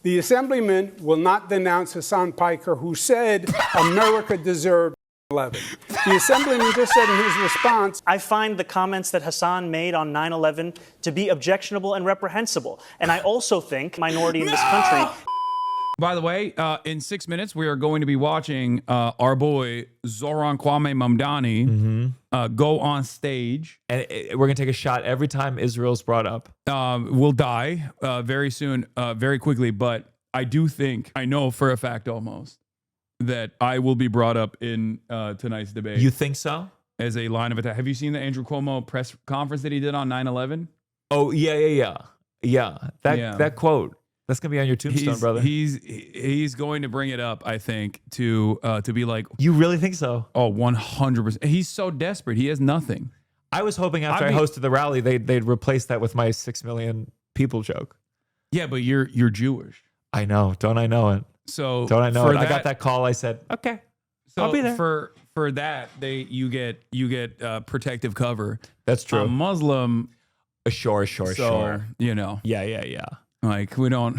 The assemblyman will not denounce Hasan Piker, who said America deserved 9/11. The assemblyman just said in his response, I find the comments that Hasan made on 9/11 to be objectionable and reprehensible. And I also think minority in this country. By the way, in 6 minutes, we are going to be watching our boy Zohran Kwame Mamdani go on stage. And we're going to take a shot every time Israel's brought up. Will die very soon, very quickly. But I do think, I know for a fact almost, that I will be brought up in tonight's debate. You think so? As a line of attack. Have you seen the Andrew Cuomo press conference that he did on 9/11? Oh, yeah. That quote. That's gonna be on your tombstone, brother. He's going to bring it up, I think, to be like. You really think so? Oh, 100%. He's so desperate. He has nothing. I was hoping after I hosted the rally, they'd replace that with my 6 million people joke. Yeah, but you're Jewish. I know. Don't I know it? So don't I know it? I got that call. I said, okay, so I'll be there. For that, you get protective cover. That's true. A Muslim. Sure. You know. Yeah. Like we don't.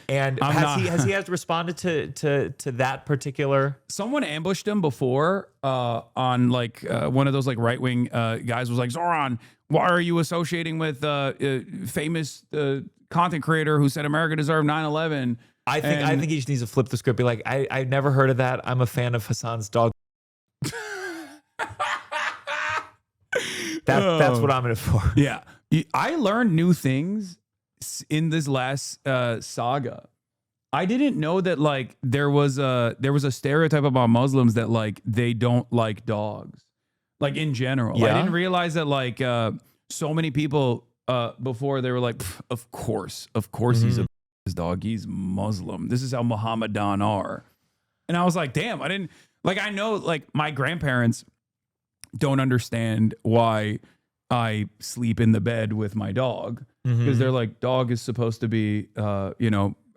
And has he responded to that particular? Someone ambushed him before on like one of those like right wing guys was like, Zohran, why are you associating with famous content creator who said America deserved 9/11? I think he just needs to flip the script. Be like, I've never heard of that. I'm a fan of Hasan's dog. That's what I'm in it for. Yeah, I learned new things in this last saga. I didn't know that like there was a stereotype about Muslims that like they don't like dogs, like in general. Yeah. I didn't realize that like so many people before they were like, of course he's a dog. He's Muslim. This is how Mohammedan are. And I was like, damn, I didn't like. I know like my grandparents don't understand why I sleep in the bed with my dog. Because they're like, dog is supposed to be,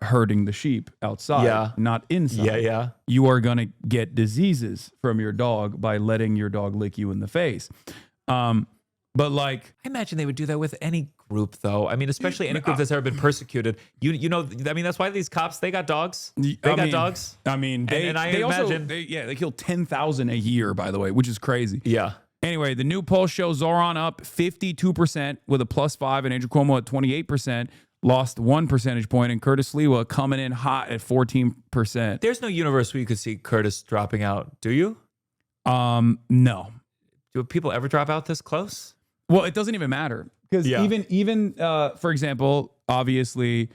herding the sheep outside, not inside. Yeah. You are going to get diseases from your dog by letting your dog lick you in the face. But like, I imagine they would do that with any group, though. I mean, especially any group that's ever been persecuted. You know, I mean, that's why these cops, they got dogs. They got dogs. I mean, they imagine they kill 10,000 a year, by the way, which is crazy. Yeah. Anyway, the new poll shows Zohran up 52% with a +5 and Andrew Cuomo at 28%, lost 1 percentage point, and Curtis Lewa coming in hot at 14%. There's no universe where you could see Curtis dropping out, do you? No. Do people ever drop out this close? Well, it doesn't even matter because even for example, obviously,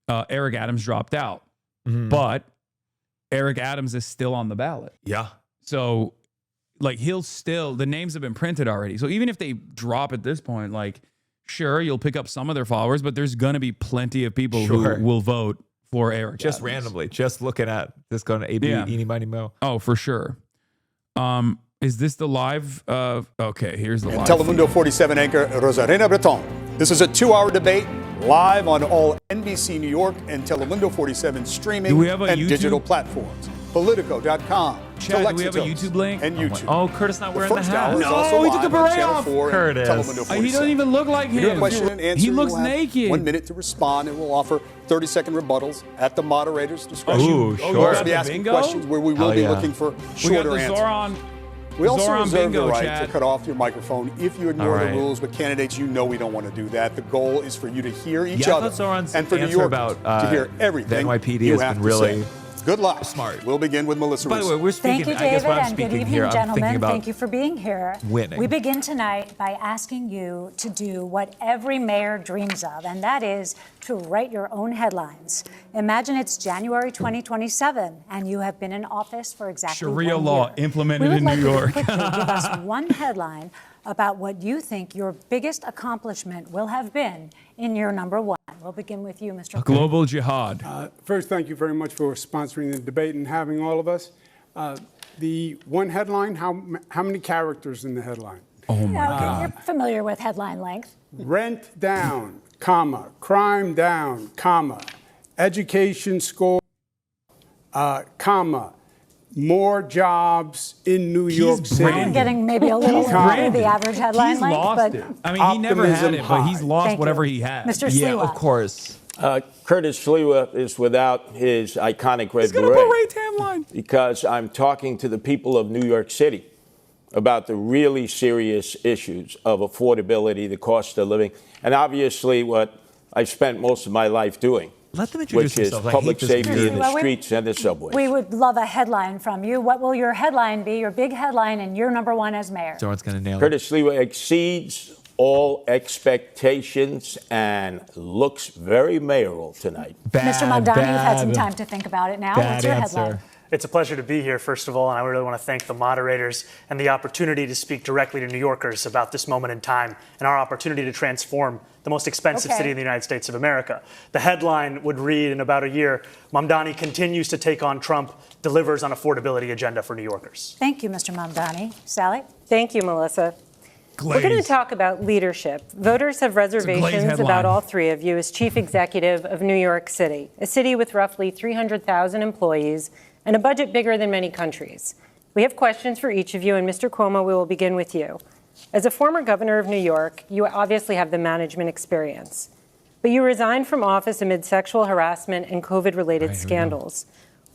Eric Adams dropped out, but Eric Adams is still on the ballot. Yeah. So. Like the names have been printed already. So even if they drop at this point, like, sure, you'll pick up some of their followers, but there's going to be plenty of people who will vote for Eric just Adams. Randomly, just looking at this going to AB, eeny, miny, mo. Oh, for sure. Is this the live? Okay, here's the live. Telemundo 47 anchor Rosarena Breton. This is a 2-hour debate live on all NBC New York and Telemundo 47 streaming Do we have a and YouTube? Digital platforms. Politico.com. Chad, do we have a YouTube link? And YouTube. Oh, Curtis not wearing the first hat. hour is also he took the live on beret Channel off. 4 and Curtis. Telemundo 47. He doesn't even look like Your him. question and answer. He looks You'll have naked. 1 minute to respond, and we'll offer 30-second rebuttals at the moderator's discretion. Ooh, We'll sure. also be asking questions where we will be looking for We got shorter the answers. Zohran. We also Zohran reserve bingo, the right Chad. to cut off your microphone if you ignore All the right. rules. But candidates, you know we don't want to do that. The goal is for you to hear each I other, thought Zohran's and for New answer Yorkers about, to hear everything the NYPD you has have been to really say. Good luck. smart. We'll begin with Melissa By the way, Russo. we're speaking. Thank you, I guess David, when I'm and good speaking evening, here, I'm thinking gentlemen. about Thank you for being here. winning. We begin tonight by asking you to do what every mayor dreams of, and that is to write your own headlines. Imagine it's January 2027, and you have been in office for exactly Sharia 1 law year. implemented We would in like New you to York. quickly give us one headline about what you think your biggest accomplishment will have been in year number 1. We'll begin with you, Mr. Global jihad. First, thank you very much for sponsoring the debate and having all of us. The one headline, how many characters in the headline? Oh my God. You're familiar with headline length. Rent down, comma, crime down, comma, education score, comma, more jobs in New York City. We're getting maybe a little under the average headline He's length, lost but it. I mean, he never had Optimism it, but he's high. lost Thank you. whatever he had. Mr. Yeah, Sliwa. of course. Curtis Sliwa is without his iconic red He's gonna put Ray beret Tan line. because I'm talking to the people of New York City about the really serious issues of affordability, the cost of living, and obviously what I've spent most of my life doing, Let them introduce which is themselves. I hate public this safety music. in the Well, streets and the subways. We would love a headline from you. What will your headline be, your big headline, and your number one as mayor? Zoran's going to nail it. Curtis Sliwa exceeds all expectations and looks very mayoral tonight. Mr. Mamdani, you've had some time to think about it now. What's your headline? It's a pleasure to be here, first of all, and I really want to thank the moderators and the opportunity to speak directly to New Yorkers about this moment in time and our opportunity to transform the most expensive city in the United States of America. The headline would read in about a year, Mamdani continues to take on Trump, delivers on affordability agenda for New Yorkers. Thank you, Mr. Mamdani. Sally? Thank you, Melissa. We're going to talk about leadership. Voters have reservations about all three of you as chief executive of New York City, a city with roughly 300,000 employees and a budget bigger than many countries. We have questions for each of you, and Mr. Cuomo, we will begin with you. As a former governor of New York, you obviously have the management experience, but you resigned from office amid sexual harassment and COVID-related scandals.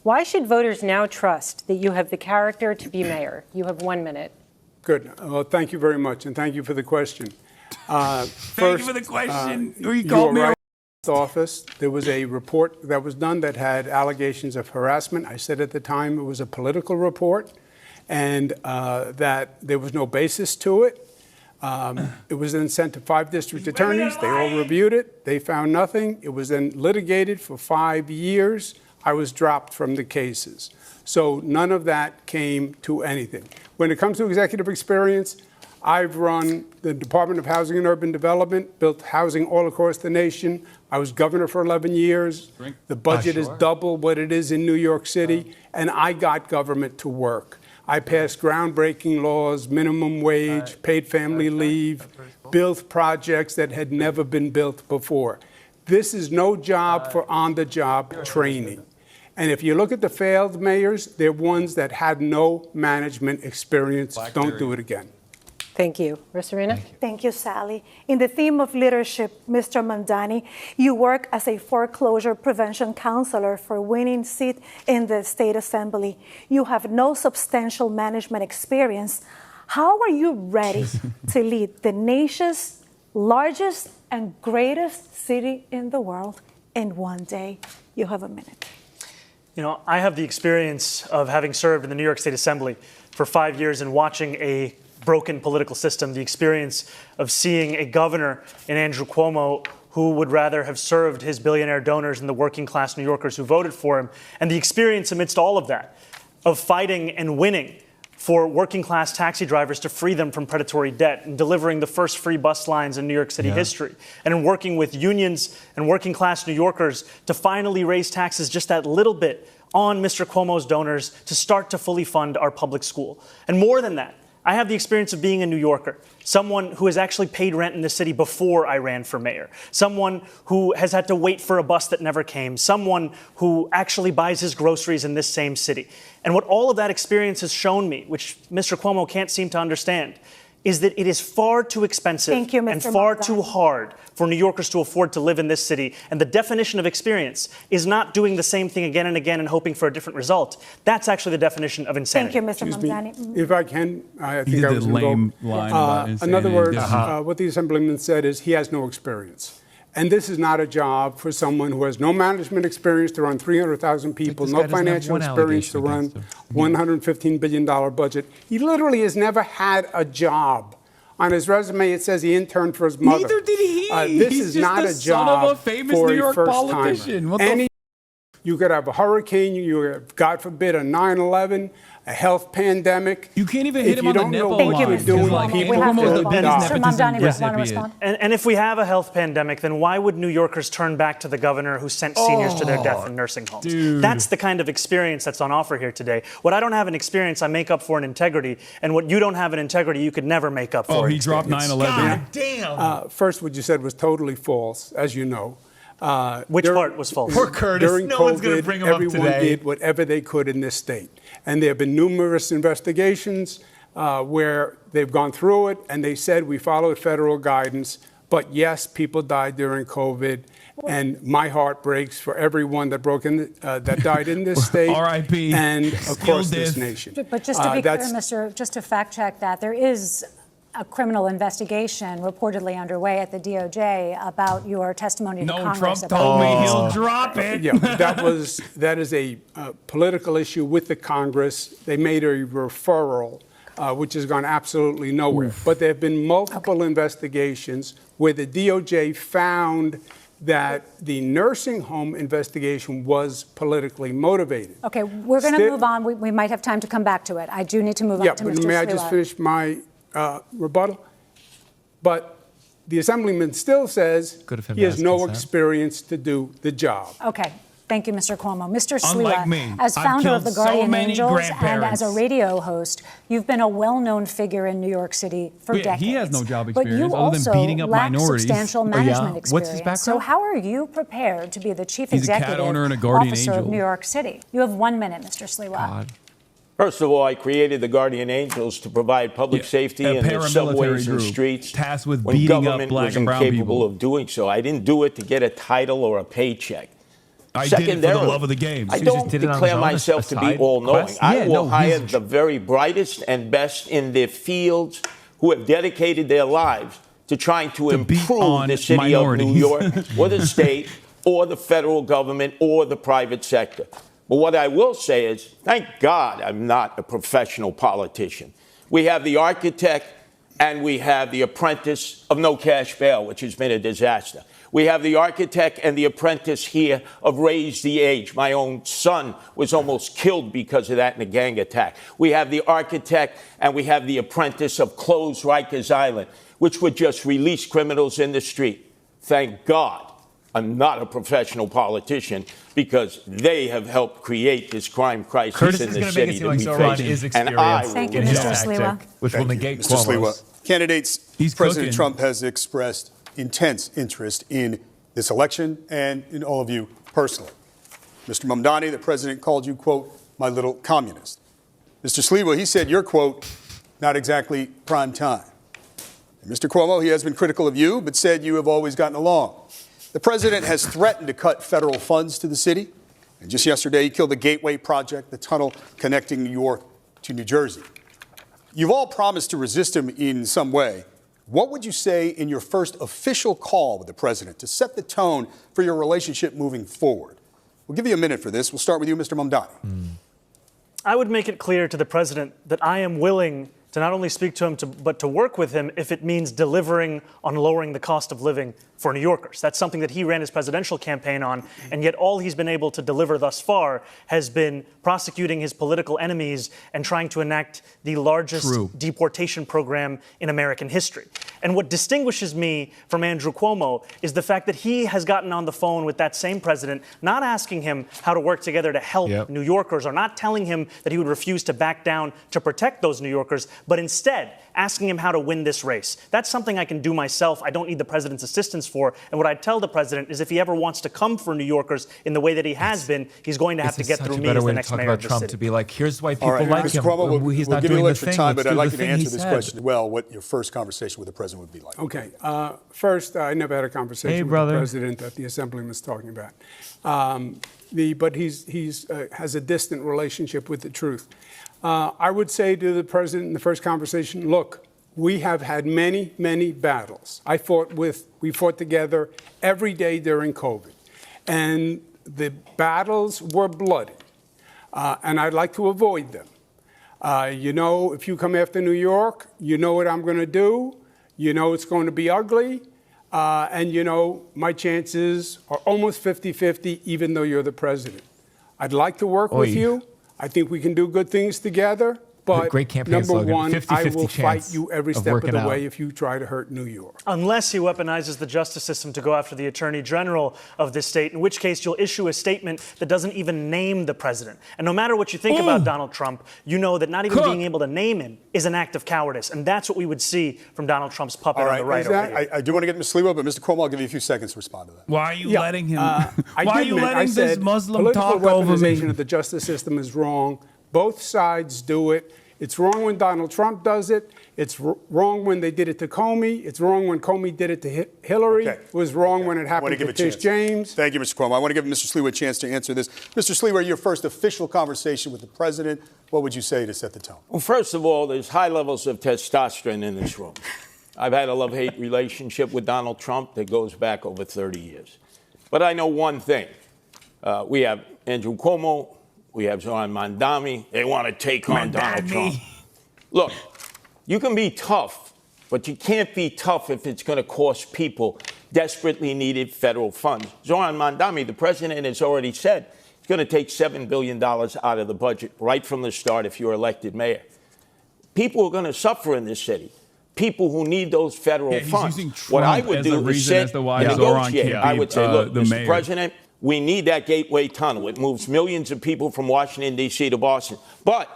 Why should voters now trust that you have the character to be mayor? You have 1 minute. Good. Well, thank you very much, and thank you for the question. Thank you for the question. You you called were me. right. Office, there was a report that was done that had allegations of harassment. I said at the time it was a political report and that there was no basis to it. It was then sent to 5 district attorneys. They all reviewed it. They found nothing. It was then litigated for 5 years. I was dropped from the cases. So none of that came to anything. When it comes to executive experience, I've run the Department of Housing and Urban Development, built housing all across the nation. I was governor for 11 years. The budget is double what it is in New York City, and I got government to work. I passed groundbreaking laws, minimum wage, paid family leave, built projects that had never been built before. This is no job for on-the-job training. And if you look at the failed mayors, they're ones that had no management experience. Don't do it again. Thank you. Rosarina? Thank you, Sally. In the theme of leadership, Mr. Mamdani, you work as a foreclosure prevention counselor for winning seat in the state assembly. You have no substantial management experience. How are you ready to lead the nation's largest and greatest city in the world in one day? You have a minute. You know, I have the experience of having served in the New York State Assembly for 5 years and watching a broken political system, the experience of seeing a governor in Andrew Cuomo who would rather have served his billionaire donors and the working class New Yorkers who voted for him, and the experience amidst all of that of fighting and winning for working class taxi drivers to free them from predatory debt and delivering the first free bus lines in New York City history, and in working with unions and working class New Yorkers to finally raise taxes just that little bit on Mr. Cuomo's donors to start to fully fund our public school. And more than that, I have the experience of being a New Yorker, someone who has actually paid rent in the city before I ran for mayor, someone who has had to wait for a bus that never came, someone who actually buys his groceries in this same city. And what all of that experience has shown me, which Mr. Cuomo can't seem to understand, is that it is far too expensive and far too hard for New Yorkers to afford to live in this city. And the definition of experience is not doing the same thing again and again and hoping for a different result. That's actually the definition of insanity. Thank you, Mr. Mamdani. If I can, I think You I did was the lame involved. line about In insanity. other words, what the Assemblyman said is he has no experience. And this is not a job for someone who has no management experience to run 300,000 people, this no guy doesn't have financial one experience to run allegation against him. $115 billion budget. He literally has never had a job. On his resume, it says he interned for his mother. Neither did he. This He's is just not the a son job of a famous for New a York first-timer. politician. What the You could have a hurricane, you have, God forbid, a 9/11, a health pandemic. You can't even hit him on the nipple If you don't know line. what you're doing, Like, people Cuomo's will the biggest die. Mr. nepotism Mamdani, want to recipient. respond? And if we have a health pandemic, then why would New Yorkers turn back to the governor who sent seniors to their death in nursing homes? dude. That's the kind of experience that's on offer here today. What I don't have in experience, I make up for in integrity. And what you don't have in integrity, you could never make up for. Oh, in he dropped experience. 9/11. Damn. First, what you said was totally false, as you know. Which part was false? Poor Curtis. During No COVID, one's going to bring him up everyone today. did whatever they could in this state. And there have been numerous investigations where they've gone through it, and they said we followed federal guidance. But yes, people died during COVID. And my heart breaks for everyone that that died in this state R.I.P. and across this nation. But just to be clear, just to fact check that, there is a criminal investigation reportedly underway at the DOJ about your testimony to Congress. Trump told me he'll drop it. Yeah, that is a political issue with the Congress. They made a referral, which has gone absolutely nowhere. But there have been multiple investigations where the DOJ found that the nursing home investigation was politically motivated. Okay, we're going to move on. We might have time to come back to it. I do need to move on to Mr. But may I Sliwa. just finish my rebuttal? But the Assemblyman still says he has no experience to do the job. Okay. Thank you, Mr. Cuomo. Mr. Unlike Sliwa, me, as I've founder killed of the Guardian so many Angels and grandparents. as a radio host, you've been a well-known figure in New York City for decades. He has no job But experience you other than also beating up lack minorities. substantial management experience. What's his background? So how are you prepared to be the chief He's a cat executive owner and a guardian officer angel. of New York City? You have 1 minute, Mr. Sliwa. God. First of all, I created the Guardian Angels to provide public safety a in the paramilitary subways and group streets tasked with when beating up government black was and brown incapable people. of doing so. I didn't do it to get a title or a paycheck. I did it for the Secondarily, love of the game. I So you don't just did it on declare his own, myself to be aside all-knowing. quest? I Yeah, will no, hire he's- the very brightest and best in their fields who have dedicated their lives to trying to beat improve on the city minorities. of New York or the state or the federal government or the private sector. But what I will say is, thank God I'm not a professional politician. We have the architect and we have the apprentice of no cash bail, which has been a disaster. We have the architect and the apprentice here of Raise the Age. My own son was almost killed because of that in a gang attack. We have the architect and we have the apprentice of Close Rikers Island, which would just release criminals in the street. Thank God I'm not a professional politician because they have helped create this crime crisis Curtis in is the going to make it city seem that like we Zohran face. is And I experienced will Thank you, in his Mr. tactic, Sliwa. which will Thank you, negate Mr. Cuomo's. Sliwa. Candidates, He's President cooking. Trump has expressed intense interest in this election and in all of you personally. Mr. Mamdani, the president called you, quote, my little communist. Mr. Sliwa, he said you're, quote, not exactly prime time. And Mr. Cuomo, he has been critical of you, but said you have always gotten along. The president has threatened to cut federal funds to the city. And just yesterday, he killed the Gateway Project, the tunnel connecting New York to New Jersey. You've all promised to resist him in some way. What would you say in your first official call with the president to set the tone for your relationship moving forward? We'll give you a minute for this. We'll start with you, Mr. Mamdani. I would make it clear to the president that I am willing to not only speak to him, but to work with him if it means delivering on lowering the cost of living for New Yorkers. That's something that he ran his presidential campaign on, and yet all he's been able to deliver thus far has been prosecuting his political enemies and trying to enact the largest deportation program in American history. And what distinguishes me from Andrew Cuomo is the fact that he has gotten on the phone with that same president, not asking him how to work together to help New Yorkers, or not telling him that he would refuse to back down to protect those New Yorkers, but instead asking him how to win this race. That's something I can do myself. I don't need the president's assistance for. And what I'd tell the president is if he ever wants to come for New Yorkers in the way that he has been, he's going to have to get through me as the next mayor of the city. To be like, here's why people All right, like Mr. him. Cuomo, He's we'll not give you doing a the extra thing. time, Let's but I'd do like the you to thing he answer this said. question as well, what your first conversation with the president would be like. Okay. First, I never had a conversation with the president that the Assemblyman's talking about. But he has a distant relationship with the truth. I would say to the president in the first conversation, look, we have had many, many battles. We fought together every day during COVID. And the battles were bloody. And I'd like to avoid them. If you come after New York, you know what I'm going to do. You know it's going to be ugly. And my chances are almost 50-50, even though you're the president. I'd like to work with you. I think we can do good things together. But great campaign number slogan, one, 50-50 I will fight chance you every of step of working the out. way if you try to hurt New York. Unless he weaponizes the justice system to go after the attorney general of this state, in which case you'll issue a statement that doesn't even name the president. And no matter what you think about Donald Trump, you know that not even being able to name him is an act of cowardice. And that's what we would see from Donald Trump's puppet on the right over here. I do want to get Ms. Sliwa, but Mr. Cuomo, I'll give you a few seconds to respond to that. Why are you letting him? I why are you letting this Muslim political talk over me? weaponization of the justice system is wrong. Both sides do it. It's wrong when Donald Trump does it. It's wrong when they did it to Comey. It's wrong when Comey did it to Hillary. Okay. It was wrong when it happened to Tish James. Thank you, Mr. Cuomo. I want to give Mr. Sliwa a chance to answer this. Mr. Sliwa, your first official conversation with the president, what would you say to set the tone? Well, first of all, there's high levels of testosterone in this room. I've had a love-hate relationship with Donald Trump that goes back over 30 years. But I know one thing. We have Andrew Cuomo. We have Zohran Mandami. They want to take on Donald Trump. Look, you can be tough, but you can't be tough if it's going to cost people desperately needed federal funds. Zohran Mandami, the president, has already said it's going to take $7 billion out of the budget right from the start if you're elected mayor. People are going to suffer in this city. People who need those federal funds. What I would do is sit and negotiate. I would say, look, Mr. President, we need that Gateway Tunnel. It moves millions of people from Washington, D.C. to Boston. But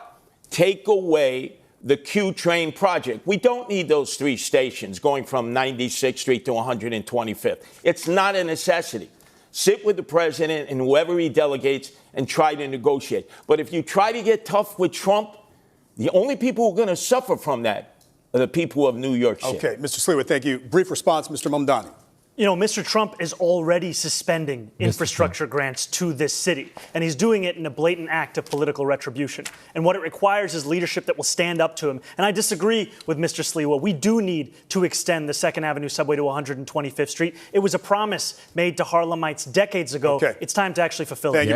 take away the Q train project. We don't need those 3 stations going from 96th Street to 125th. It's not a necessity. Sit with the president and whoever he delegates and try to negotiate. But if you try to get tough with Trump, the only people who are going to suffer from that are the people of New York City. Okay, Mr. Sliwa, thank you. Brief response, Mr. Mamdani. You know, Mr. Trump is already suspending infrastructure grants to this city, and he's doing it in a blatant act of political retribution. And what it requires is leadership that will stand up to him. And I disagree with Mr. Sliwa. We do need to extend the 2nd Avenue subway to 125th Street. It was a promise made to Harlemites decades ago. Okay. It's time to actually fulfill it.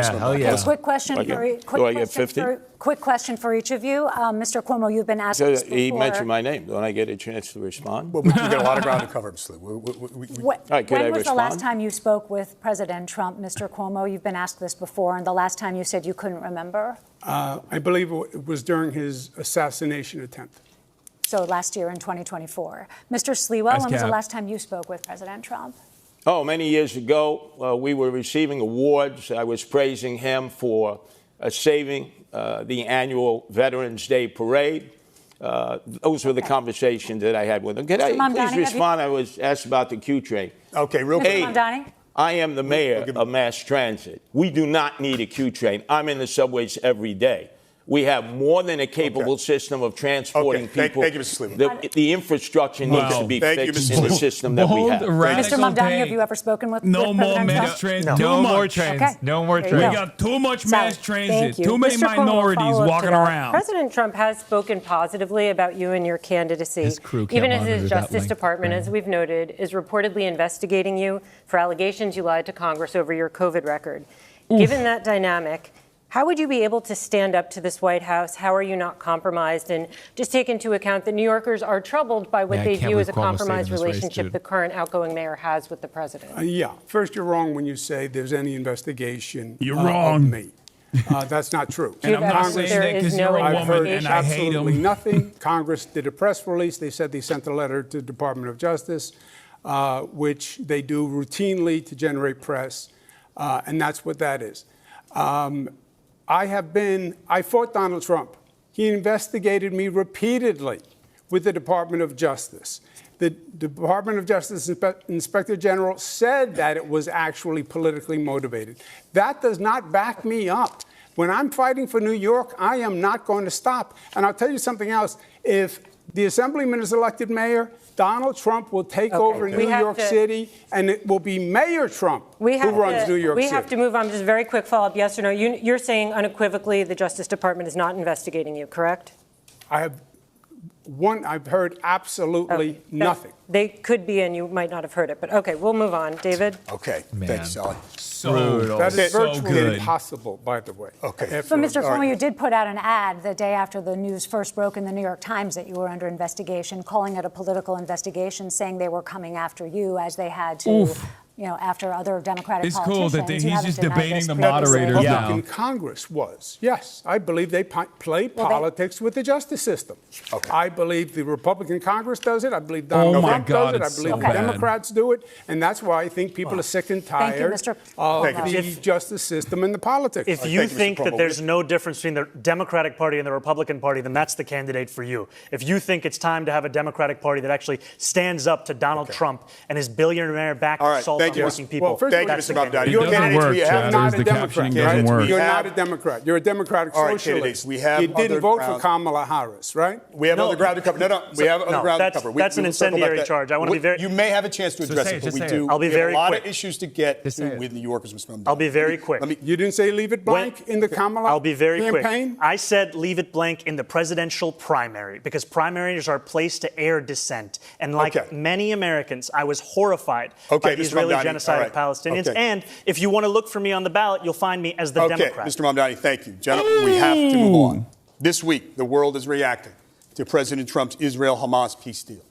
Quick question for each of you. Mr. Cuomo, you've been asked this before. He mentioned my name. Don't I get a chance to respond? Well, we've got a lot of ground to cover, Mr. Sliwa. When was the last time you spoke with President Trump, Mr. Cuomo? You've been asked this before, and the last time you said you couldn't remember? I believe it was during his assassination attempt. So last year in 2024. Mr. Sliwa, when was the last time you spoke with President Trump? Oh, many years ago, we were receiving awards. I was praising him for saving the annual Veterans Day parade. Those were the conversations that I had with him. Can I please respond? I was asked about the Q train. Okay, real quick. I am the mayor of mass transit. We do not need a Q train. I'm in the subways every day. We have more than a capable system of transporting people. Thank you, Mr. Sliwa. The infrastructure needs to be fixed in the system that we have. Mr. Mamdani, have you ever spoken with No more President mass transit. No more trains. Okay. No more trains. We got too much mass transit. Too many Mr. Cuomo, minorities walking around. President Trump has spoken positively about you and your candidacy. His crew can't even as monitor his that Justice length. Department, as we've noted, is reportedly investigating you for allegations you lied to Congress over your COVID record. Given that dynamic, how would you be able to stand up to this White House? How are you not compromised? And just take into account that New Yorkers are troubled by what they view as a compromised relationship the current outgoing mayor has with the president. Yeah. First, you're wrong when you say there's any investigation You're wrong. of me. That's not true. And I'm not saying that because you're a I've heard woman and I hate absolutely him. nothing. Congress did a press release. They said they sent a letter to the Department of Justice, which they do routinely to generate press, and that's what that is. I fought Donald Trump. He investigated me repeatedly with the Department of Justice. The Department of Justice Inspector General said that it was actually politically motivated. That does not back me up. When I'm fighting for New York, I am not going to stop. And I'll tell you something else. If the Assemblyman is elected mayor, Donald Trump will take over New York City, and it will be Mayor Trump who runs New York City. We have to move on. Just a very quick follow-up, yes or no. You're saying unequivocally the Justice Department is not investigating you, correct? I've heard absolutely nothing. They could be, and you might not have heard it. But OK, we'll move on. David? Okay. Thanks, Sally. That is virtually impossible, by the way. Okay. So, Mr. Cuomo, you did put out an ad the day after the news first broke in the New York Times that you were under investigation, calling it a political investigation, saying they were coming after you as they had to, after other Democratic politicians. It's cool that he's just debating the moderators now. The Republican Congress was. Yes, I believe they play politics with the justice system. Okay. I believe the Republican Congress does it. I believe Donald Trump does it. I believe the Democrats do it. And that's why I think people are sick and tired of the justice system and the politics. If you think that there's no difference between the Democratic Party and the Republican Party, then that's the candidate for you. If you think it's time to have a Democratic Party that actually stands up to Donald Trump and his billionaire-backed assault Thank you, working people. Well, first Thank you, That's Mr. the candidate. Mamdani. It You're doesn't candidates work, we have Chad. not The a Democrat. captioning right? doesn't work. You're We not a have- Democrat. You're a Democratic All right, socialist. candidates, we have you didn't other vote for ground- Kamala Harris, right? We have No. other ground to cover. No, we have other no, ground to that's- cover. that's an will circle back incendiary that. charge. I wanna be very- You may have a chance to address say it, it, but just we say do. it. I'll be we have very a lot quick. of issues to get Just to say it. with New Yorkers, Mr. Mamdani. I'll be very quick. Let me, You didn't say leave it blank in the Kamala I'll be very campaign? quick. I said leave it blank in the presidential primary because primaries are a place to air dissent. And like Okay. many Americans, I was horrified Okay, by the Mr. Israeli Mamdani, genocide all of Palestinians. okay. And if you want to look for me on the ballot, you'll find me as the Okay, Democrat. Mr. Mamdani, thank you. Gentlemen, we have to move on. This week, the world is reacting to President Trump's Israel-Hamas peace deal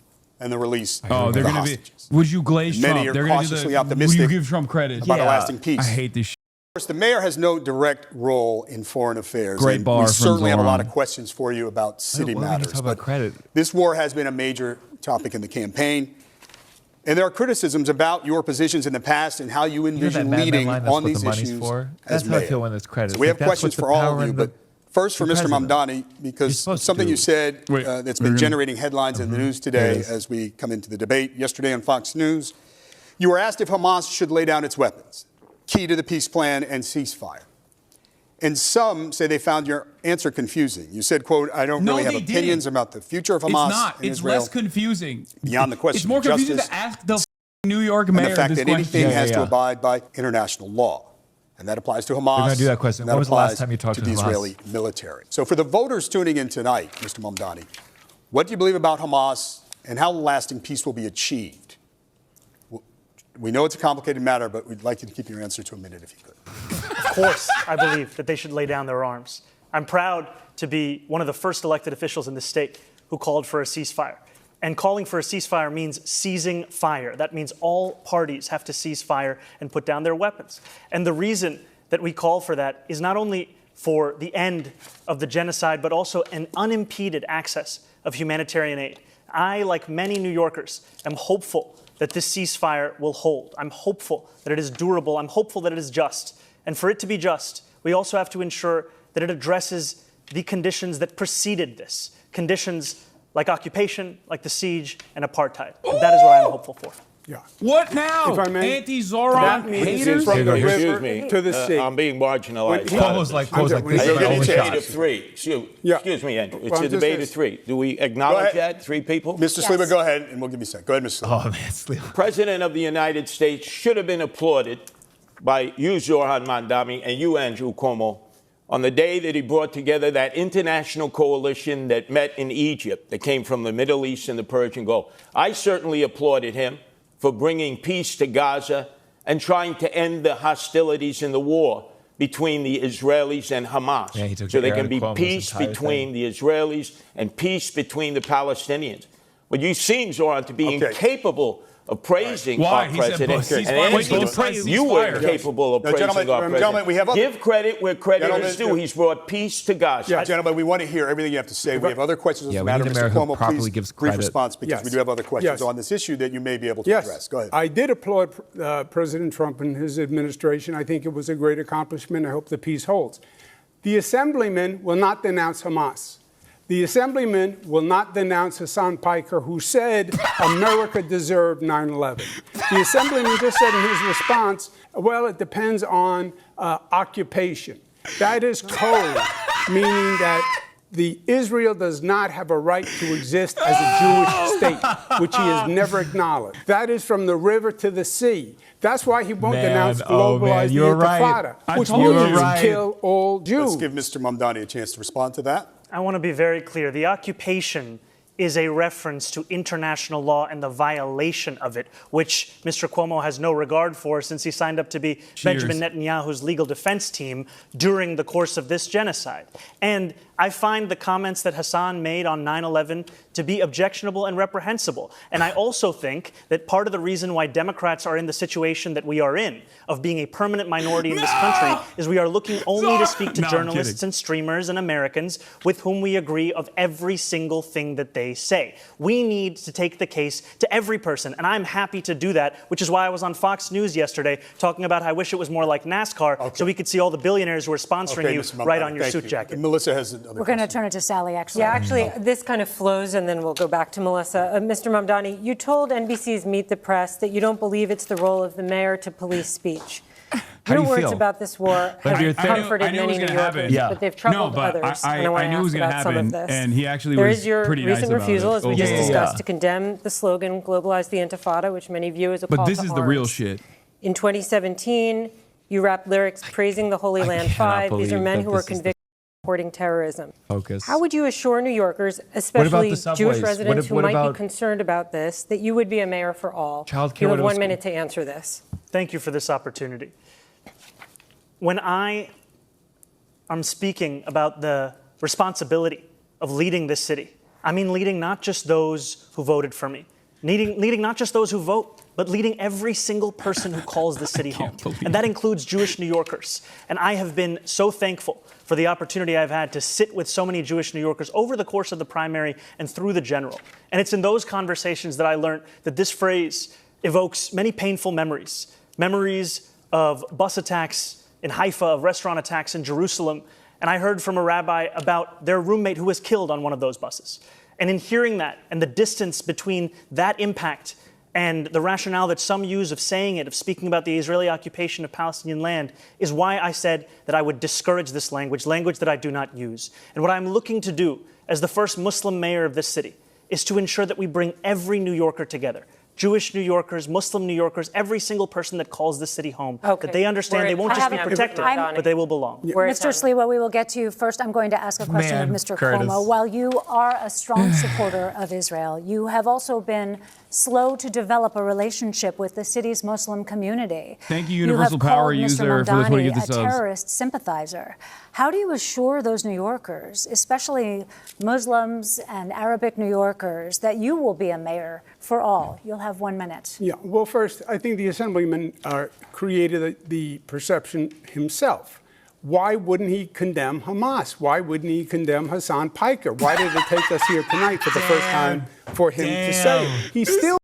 and the release Oh, of they're the going to be. hostages. Would you glaze Many Trump? are They're gonna do cautiously the, optimistic Will you give Trump credit? about a Yeah. lasting peace. I hate this. Of course, the mayor has no direct role in foreign affairs. Great and bar we from certainly have a lot Zohran. of questions for you about city why would you matters. talk about but credit? This war has been a major topic in the campaign. And there are criticisms about your positions in the past and how you You know that envision Mad Men leading line, that's on what these the money's issues for? as That's how I mayor. feel when there's credit. So we have Like, that's questions what the for all power of you, and but first for the Mr. president. Mamdani, You're because supposed to something do. you said Wait, that's we're been gonna- generating headlines in the news today as we come into the debate yesterday on Fox News. You were asked if Hamas should lay down its weapons, key to the peace plan and ceasefire. And some say they found your answer confusing. You said, quote, I don't No, really have they opinions didn't. about the future of It's Hamas not. and It's Israel less confusing. beyond the question It's more of confusing justice to ask the New York and mayor the fact this that anything question. has to yeah. abide by international law. And that applies to Hamas. gonna do that question. and that When was the last applies time you talked to the Hamas? Israeli military? So for the voters tuning in tonight, Mr. Mamdani, what do you believe about Hamas and how lasting peace will be achieved? We know it's a complicated matter, but we'd like you to keep your answer to a minute if you could. Of course, I believe that they should lay down their arms. I'm proud to be one of the first elected officials in this state who called for a ceasefire. And calling for a ceasefire means ceasing fire. That means all parties have to cease fire and put down their weapons. And the reason that we call for that is not only for the end of the genocide, but also an unimpeded access of humanitarian aid. I, like many New Yorkers, am hopeful that this ceasefire will hold. I'm hopeful that it is durable. I'm hopeful that it is just. And for it to be just, we also have to ensure that it addresses the conditions that preceded this, conditions like occupation, like the siege, and apartheid. And that is what I'm hopeful for. Yeah. What now? If I may, Anti-Zohran that means haters? from the Excuse river me. to the sea. I'm being marginalized. Pose like this. I'm is sorry, my It's a only debate of shot. three. Excuse me, Andrew. It's Well, a I'm just debate of asking. three. Do we acknowledge ahead. that? Three people? Mr. Yes. Sliwa, go ahead, and we'll give you a second. Go ahead, Mr. Sliwa. Oh, man, sleep. President of the United States should have been applauded by you, Zohran Mamdani, and you, Andrew Cuomo, on the day that he brought together that international coalition that met in Egypt, that came from the Middle East and the Persian Gulf. I certainly applauded him for bringing peace to Gaza and trying to end the hostilities in the war between the Israelis and Hamas. Yeah, he took so there Aaron can be Cuomo's peace entire between thing. the Israelis and peace between the Palestinians. But you seem, Zohran, to be Okay. incapable of praising Why? our He said president. both ceasefire. And Wait, Andrew, both sides you were ceasefire. incapable of No, praising gentlemen, our president. gentlemen, we have other- Give credit where credit Gentlemen, is due. He's brought peace to Gaza. Yeah, gentlemen, we want to hear everything you have to say. We have other questions on Yeah, the we matter. need a Mr. mayor who Cuomo, properly please, gives brief credit. response because Yes. we do have other questions Yes. on this issue that you may be able to Yes, address. Go ahead. I did applaud President Trump and his administration. I think it was a great accomplishment. I hope the peace holds. The assemblyman will not denounce Hamas. The assemblyman will not denounce Hasan Piker, who said America deserved 9/11. The assemblyman just said in his response, well, it depends on occupation. That is code, meaning that Israel does not have a right to exist as a Jewish state, which he has never acknowledged. That is from the river to the sea. That's why he won't denounce globalized you're right. intifada, which told means you. Right. kill all Jews. Let's give Mr. Mamdani a chance to respond to that. I want to be very clear. The occupation is a reference to international law and the violation of it, which Mr. Cuomo has no regard for since he signed up to be Benjamin Netanyahu's legal defense team during the course of this genocide. And I find the comments that Hasan made on 9/11 to be objectionable and reprehensible. And I also think that part of the reason why Democrats are in the situation that we are in, of being a permanent minority in this country, is we are looking only to speak to No, I'm journalists kidding. and streamers and Americans with whom we agree of every single thing that they they say. We need to take the case to every person, and I'm happy to do that, which is why I was on Fox News yesterday talking about how I wish it was more like NASCAR so we could see all the billionaires who are sponsoring you right on your suit jacket. And Melissa has another We're going to turn it to Sally, actually. Yeah, actually, this kind of flows, and then we'll go back to Melissa. Mr. Mamdani, you told NBC's Meet the Press that you don't believe it's the role of the mayor to police speech. Your words about this war have comforted many New Yorkers, but they've troubled others. And I want to ask about some of this. And he actually there was is your pretty nice recent about refusal, it. as we just discussed, to condemn the slogan "Globalize the Intifada," which many view as a call to arms. But this is the real shit. In 2017, you rapped lyrics praising the Holy Land Five. These are men who were convicted of supporting terrorism. Focus. How would you assure New Yorkers, especially Jewish residents who might be concerned about this, that you would be a mayor for all? You have 1 minute to answer this. Thank you for this opportunity. When I am speaking about the responsibility of leading this city, I mean leading not just those who voted for me, leading not just those who vote, but leading every single person who calls the city home. And that includes Jewish New Yorkers. And I have been so thankful for the opportunity I've had to sit with so many Jewish New Yorkers over the course of the primary and through the general. And it's in those conversations that I learned that this phrase evokes many painful memories. Memories of bus attacks in Haifa, of restaurant attacks in Jerusalem. And I heard from a rabbi about their roommate who was killed on one of those buses. And in hearing that and the distance between that impact and the rationale that some use of saying it, of speaking about the Israeli occupation of Palestinian land, is why I said that I would discourage this language that I do not use. And what I'm looking to do as the first Muslim mayor of this city is to ensure that we bring every New Yorker together. Jewish New Yorkers, Muslim New Yorkers, every single person that calls this city home, that they understand they won't just be protected, but they will belong. Mr. Sliwa, we will get to you first. I'm going to ask a question of Mr. Cuomo. While you are a strong supporter of Israel, you have also been slow to develop a relationship with the city's Muslim community. Thank you, Universal Power User, for this one. A terrorist sympathizer. How do you assure those New Yorkers, especially Muslims and Arabic New Yorkers, that you will be a mayor for all? You'll have 1 minute. Yeah, well, first, I think the Assemblyman created the perception himself. Why wouldn't he condemn Hamas? Why wouldn't he condemn Hasan Piker? Why did it take us here tonight for the first time for him to say it? He still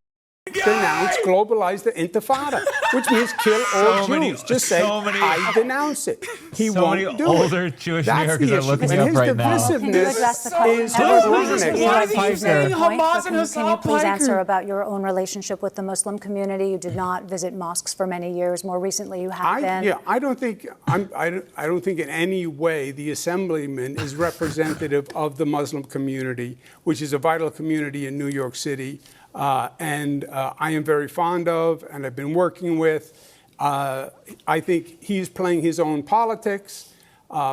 denounced, globalize the Intifada, which means kill all Jews. Just say, I denounce it. He won't do it. Older Jewish New Yorkers are looking up right now. Can you address the question? Why is he saying Hamas and Hasan Can you please Piker? answer about your own relationship with the Muslim community? You did not visit mosques for many years. More recently, you have been. Yeah, I don't think in any way the Assemblyman is representative of the Muslim community, which is a vital community in New York City. And I am very fond of, and I've been working with. I think he's playing his own politics.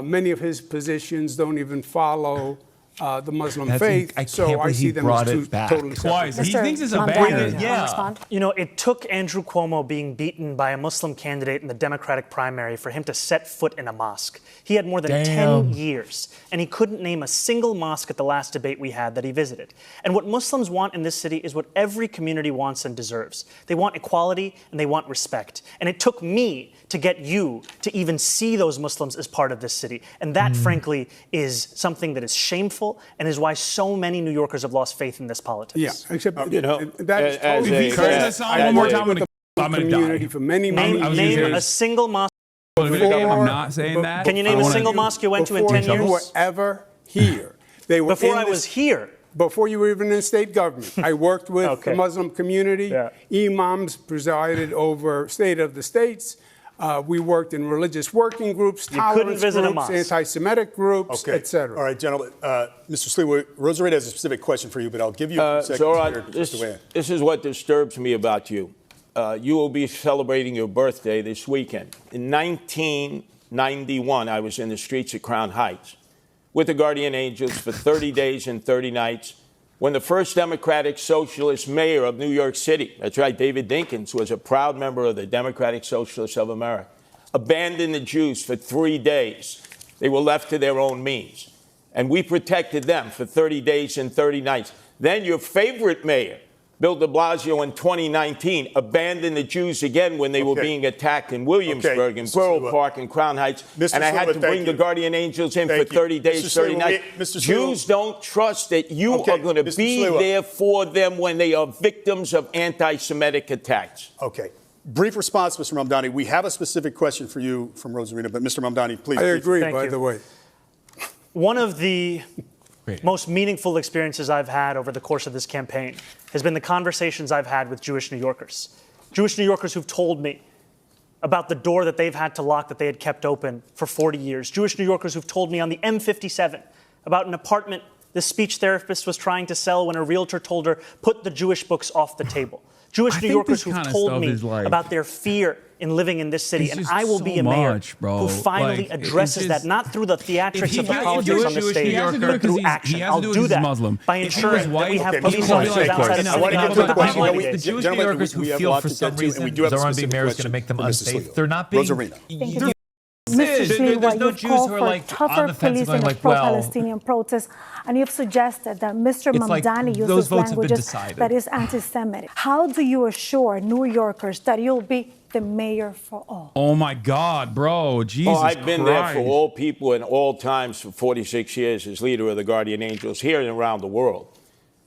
Many of his positions don't even follow the Muslim faith, so I see them as two totally separate. He thinks it's a bad. Yeah. You know, it took Andrew Cuomo being beaten by a Muslim candidate in the Democratic primary for him to set foot in a mosque. He had more than 10 years, and he couldn't name a single mosque at the last debate we had that he visited. And what Muslims want in this city is what every community wants and deserves. They want equality, and they want respect. And it took me to get you to even see those Muslims as part of this city. And that, frankly, is something that is shameful and is why so many New Yorkers have lost faith in this politics. Yeah, except, you know, that's totally one more time, I'm going to community for many, many years. Name a single mosque. I'm not saying that. Can you name a single mosque you went to in 10 years? Before you were ever here. They were Before I was here. Before you were even in state government. I worked with the Muslim community. Imams presided over State of the States. We worked in religious working groups, tolerance groups, anti-Semitic groups, etc. All right, gentlemen. Mr. Sliwa, Rosario has a specific question for you, but I'll give you a second. Zohran, this is what disturbs me about you. You will be celebrating your birthday this weekend. In 1991, I was in the streets of Crown Heights with the Guardian Angels for 30 days and 30 nights when the first Democratic Socialist mayor of New York City, that's right, David Dinkins, was a proud member of the Democratic Socialists of America, abandoned the Jews for 3 days. They were left to their own means. And we protected them for 30 days and 30 nights. Then your favorite mayor, Bill de Blasio in 2019 abandoned the Jews again when they were being attacked in Williamsburg, in Borough Park, and Crown Heights. And I had to bring the guardian angels in for 30 days, 30 nights. Jews don't trust that you are going to be there for them when they are victims of anti-Semitic attacks. Okay. Brief response, Mr. Mamdani. We have a specific question for you from Rosarina, but Mr. Mamdani, please. I agree, Thank by you. the way. One of the most meaningful experiences I've had over the course of this campaign has been the conversations I've had with Jewish New Yorkers. Jewish New Yorkers who've told me about the door that they've had to lock that they had kept open for 40 years. Jewish New Yorkers who've told me on the M57 about an apartment the speech therapist was trying to sell when a realtor told her, put the Jewish books off the table. Jewish New Yorkers who've told me about their fear in living in this city, and I will be a mayor who finally addresses that, not through the theatrics of the politics on the stage, but through action. I'll do that by ensuring that we have police officers outside of the Jewish New Yorkers who feel for some reason Zohran being mayor is going to make them unsafe. They're not being. Mr. Sliwa, you've called for tougher policing of pro-Palestinian protests, and you've suggested that Mr. Mamdani uses languages that is anti-Semitic. How do you assure New Yorkers that you'll be the mayor for all? Oh, my God, bro. Jesus Christ. I've been there for all people in all times for 46 years as leader of the Guardian Angels here and around the world.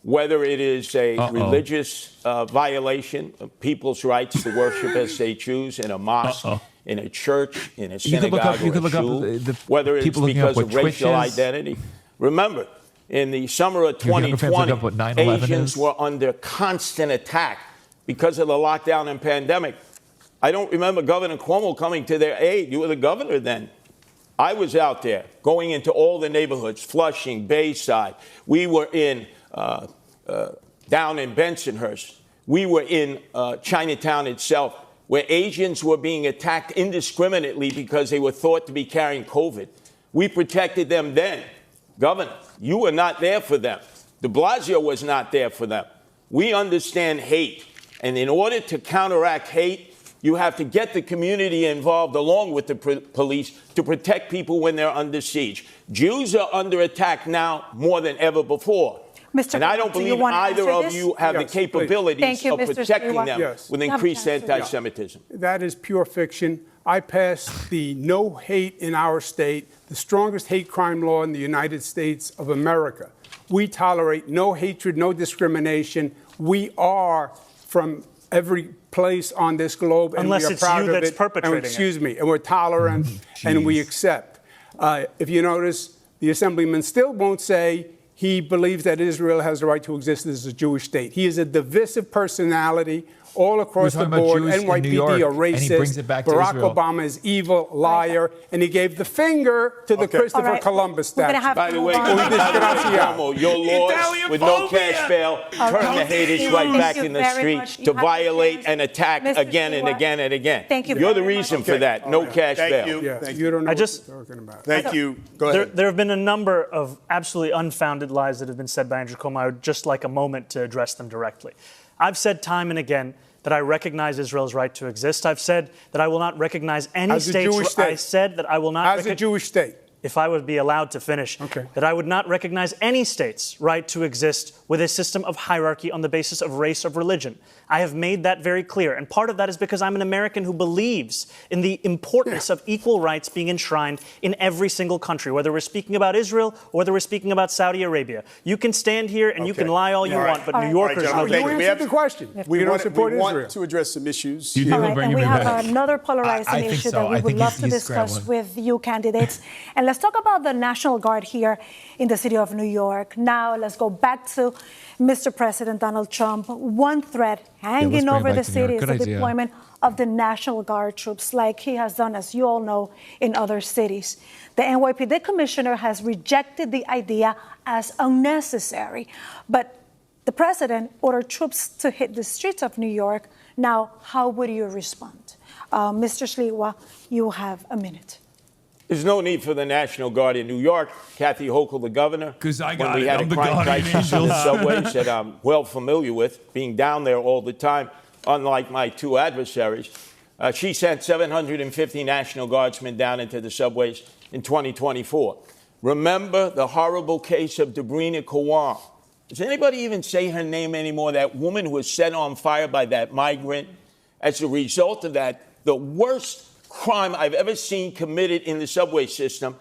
Whether it is a religious violation of people's rights to worship as they choose in a mosque, in a church, in a synagogue, or a shul, whether it's because of racial identity. Remember, in the summer of 2020, Asians were under constant attack because of the lockdown and pandemic. I don't remember Governor Cuomo coming to their aid. You were the governor then. I was out there going into all the neighborhoods, Flushing, Bayside. We were in down in Bensonhurst. We were in Chinatown itself, where Asians were being attacked indiscriminately because they were thought to be carrying COVID. We protected them then. Governor, you were not there for them. De Blasio was not there for them. We understand hate. And in order to counteract hate, you have to get the community involved along with the police to protect people when they're under siege. Jews are under attack now more than ever before. And I don't believe either of you have the capabilities of protecting them with increased anti-Semitism. That is pure fiction. I passed the no hate in our state, the strongest hate crime law in the United States of America. We tolerate no hatred, no discrimination. We are from every place on this globe, and unless we are it's proud you of that's it. perpetrating and, excuse me, and we're tolerant and we accept. If you notice, the assemblyman still won't say he believes that Israel has the right to exist as a Jewish state. He is a divisive personality all across the board. NYPD are racist. Barack Obama is evil, liar, and he gave the finger to the Christopher Columbus statue. By the way, Cuomo, your laws with no cash bail turn the haters right back in the street to violate and attack again and again and again. Thank you. You're the reason for that. No cash bail. You don't know what you're talking about. Thank you. Go ahead. There have been a number of absolutely unfounded lies that have been said by Andrew Cuomo. I would just like a moment to address them directly. I've said time and again that I recognize Israel's right to exist. I've said that I will not recognize any state's. I said that I will not. As a Jewish state. If I would be allowed to finish, that I would not recognize any state's right to exist with a system of hierarchy on the basis of race, of religion. I have made that very clear. And part of that is because I'm an American who believes in the importance of equal rights being enshrined in every single country, whether we're speaking about Israel or whether we're speaking about Saudi Arabia. You can stand here and you can lie all you want, but New Yorkers know that. You answered the question. We don't support Israel. We want to address some issues. All right, and we have another polarizing issue that we would love to discuss with you candidates. And let's talk about the National Guard here in the city of New York. Now let's go back to Mr. President Donald Trump. One threat hanging over the city is the deployment of the National Guard troops, like he has done, as you all know, in other cities. The NYPD commissioner has rejected the idea as unnecessary, but the president ordered troops to hit the streets of New York. Now, how would you respond? Mr. Sliwa, you have a minute. There's no need for the National Guard in New York. Kathy Hochul, the governor, when we had a crime crisis in the subways that I'm well familiar with, being down there all the time, unlike my two adversaries, she sent 750 National Guardsmen down into the subways in 2024. Remember the horrible case of Debrina Kawan, Does anybody even say her name anymore? That woman who was set on fire by that migrant as a result of that, the worst crime I've ever seen committed in the subway system.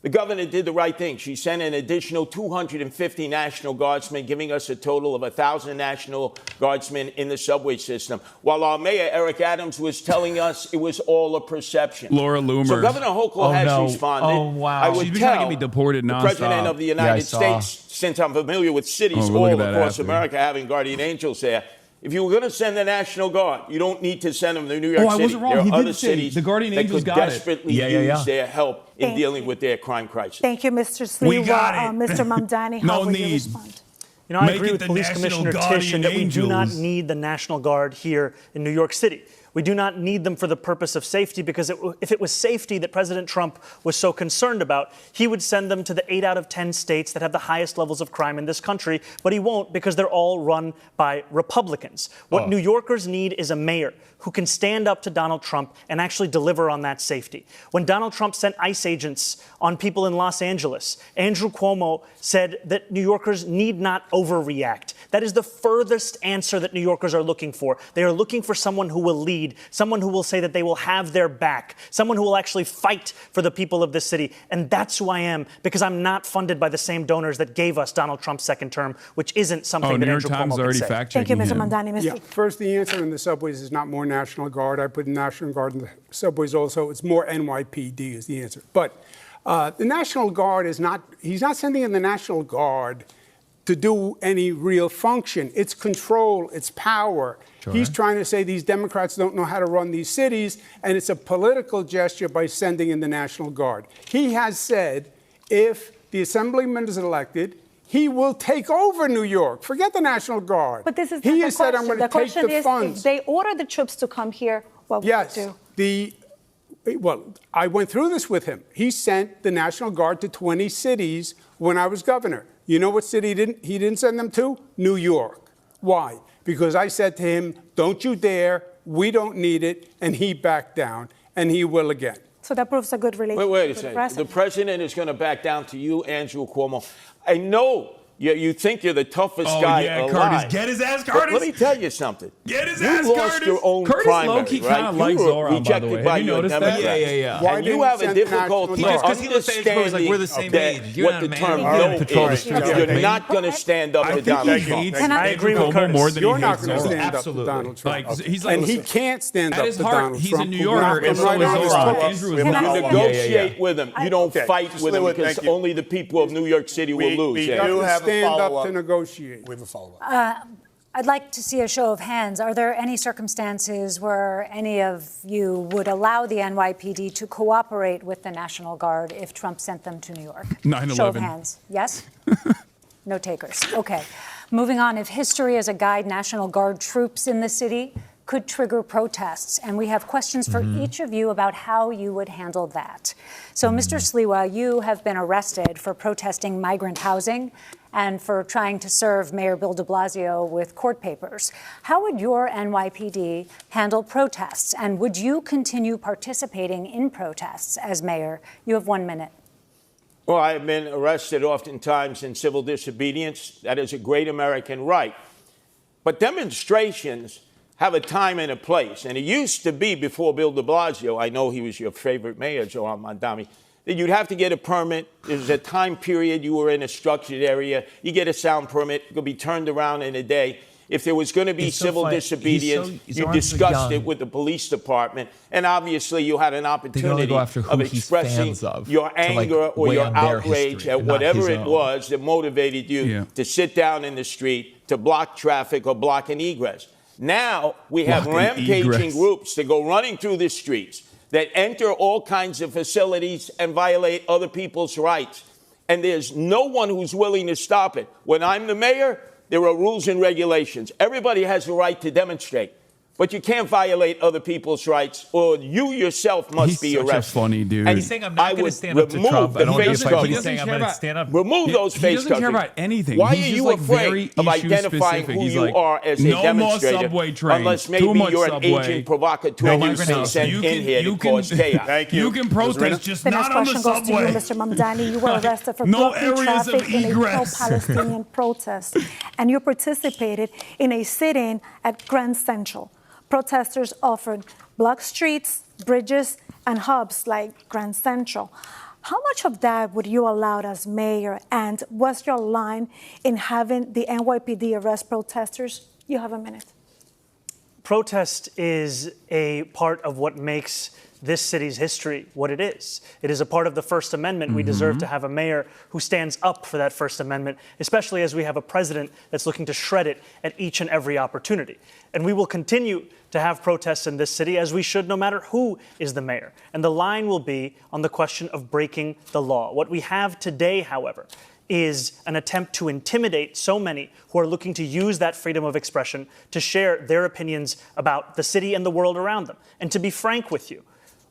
The governor did the right thing. She sent an additional 250 National Guardsmen, giving us a total of 1,000 National Guardsmen in the subway system, while our mayor, Eric Adams, was telling us it was all a perception. Laura Loomer. So Governor Hochul has responded. Oh, wow. I would She's been trying to tell get me deported the nonstop. President of the United States, since I'm familiar with cities all look at that across after. America having guardian angels there, if you were going to send the National Guard, you don't need to send them to New York I City. wasn't wrong. There He are did other say cities the guardian that angels could got it. desperately use their help in dealing with their crime crisis. Thank you, Mr. We Sliwa. got it. Mr. Mamdani, No how would you need. respond? You know, I Make agree it with the Police National Commissioner Guardian Tish that we do not Angels. need the National Guard here in New York City. We do not need them for the purpose of safety, because if it was safety that President Trump was so concerned about, he would send them to the 8 out of 10 states that have the highest levels of crime in this country, but he won't, because they're all run by Republicans. What New Yorkers need is a mayor who can stand up to Donald Trump and actually deliver on that safety. When Donald Trump sent ICE agents on people in Los Angeles, Andrew Cuomo said that New Yorkers need not overreact. That is the furthest answer that New Yorkers are looking for. They are looking for someone who will lead, someone who will say that they will have their back, someone who will actually fight for the people of this city. And that's who I am, because I'm not funded by the same donors that gave us Donald Trump's second term, which isn't something that New York Andrew Times Cuomo already can say. fact-checking Thank you, Mr. him. Mamdani. Yeah, first, the answer in the subways is not more National Guard. I put National Guard in the subways also. It's more NYPD is the answer. But the National Guard is not, he's not sending in the National Guard to do any real function. It's control, it's power. Sure. He's trying to say these Democrats don't know how to run these cities, and it's a political gesture by sending in the National Guard. He has said if the Assemblyman is elected, he will take over New York. Forget the National Guard. But this is he not the has said, I'm question. going to take the funds. If they order the troops to come here, what would Yes. you do? Well, I went through this with him. He sent the National Guard to 20 cities when I was governor. You know what city he didn't send them to? New York. Why? Because I said to him, don't you dare, we don't need it, and he backed down, and he will again. So that proves a good relationship Wait a with the second. president. The president is going to back down to you, Andrew Cuomo. I know you think you're the toughest guy alive. Curtis. Get his ass, Curtis. But let me tell you something. Get his you ass, lost Curtis. your own Curtis primary, low-key right? kinda likes You were Zohran, by the rejected way. by Have you your noticed that? Democrats. Yeah. Why And you didn't have he a send the difficulty National Guard? Because he was saying it was like we're the same that age. You're what not the a man. term You no don't patrol the is. streets You're like me. not going to stand up I to think Donald he Trump. hates I agree with Cuomo Curtis. more than You're he not hates going to Zohran. stand Absolutely. up to Donald Trump. Like, he's like, And he listen, can't stand at up his to heart, Donald he's Trump. a New who Yorker, knocked and him so right is out of his Zohran. top. Andrew is Can not. I- You negotiate with him. You don't Okay, fight Mr. with him Lewitt, because thank you. only the people of New York City will lose. we Yeah. do You have a stand up follow-up. to negotiate. We have a follow-up. I'd like to see a show of hands. Are there any circumstances where any of you would allow the NYPD to cooperate with the National Guard if Trump sent them to New York? 9/11. Show of hands. Yes? No takers. Okay. Moving on. If history is a guide, National Guard troops in the city could trigger protests. And we have questions for each of you about how you would handle that. So, Mr. Sliwa, you have been arrested for protesting migrant housing and for trying to serve Mayor Bill de Blasio with court papers. How would your NYPD handle protests? And would you continue participating in protests as mayor? You have 1 minute. Well, I have been arrested oftentimes in civil disobedience. That is a great American right. But demonstrations have a time and a place. And it used to be before Bill de Blasio, I know he was your favorite mayor, Zohran Mandami, that you'd have to get a permit. There's a time period you were in a structured area. You get a sound permit. It could be turned around in a day. If there was going to be It's so civil funny. disobedience, He's you so discussed young. it with the police department. And obviously, you had an only opportunity go after who of he's expressing fans of, your to, like, anger or weigh your on their outrage history at and not whatever his it own. was that motivated you to sit down in the street, to block traffic or block an egress. Now we have Block an rampaging egress. groups that go running through the streets, that enter all kinds of facilities and violate other people's rights. And there's no one who's willing to stop it. When I'm the mayor, there are rules and regulations. Everybody has the right to demonstrate. but you can't violate other people's rights, or you yourself must be such arrested. a funny dude. And He's saying I'm not I going to would stand up to remove Trump. I the don't want to face be a fight, but covering. he's saying I'm going to stand up. Remove those He face doesn't care coverings. about anything. Why He's are just you like afraid very of identifying issue-specific. who He's you like, are as a no more demonstrator, subway trains. unless Too maybe much you're subway. an agent provocateur No and you've been microphone. sent You in here to cause chaos? Thank you. You can protest, just The next not on the question goes to you, subway. Mr. Mamdani. You were arrested for No blocking areas of traffic in a egress. pro-Palestinian protest, and you participated in a sit-in at Grand Central. Protesters offered block streets, bridges, and hubs like Grand Central. How much of that would you allow as mayor, and what's your line in having the NYPD arrest protesters? You have a minute. Protest is a part of what makes this city's history what it is. It is a part of the First Amendment. We deserve to have a mayor who stands up for that First Amendment, especially as we have a president that's looking to shred it at each and every opportunity. And we will continue to have protests in this city, as we should, no matter who is the mayor. And the line will be on the question of breaking the law. What we have today, however, is an attempt to intimidate so many who are looking to use that freedom of expression to share their opinions about the city and the world around them. And to be frank with you,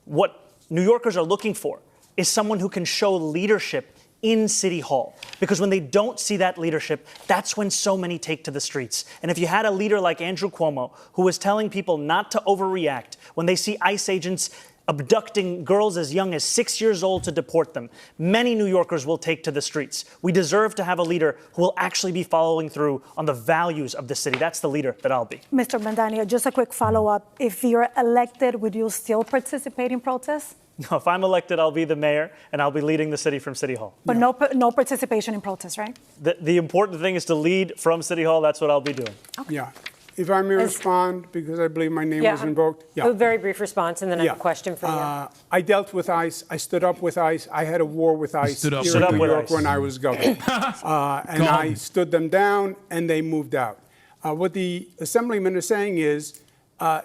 what New Yorkers are looking for is someone who can show leadership in City Hall. Because when they don't see that leadership, that's when so many take to the streets. And if you had a leader like Andrew Cuomo, who was telling people not to overreact when they see ICE agents abducting girls as young as 6 years old to deport them, many New Yorkers will take to the streets. We deserve to have a leader who will actually be following through on the values of the city. That's the leader that I'll be. Mr. Mamdani, just a quick follow-up. If you're elected, would you still participate in protests? No, if I'm elected, I'll be the mayor, and I'll be leading the city from City Hall. But no participation in protests, right? The important thing is to lead from City Hall. That's what I'll be doing. Yeah. If I may respond, because I believe my name was invoked. Yeah. A very brief response, and then I have a question for you. I dealt with ICE. I stood up with ICE. I had a war with ICE stood up here with in New York ICE. when I was governor. And I stood them down, and they moved out. What the assemblyman is saying is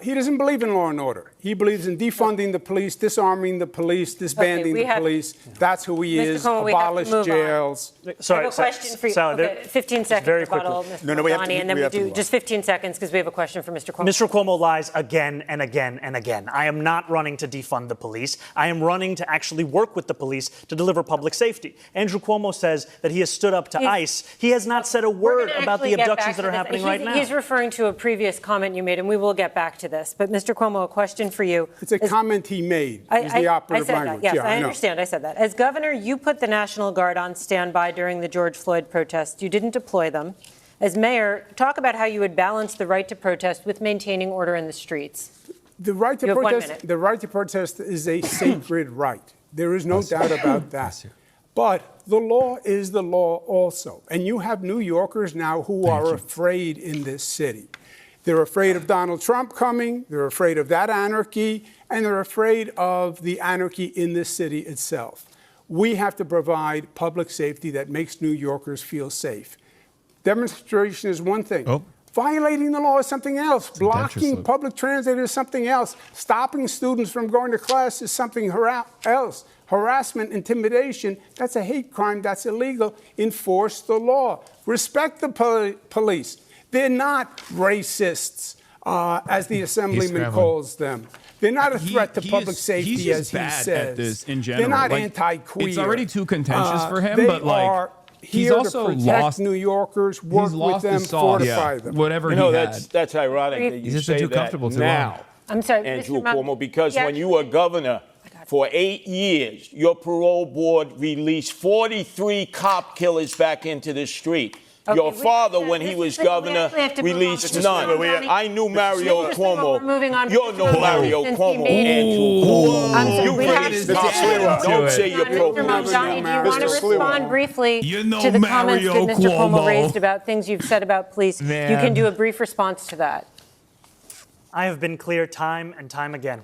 he doesn't believe in law and order. He believes in defunding the police, disarming the police, disbanding the police. That's who he is. Cuomo, Abolish jails. Sorry, I have a question for you. Sally, Okay, 15 seconds. very rebuttal, quickly. Mr. No, we have to- Mamdani, and then we we have to do move on. just 15 seconds because we have a question for Mr. Cuomo. Mr. Cuomo lies again and again and again. I am not running to defund the police. I am running to actually work with the police to deliver public safety. Andrew Cuomo says that he has stood up to ICE. He has not said a word about the abductions that are happening right now. He's referring to a previous comment you made, and we will get back to this. But Mr. Cuomo, a question for you. It's a comment he made. It's the operative I said language. that. Yes, Yeah, I know. understand. I said that. As governor, you put the National Guard on standby during the George Floyd protests. You didn't deploy them. As mayor, talk about how you would balance the right to protest with maintaining order in the streets. The right You to have 1 protest. minute. The right to protest is a sacred right. There is no doubt about that. But the law is the law also, and you have New Yorkers now who are afraid in this city. They're afraid of Donald Trump coming. They're afraid of that anarchy, and they're afraid of the anarchy in this city itself. We have to provide public safety that makes New Yorkers feel safe. Demonstration is one thing. Violating the law is something else. Blocking public transit is something else. Stopping students from going to class is something else. Harassment, intimidation, that's a hate crime. That's illegal. Enforce the law. Respect the police. They're not racists, as the assemblyman calls them. They're not a threat to public safety, as he says. At this in general. They're not Like, anti-queer. It's already too contentious for him, They but like are he's here also to protect lost New Yorkers, work with them, fortify them. Whatever You he know, had. that's ironic that He's you just say been too that comfortable too now, long. I'm sorry, Andrew Mr. Cuomo, because Yeah. when you were governor for 8 years, your parole board released 43 cop killers back into the street. Your father, when he was governor, released none. I knew Mario Cuomo. You know Mario Cuomo, Andrew Cuomo. You released cops. Don't say you're pro. Mr. Mamdani, do you want to respond briefly You know to the comments Mario that Mr. Cuomo Cuomo. raised about things you've said about police? You can do a brief response to that. I have been clear time and time again.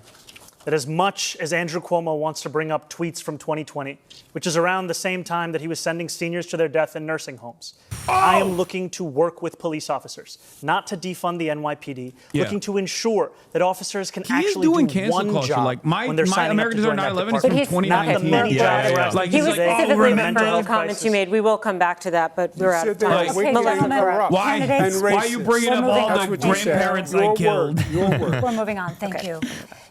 that as much as Andrew Cuomo wants to bring up tweets from 2020, which is around the same time that he was sending seniors to their death in nursing homes, I am looking to work with police officers, not to defund the NYPD, looking to ensure that officers can actually do one job when they're signing up to join that department. But he's from 2019. He was specifically referring to the comments you made. We will come back to that, but we're out of time. Why are you bringing up all the grandparents I killed? We're moving on. Thank you.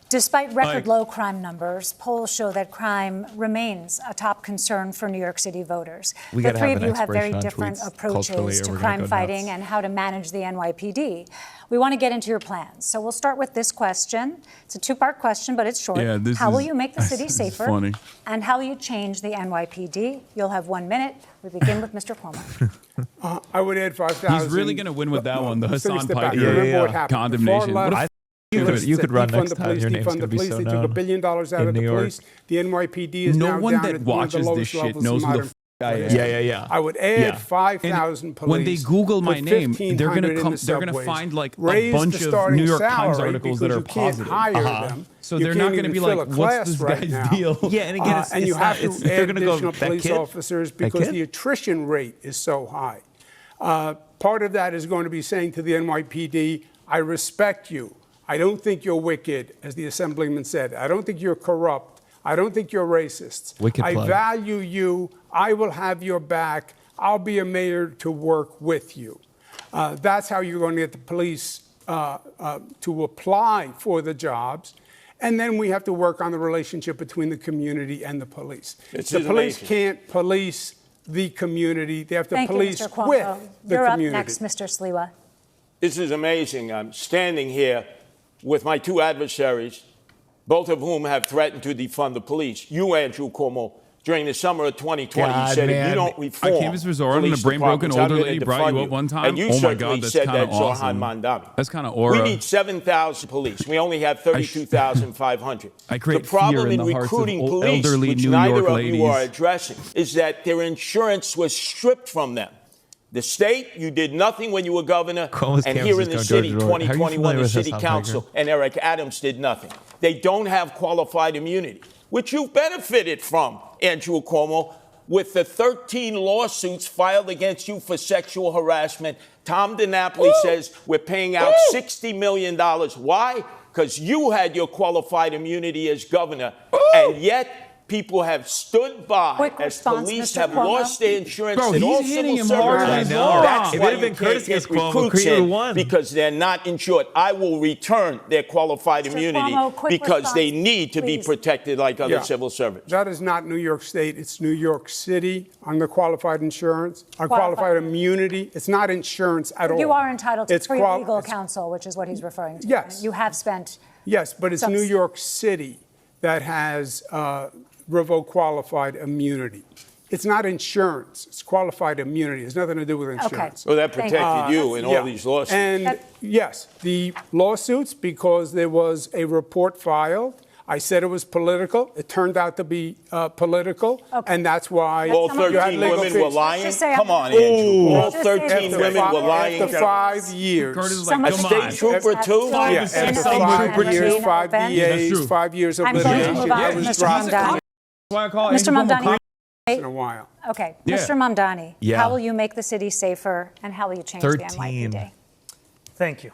Despite record low crime numbers, polls show that crime remains a top concern for New York City voters. The three of you have very different approaches to crime fighting and how to manage the NYPD. We want to get into your plans. So we'll start with this question. It's a two-part question, but it's short. How will you make the city safer? And how will you change the NYPD? You'll have 1 minute. We begin with Mr. Cuomo. I would add 5,000. He's really going to win with that one, the Hasan Piker condemnation. You could run next time. Your name's going to be so known. They took $1 billion out of the police. The NYPD is now down at one of the lowest levels of modern. I would add 5,000 police. When they Google my name, they're going to find like a bunch of New York Times articles that are positive. So they're not going to be like, what's this guy's deal? Yeah, and again, and you have to add additional police officers because the attrition rate is so high. Part of that is going to be saying to the NYPD, I respect you. I don't think you're wicked, as the Assemblyman said. I don't think you're corrupt. I don't think you're racist. I value you. I will have your back. I'll be a mayor to work with you. That's how you're going to get the police to apply for the jobs. And then we have to work on the relationship between the community and the police. The police can't police the community. They have to police with the community. You're up next, Mr. Sliwa. This is amazing. I'm standing here with my two adversaries, both of whom have threatened to defund the police. You, Andrew Cuomo, during the summer of 2020, said if you don't reform, I canvassed for Zohran and a brain-broken older lady brought you up one time. And you certainly said that, Zohran Mandami. That's kind of aura. We need 7,000 police. We only have 32,500. The problem in recruiting police, which neither of you are addressing, is that their insurance was stripped from them. The state, you did nothing when you were governor, and here in the city, 2021, the city council and Eric Adams did nothing. They don't have qualified immunity, which you benefited from, Andrew Cuomo, with the 13 lawsuits filed against you for sexual harassment. Tom DiNapoli says we're paying out $60 million. Why? Because you had your qualified immunity as governor, and yet people have stood by as police have lost their insurance and all civil servants. That's why you can't get recruits in, because they're not insured. I will return their qualified immunity because they need to be protected like other civil servants. That is not New York State. It's New York City on the qualified insurance, qualified immunity. It's not insurance at all. You are entitled to free legal counsel, which is what he's referring to. Yes. You have spent. Yes, but it's New York City that has revoke qualified immunity. It's not insurance. It's qualified immunity. It has nothing to do with insurance. Well, that protected you in all these lawsuits. And yes, the lawsuits, because there was a report filed. I said it was political. It turned out to be political, and that's why all 13 women were lying. Come on, Andrew. All 13 women were lying. After 5 years. A state trooper, too? After 5 years, 5 DAs, 5 years of litigation. I was dropped. Mr. Mamdani. In a while. Okay. Mr. Mamdani, how will you make the city safer, and how will you change the NYPD? Thank you.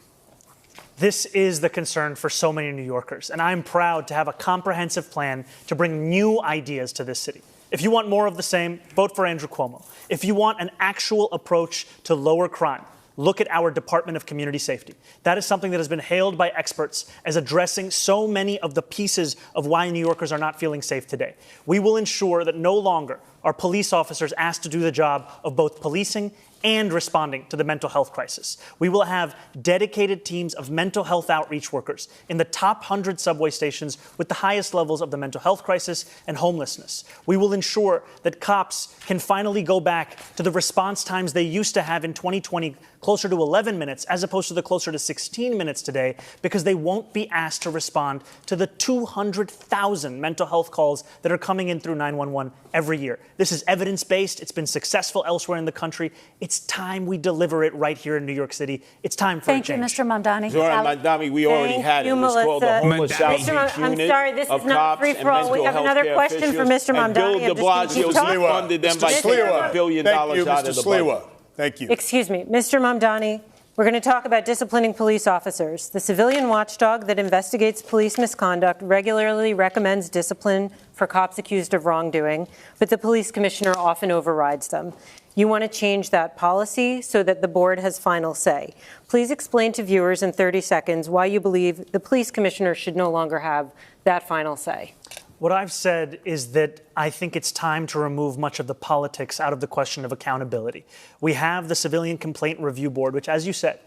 This is the concern for so many New Yorkers, and I'm proud to have a comprehensive plan to bring new ideas to this city. If you want more of the same, vote for Andrew Cuomo. If you want an actual approach to lower crime, look at our Department of Community Safety. That is something that has been hailed by experts as addressing so many of the pieces of why New Yorkers are not feeling safe today. We will ensure that no longer are police officers asked to do the job of both policing and responding to the mental health crisis. We will have dedicated teams of mental health outreach workers in the top 100 subway stations with the highest levels of the mental health crisis and homelessness. We will ensure that cops can finally go back to the response times they used to have in 2020, closer to 11 minutes, as opposed to the closer to 16 minutes today, because they won't be asked to respond to the 200,000 mental health calls that are coming in through 911 every year. This is evidence-based. It's been successful elsewhere in the country. It It's time we deliver it right here in New York City. It's time for a Thank you, change. Mr. Mamdani. Zohran Mamdani, we already had it. It was called the Homeless Outreach I'm Unit sorry, this of is not Cops free and for all. We Mental have Health another Care question for officials. Mr. And Mamdani. Bill de Blasio funded them by $1 billion out of the budget. Thank you. Excuse me, Mr. Mamdani. We're going to talk about disciplining police officers. The civilian watchdog that investigates police misconduct regularly recommends discipline for cops accused of wrongdoing, but the police commissioner often overrides them. You want to change that policy so that the board has final say. Please explain to viewers in 30 seconds why you believe the police commissioner should no longer have that final say. What I've said is that I think it's time to remove much of the politics out of the question of accountability. We have the Civilian Complaint Review Board, which, as you said,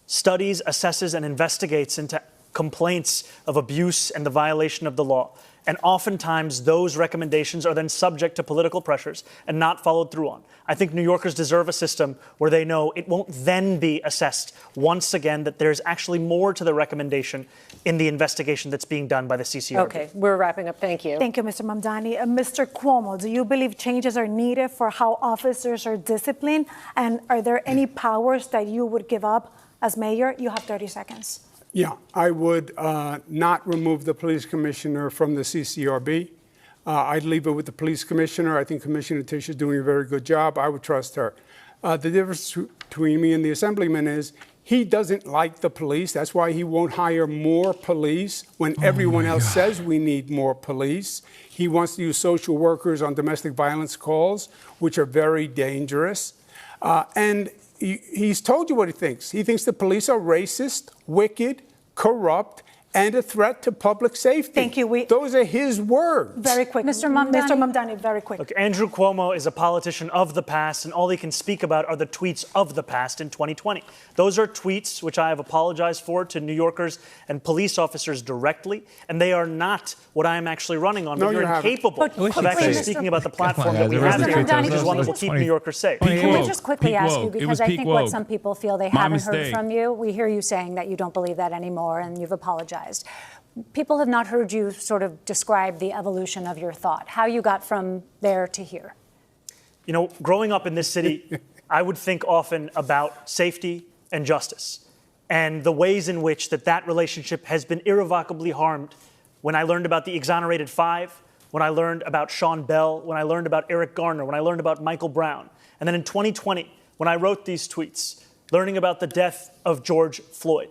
studies, assesses, and investigates into complaints of abuse and the violation of the law. And oftentimes, those recommendations are then subject to political pressures and not followed through on. I think New Yorkers deserve a system where they know it won't then be assessed once again, that there's actually more to the recommendation in the investigation that's being done by the CCRB. Okay, we're wrapping up. Thank you. Thank you, Mr. Mamdani. Mr. Cuomo, do you believe changes are needed for how officers are disciplined? And are there any powers that you would give up as mayor? You have 30 seconds. Yeah, I would not remove the police commissioner from the CCRB. I'd leave it with the police commissioner. I think Commissioner Tisch is doing a very good job. I would trust her. The difference between me and the assemblyman is he doesn't like the police. That's why he won't hire more police when everyone else says we need more police. He wants to use social workers on domestic violence calls, which are very dangerous. And he's told you what he thinks. He thinks the police are racist, wicked, corrupt, and a threat to public safety. Thank you. Those are his words. Very quick. Mr. Mamdani. Mr. Mamdani, very quick. Look, Andrew Cuomo is a politician of the past, and all he can speak about are the tweets of the past in 2020. Those are tweets which I have apologized for to New Yorkers and police officers directly, and they are not what I am actually running on. No, but you're incapable of actually speaking about the platform that we have here, which is one that will keep New Yorkers safe. Can we just quickly ask you, because I think what woke. some people feel they My haven't heard mistake. from you, we hear you saying that you don't believe that anymore and you've apologized. People have not heard you sort of describe the evolution of your thought, how you got from there to here. You know, growing up in this city, I would think often about safety and justice and the ways in which that relationship has been irrevocably harmed. When I learned about the exonerated five, when I learned about Sean Bell, when I learned about Eric Garner, when I learned about Michael Brown. And then in 2020, when I wrote these tweets, learning about the death of George Floyd.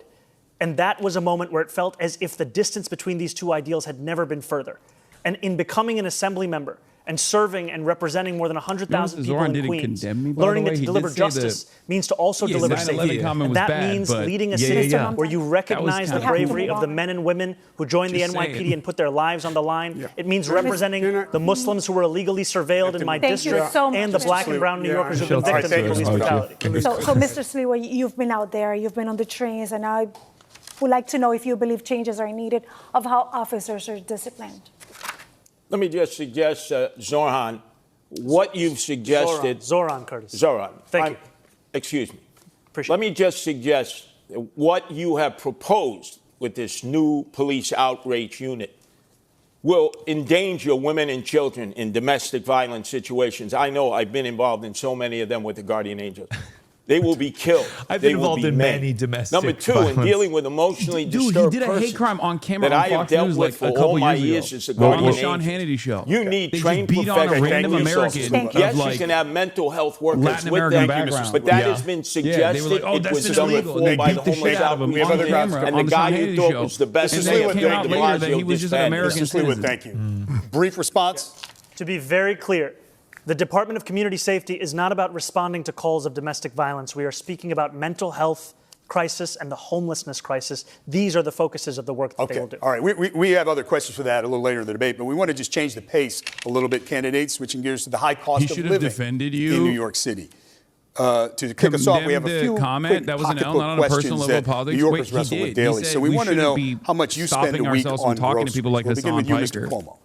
And that was a moment where it felt as if the distance between these two ideals had never been further. And in becoming an assembly member and serving and representing more than 100,000 people in Queens, learning that to deliver justice means to also deliver safety. And that means leading a city where you recognize the bravery of the men and women who joined the NYPD and put their lives on the line. It means representing the Muslims who were illegally surveilled in my district and the black and brown New Yorkers who've been victims of police brutality. So Mr. Sliwa, you've been out there, you've been on the trains, and I would like to know if you believe changes are needed of how officers are disciplined. Let me just suggest, Zohran, what you've suggested. Zohran, Curtis. Zohran. Thank you. Excuse me. Appreciate Let me just suggest what you have proposed with this new police outreach unit will endanger women and children in domestic violence situations. I know I've been involved in so many of them with the Guardian Angels. They will be killed. I've They been will involved be in maimed. many domestic Number two, violence. in dealing with emotionally Dude, disturbed he did a hate persons crime on camera that on I have Fox dealt News with like for a couple all my years years ago. as a On Guardian the Sean Angel. Hannity show. You need They just trained beat on a professional random police American officers. of, Yes, like, you can have mental health workers Latin with American them, background. but that Yeah. has been Yeah, suggested. they were like, oh, It that's was been done illegal. before They by the beat the homeless shit out of him outreach on unit. camera And on the the guy Sean who Hannity thought show. was the best And thing then it that came Bill out de later that he Blasio was just an disbanded. American Mr. Sliwa, citizen. thank you. Brief response? To be very clear, the Department of Community Safety is not about responding to calls of domestic violence. We are speaking about mental health crisis and the homelessness crisis. These are the focuses of the work that they will do. All right. We have other questions for that a little later in the debate, but we want to just change the pace a little bit, candidates, switching gears to the high cost He of should have living defended you. in New York City. To kick us off, we have a Condemned few the comment. quick That was an L, pocketbook not on a personal questions level of that politics. New Yorkers Wait, wrestle he with did. daily. He said So we want to shouldn't know be how much you spend a stopping week ourselves on from talking to groceries. people like We'll begin Hasan with you, Mr. Piker. Cuomo.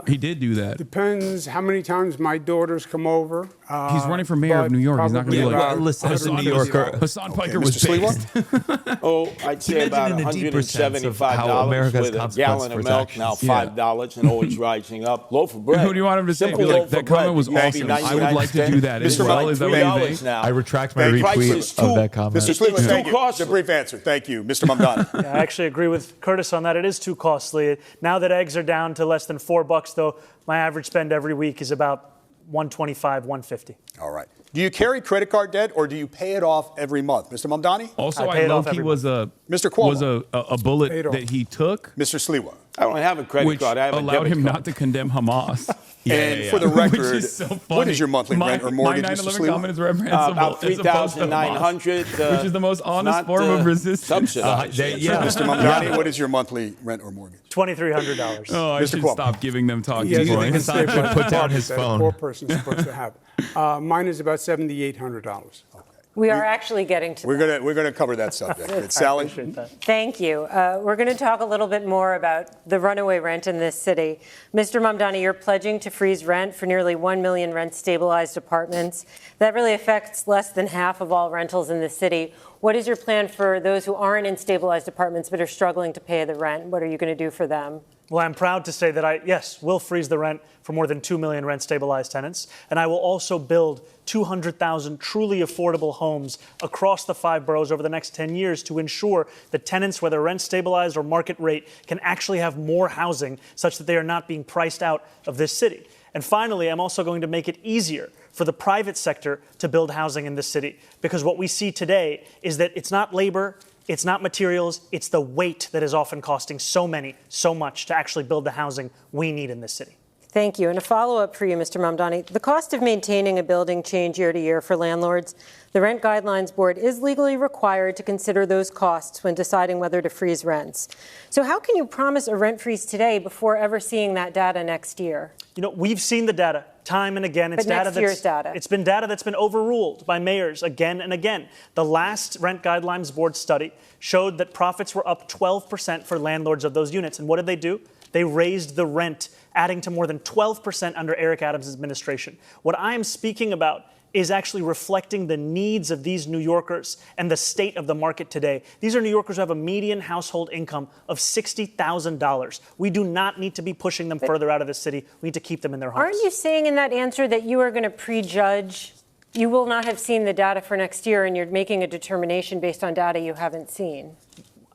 He did do that. Depends how many times my daughters come over. He's running for mayor of New York. He's not going to be like, well, listen, as a New Yorker, Hassan Piker Mr. was based. Oh, I'd say about in the deeper sense of how $175 America has with a consequence gallon for of its milk, actions. now $5 and always rising up. Loaf of bread. Who do you want him to say? Simple Be like, loaf that of bread comment was used to be awesome. I would 99 like to do that. Mr. Well, is that what you think? $3 now. I retract my The price retweet is of that comment. Mr. Sliwa, It's thank too you. costly. It's a brief answer. Thank you. Mr. Mamdani. I actually agree with Curtis on that. It is too costly. Now that eggs are down to less than $4, though, my average spend every week is about $125, $150. All right. Do you carry credit card debt or do you pay it off every month? Mr. Mamdani? Also, I pay it off low-key every was a Mr. Cuomo. was a bullet Paid off. that he took, Mr. Sliwa. I don't have a credit which card. I have a allowed debit him card. not to condemn Hamas. And for the Which record, is so what funny. is your monthly rent or mortgage, my Mr. 9/11 Sliwa? comment is reprehensible. About as opposed to Hamas, $3,900. which is the most honest not, form of resistance. Subsidized. Mr. Mamdani, what is your monthly rent or mortgage? $2,300. Oh, I Mr. should Cuomo. stop giving them talking Yes, points. Hassan should put down his that phone. A poor person's supposed to have. Mine is about $7,800. We are actually getting to that. We're gonna cover that subject. But Sally, Appreciate that. Thank you. We're going to talk a little bit more about the runaway rent in this city. Mr. Mamdani, you're pledging to freeze rent for nearly 1 million rent-stabilized apartments. That really affects less than half of all rentals in the city. What is your plan for those who aren't in stabilized apartments but are struggling to pay the rent? What are you going to do for them? Well, I'm proud to say that yes, will freeze the rent for more than 2 million rent-stabilized tenants, and I will also build 200,000 truly affordable homes across the 5 boroughs over the next 10 years to ensure that tenants, whether rent-stabilized or market rate, can actually have more housing such that they are not being priced out of this city. And finally, I'm also going to make it easier for the private sector to build housing in this city, because what we see today is that it's not labor, it's not materials, it's the weight that is often costing so much to actually build the housing we need in this city. Thank you. And a follow-up for you, Mr. Mamdani. The cost of maintaining a building change year to year for landlords. The Rent Guidelines Board is legally required to consider those costs when deciding whether to freeze rents. So how can you promise a rent freeze today before ever seeing that data next year? You know, we've seen the data time and again. It's But next year's data. It's been data that's been overruled by mayors again and again. The last Rent Guidelines Board study showed that profits were up 12% for landlords of those units. And what did they do? They raised the rent, adding to more than 12% under Eric Adams' administration. What I am speaking about is actually reflecting the needs of these New Yorkers and the state of the market today. These are New Yorkers who have a median household income of $60,000. We do not need to be pushing them further out of the city. We need to keep them in their homes. Aren't you saying in that answer that you are going to prejudge? You will not have seen the data for next year, and you're making a determination based on data you haven't seen?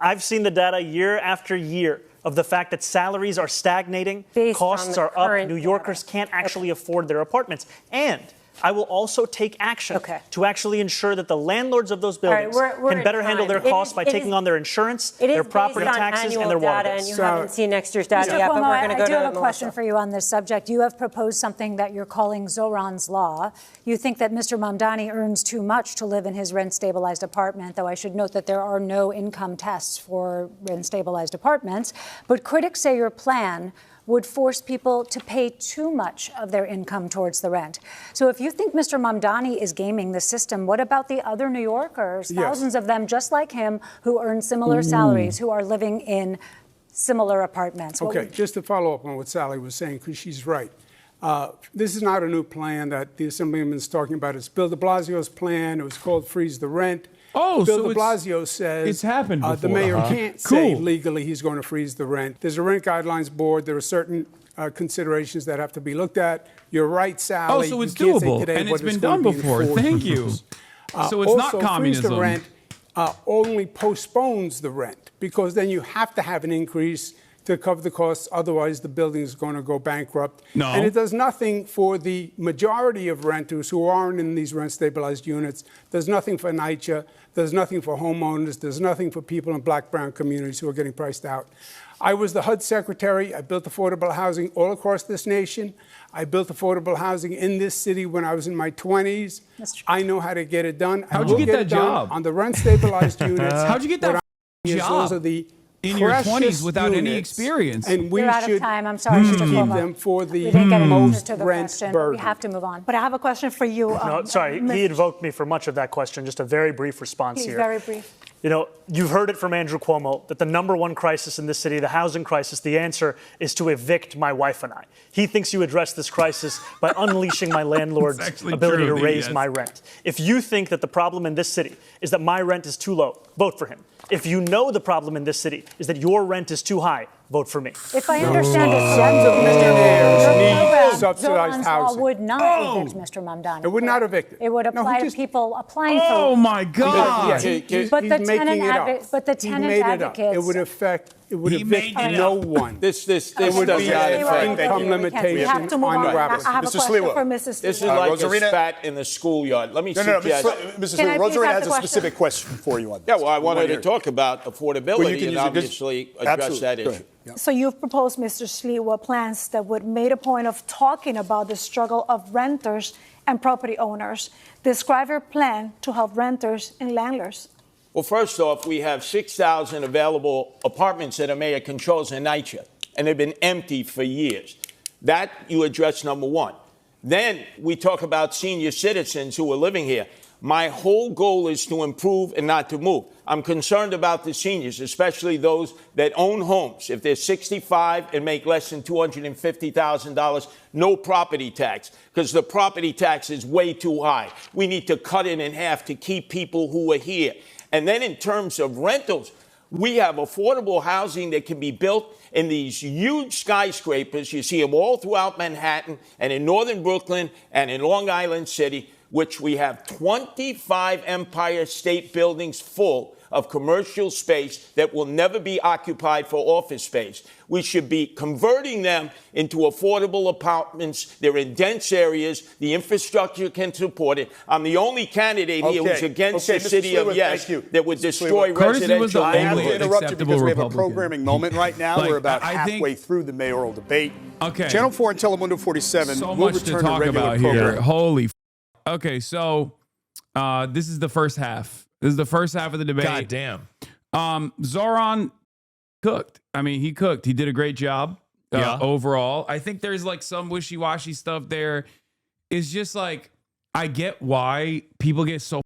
I've seen the data year after year of the fact that salaries are stagnating, Based costs on are the up, current New Yorkers can't actually afford their apartments. And I will also take action to actually ensure that the landlords of those buildings we're can in better handle their time. costs by taking on their insurance, It is their property based on taxes, and annual their water data, bills. and you haven't seen next year's data Mr. yet, but Cuomo, we're going to go I do to have a question for you on this subject. You have proposed something that you're calling Zohran's Law. You think that Mr. Mamdani earns too much to live in his rent-stabilized apartment, though I should note that there are no income tests for rent-stabilized apartments. But critics say your plan would force people to pay too much of their income towards the rent. So if you think Mr. Mamdani is gaming the system, what about the other New Yorkers, thousands of them just like him, who earn similar salaries, who are living in similar apartments? Okay, just to follow up on what Sally was saying, because she's right. This is not a new plan that the Assemblyman's talking about. It's Bill de Blasio's plan. It was called Freeze the Rent. Oh, Bill so de Blasio says it's happened before. The mayor can't say legally he's going to freeze the rent. There's a Rent Guidelines Board. There are certain considerations that have to be looked at. You're right, Sally. Oh, so it's You can't say doable, today and what it's been going done to be in before. 4 Thank years. you. So it's not also, communism. Freeze the rent only postpones the rent, because then you have to have an increase to cover the costs. Otherwise, the building is going to go bankrupt. No. And it does nothing for the majority of renters who aren't in these rent-stabilized units. There's nothing for NYCHA. There's nothing for homeowners. There's nothing for people in black, brown communities who are getting priced out. I was the HUD secretary. I built affordable housing all across this nation. I built affordable housing in this city when I was in my 20s. I know how to get it done. How'd you get that job? On the rent-stabilized units. How'd you get that job? Those are the in your 20s precious without any units, experience. And we You're out should of time. I'm sorry, Mr. keep Cuomo. them for the We didn't get an answer most to the rent question, but we burden. have to move on. But I have a question for you. No, sorry, he invoked me for much of that question. Just a very brief response Please, here. very brief. You know, you've heard it from Andrew Cuomo that the number one crisis in this city, the housing crisis, the answer is to evict my wife and I. He thinks you address this crisis by unleashing my landlord's ability to raise my rent. If you think that the problem in this city is that my rent is too low, vote for him. If you know the problem in this city is that your rent is too high, vote for me. If I understand it correctly, subsidized housing. would not evict Mr. Mamdani. It would not evict it. It would apply to people applying for. Oh my God! But the tenant advocate. It would affect. It would evict no one. This does not would be affect income limitation. We have to move on. I have a Mr. question Sliwa. for Mrs. Sliwa. This is like Rosarina? a spat in the schoolyard. Let me No, suggest. Mrs. Can I Sliwa, please Rosarina have has the a specific question for you on this. Yeah, well, I wanted to hear it. talk about affordability Well, you can and use it 'cause- obviously address Absolutely. that Go issue. ahead. Yeah. So you've proposed, Mr. Sliwa, plans that would make a point of talking about the struggle of renters and property owners. Describe your plan to help renters and landlords. Well, first off, we have 6,000 available apartments that the mayor controls in NYCHA, and they've been empty for years. That you address, number one. Then we talk about senior citizens who are living here. My whole goal is to improve and not to move. I'm concerned about the seniors, especially those that own homes. If they're 65 and make less than $250,000, no property tax, because the property tax is way too high. We need to cut it in half to keep people who are here. And then in terms of rentals, we have affordable housing that can be built in these huge skyscrapers. You see them all throughout Manhattan and in northern Brooklyn and in Long Island City, which we have 25 Empire State Buildings full of commercial space that will never be occupied for office space. We should be converting them into affordable apartments. They're in dense areas. The infrastructure can support it. I'm the only candidate here who's against the city of yes that would destroy residential I have to interrupt you because we have a Republican. programming moment right now. Like, We're about I think- halfway through the mayoral debate. Okay. Channel 4 and Telemundo 47 So will much to return talk regular about here. programming. Holy. Okay, so this is the first half. This is the first half of the debate. God damn. Zohran cooked. I mean, he cooked. He did a great job overall. I think there's like some wishy-washy stuff there. It's just like, I get why people get so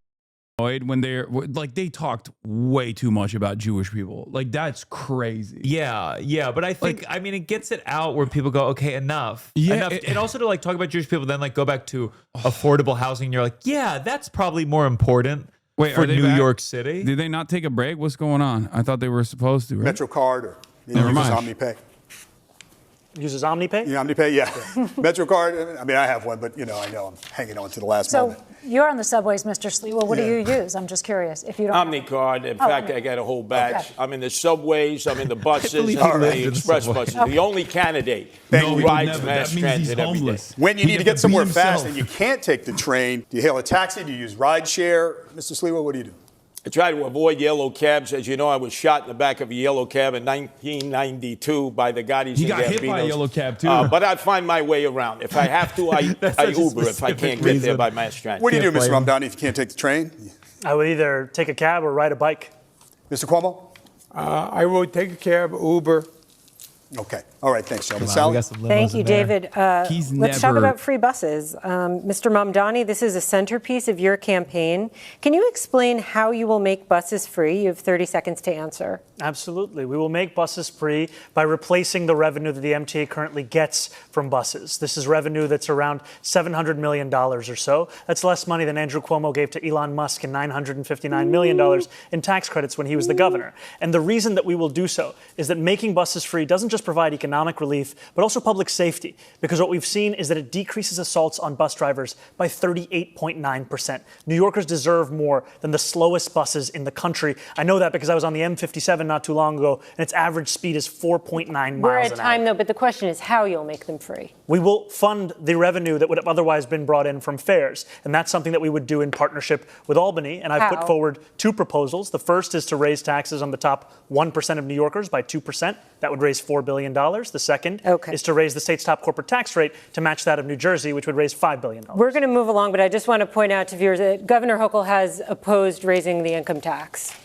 annoyed when they're like, they talked way too much about Jewish people. Like, that's crazy. Yeah, but I think, I mean, it gets it out where people go, okay, enough. Yeah, enough. And also to like talk about Jewish people, then like go back to affordable housing. And you're like, yeah, that's probably more important for are they New back? York City. Did they not take a break? What's going on? I thought they were supposed to, right? MetroCard or Never mind. OmniPay. Uses OmniPay? Yeah, OmniPay, yeah. MetroCard, I mean, I have one, but, I know I'm hanging on to the last So moment. you're on the subways, Mr. Sliwa. What do you use? I'm just curious. If you don't. OmniCard. In fact, I got a whole batch. Okay. I'm in the subways. I'm in the buses. believe I'm he in lived the in the express subway. buses. The only candidate No, who he'll rides never. mass That means he's transit every day. homeless. When you He need to gets get be somewhere himself. fast and you can't take the train, do you hail a taxi? Do you use rideshare? Mr. Sliwa, what do you do? I try to avoid yellow cabs. As you know, I was shot in the back of a yellow cab in 1992 by the Gottis He and got hit by a Gambinos. yellow cab, too. But I find my way around. If I have to, I such a Uber if I specific can't get there reason. by mass transit. What do you do, Can't Mr. blame him. Mamdani, if you can't take the train? I would either take a cab or ride a bike. Mr. Cuomo? I will take a cab, Uber. Okay. All right, thanks, gentlemen. Wow, we Sally? got some limos Thank you, in there. David. He's Let's talk never- about free buses. Mr. Mamdani, this is a centerpiece of your campaign. Can you explain how you will make buses free? You have 30 seconds to answer. Absolutely. We will make buses free by replacing the revenue that the MTA currently gets from buses. This is revenue that's around $700 million or so. That's less money than Andrew Cuomo gave to Elon Musk in $959 million in tax credits when he was the governor. And the reason that we will do so is that making buses free doesn't just provide economic relief, but also public safety. Because what we've seen is that it decreases assaults on bus drivers by 38.9%. New Yorkers deserve more than the slowest buses in the country. I know that because I was on the M57 not too long ago, and its average speed is 4.9 miles We're at an time, hour. though, but the question is how you'll make them free. We will fund the revenue that would have otherwise been brought in from fares. And that's something that we would do in partnership with Albany. And I've How? put forward two proposals. The first is to raise taxes on the top 1% of New Yorkers by 2%. That would raise $4 billion. The second is to raise the state's top corporate tax rate to match that of New Jersey, which would raise $5 billion. We're going to move along, but I just want to point out to viewers that Governor Hochul has opposed raising the income tax.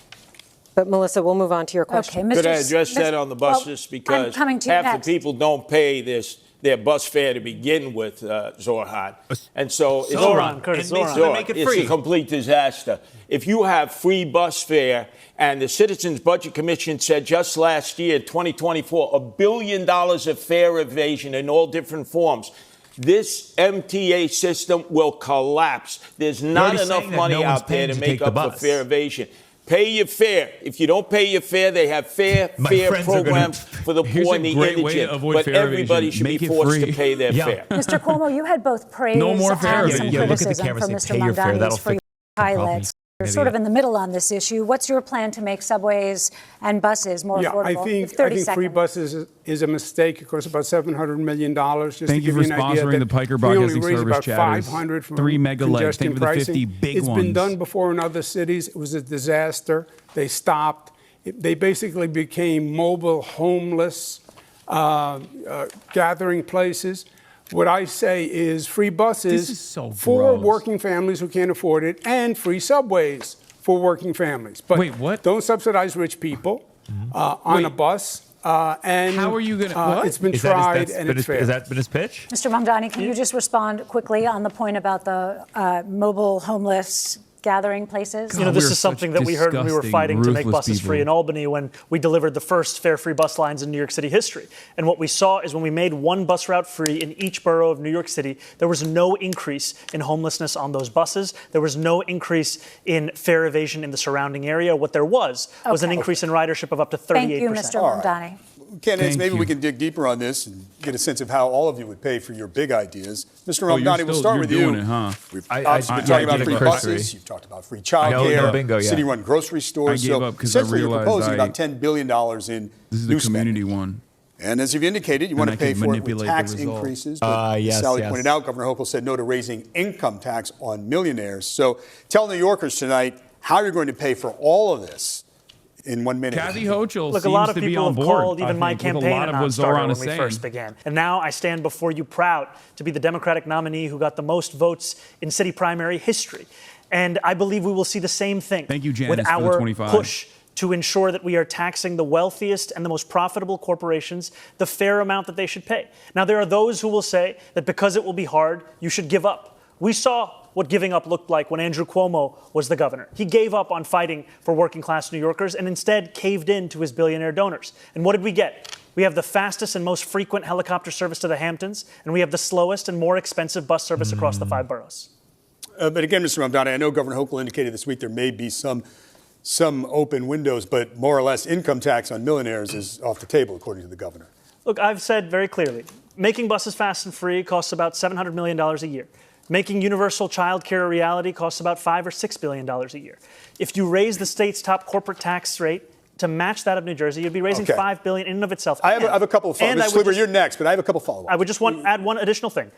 But Melissa, we'll move on to your question. Could I address that on the buses? Because I'm coming to you half next. the people don't pay their their bus fare to begin with, Zohran. And so it's Zohran, Curtis, Zohran. Zohran. Make it free. It's a complete disaster. If you have free bus fare, and the Citizens Budget Commission said just last year, 2024, $1 billion of fare evasion in all different forms. This MTA system will collapse. There's not enough money out there to make up for fare evasion. Pay your fare. If you don't pay your fare, they have fare programs for the poor and the indigent. But everybody should be forced to pay their fare. Mr. Cuomo, you had both praise and some criticism from Mr. Mamdani for your pilots. You're sort of in the middle on this issue. What's your plan to make subways and buses more affordable? I think free buses is a mistake. It costs about $700 million. Thank you for sponsoring the Piker Broadcasting Service chatters. 3 mega legs. Thank you for the 50 big ones. It's been done before in other cities. It was a disaster. They stopped. They basically became mobile, homeless, gathering places. What I say is free buses for working families who can't afford it, and free subways for working families. But wait, what? Don't subsidize rich people on a bus. And how are you going to? It's been tried and it's failed. Has that been his pitch? Mr. Mamdani, can you just respond quickly on the point about the mobile homeless gathering places? You know, this is something that we heard when we were fighting to make buses free in Albany when we delivered the first fare-free bus lines in New York City history. And what we saw is when we made one bus route free in each borough of New York City, there was no increase in homelessness on those buses. There was no increase in fare evasion in the surrounding area. What there was an increase in ridership of up to 38%. Thank you, Mr. Mamdani. Candidates, maybe we can dig deeper on this and get a sense of how all of you would pay for your big ideas. Mr. Mamdani, we'll start with you. We've obviously been talking about free buses. You've talked about free childcare, city-run grocery stores. I gave up because essentially I you're realized proposing about $10 billion in this is new the community spending. one. And as you've indicated, you want to pay for it with tax increases. But as Sally pointed out, Governor Hochul said no to raising income tax on millionaires. So tell New Yorkers tonight how you're going to pay for all of this in 1 minute. Kathy Hochul Look, seems a lot of to be people on have board. called even my campaign a non-starter when we first began. And now I stand before you proud to be the Democratic nominee who got the most votes in city primary history. And I believe we will see the same thing with our push to ensure that we are taxing the wealthiest and the most profitable corporations the fair amount that they should pay. Now, there are those who will say that because it will be hard, you should give up. We saw what giving up looked like when Andrew Cuomo was the governor. He gave up on fighting for working class New Yorkers and instead caved in to his billionaire donors. And what did we get? We have the fastest and most frequent helicopter service to the Hamptons, and we have the slowest and more expensive bus service across the 5 boroughs. But again, Mr. Mamdani, I know Governor Hochul indicated this week there may be some open windows, but more or less income tax on millionaires is off the table, according to the governor. Look, I've said very clearly, making buses fast and free costs about $700 million a year. Making universal child care a reality costs about $5 or $6 billion a year. If you raise the state's top corporate tax rate to match that of New Jersey, you'd be raising $5 billion in and of itself. I have a couple of follow-ups. Mr. Sleeper, you're next, but I have a couple of follow-ups. I would just add one additional thing.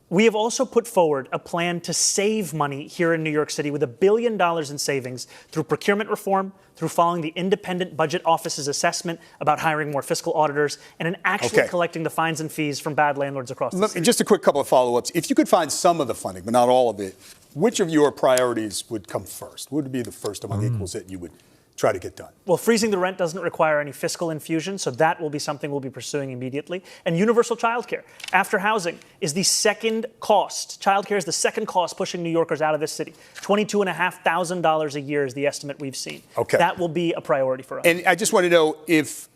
We have also put forward a plan to save money here in New York City with $1 billion in savings through procurement reform, through following the independent budget office's assessment about hiring more fiscal auditors, and in actually collecting the fines and fees from bad landlords across the city. Just a quick couple of follow-ups. If you could find some of the funding, but not all of it, which of your priorities would come first? What would be the first among equals that you would try to get done? Well, freezing the rent doesn't require any fiscal infusion, so that will be something we'll be pursuing immediately. And universal childcare, after housing, is the second cost. Childcare is the second cost pushing New Yorkers out of this city. $22,500 a year is the estimate we've seen. That will be a priority for us. And I just want to know if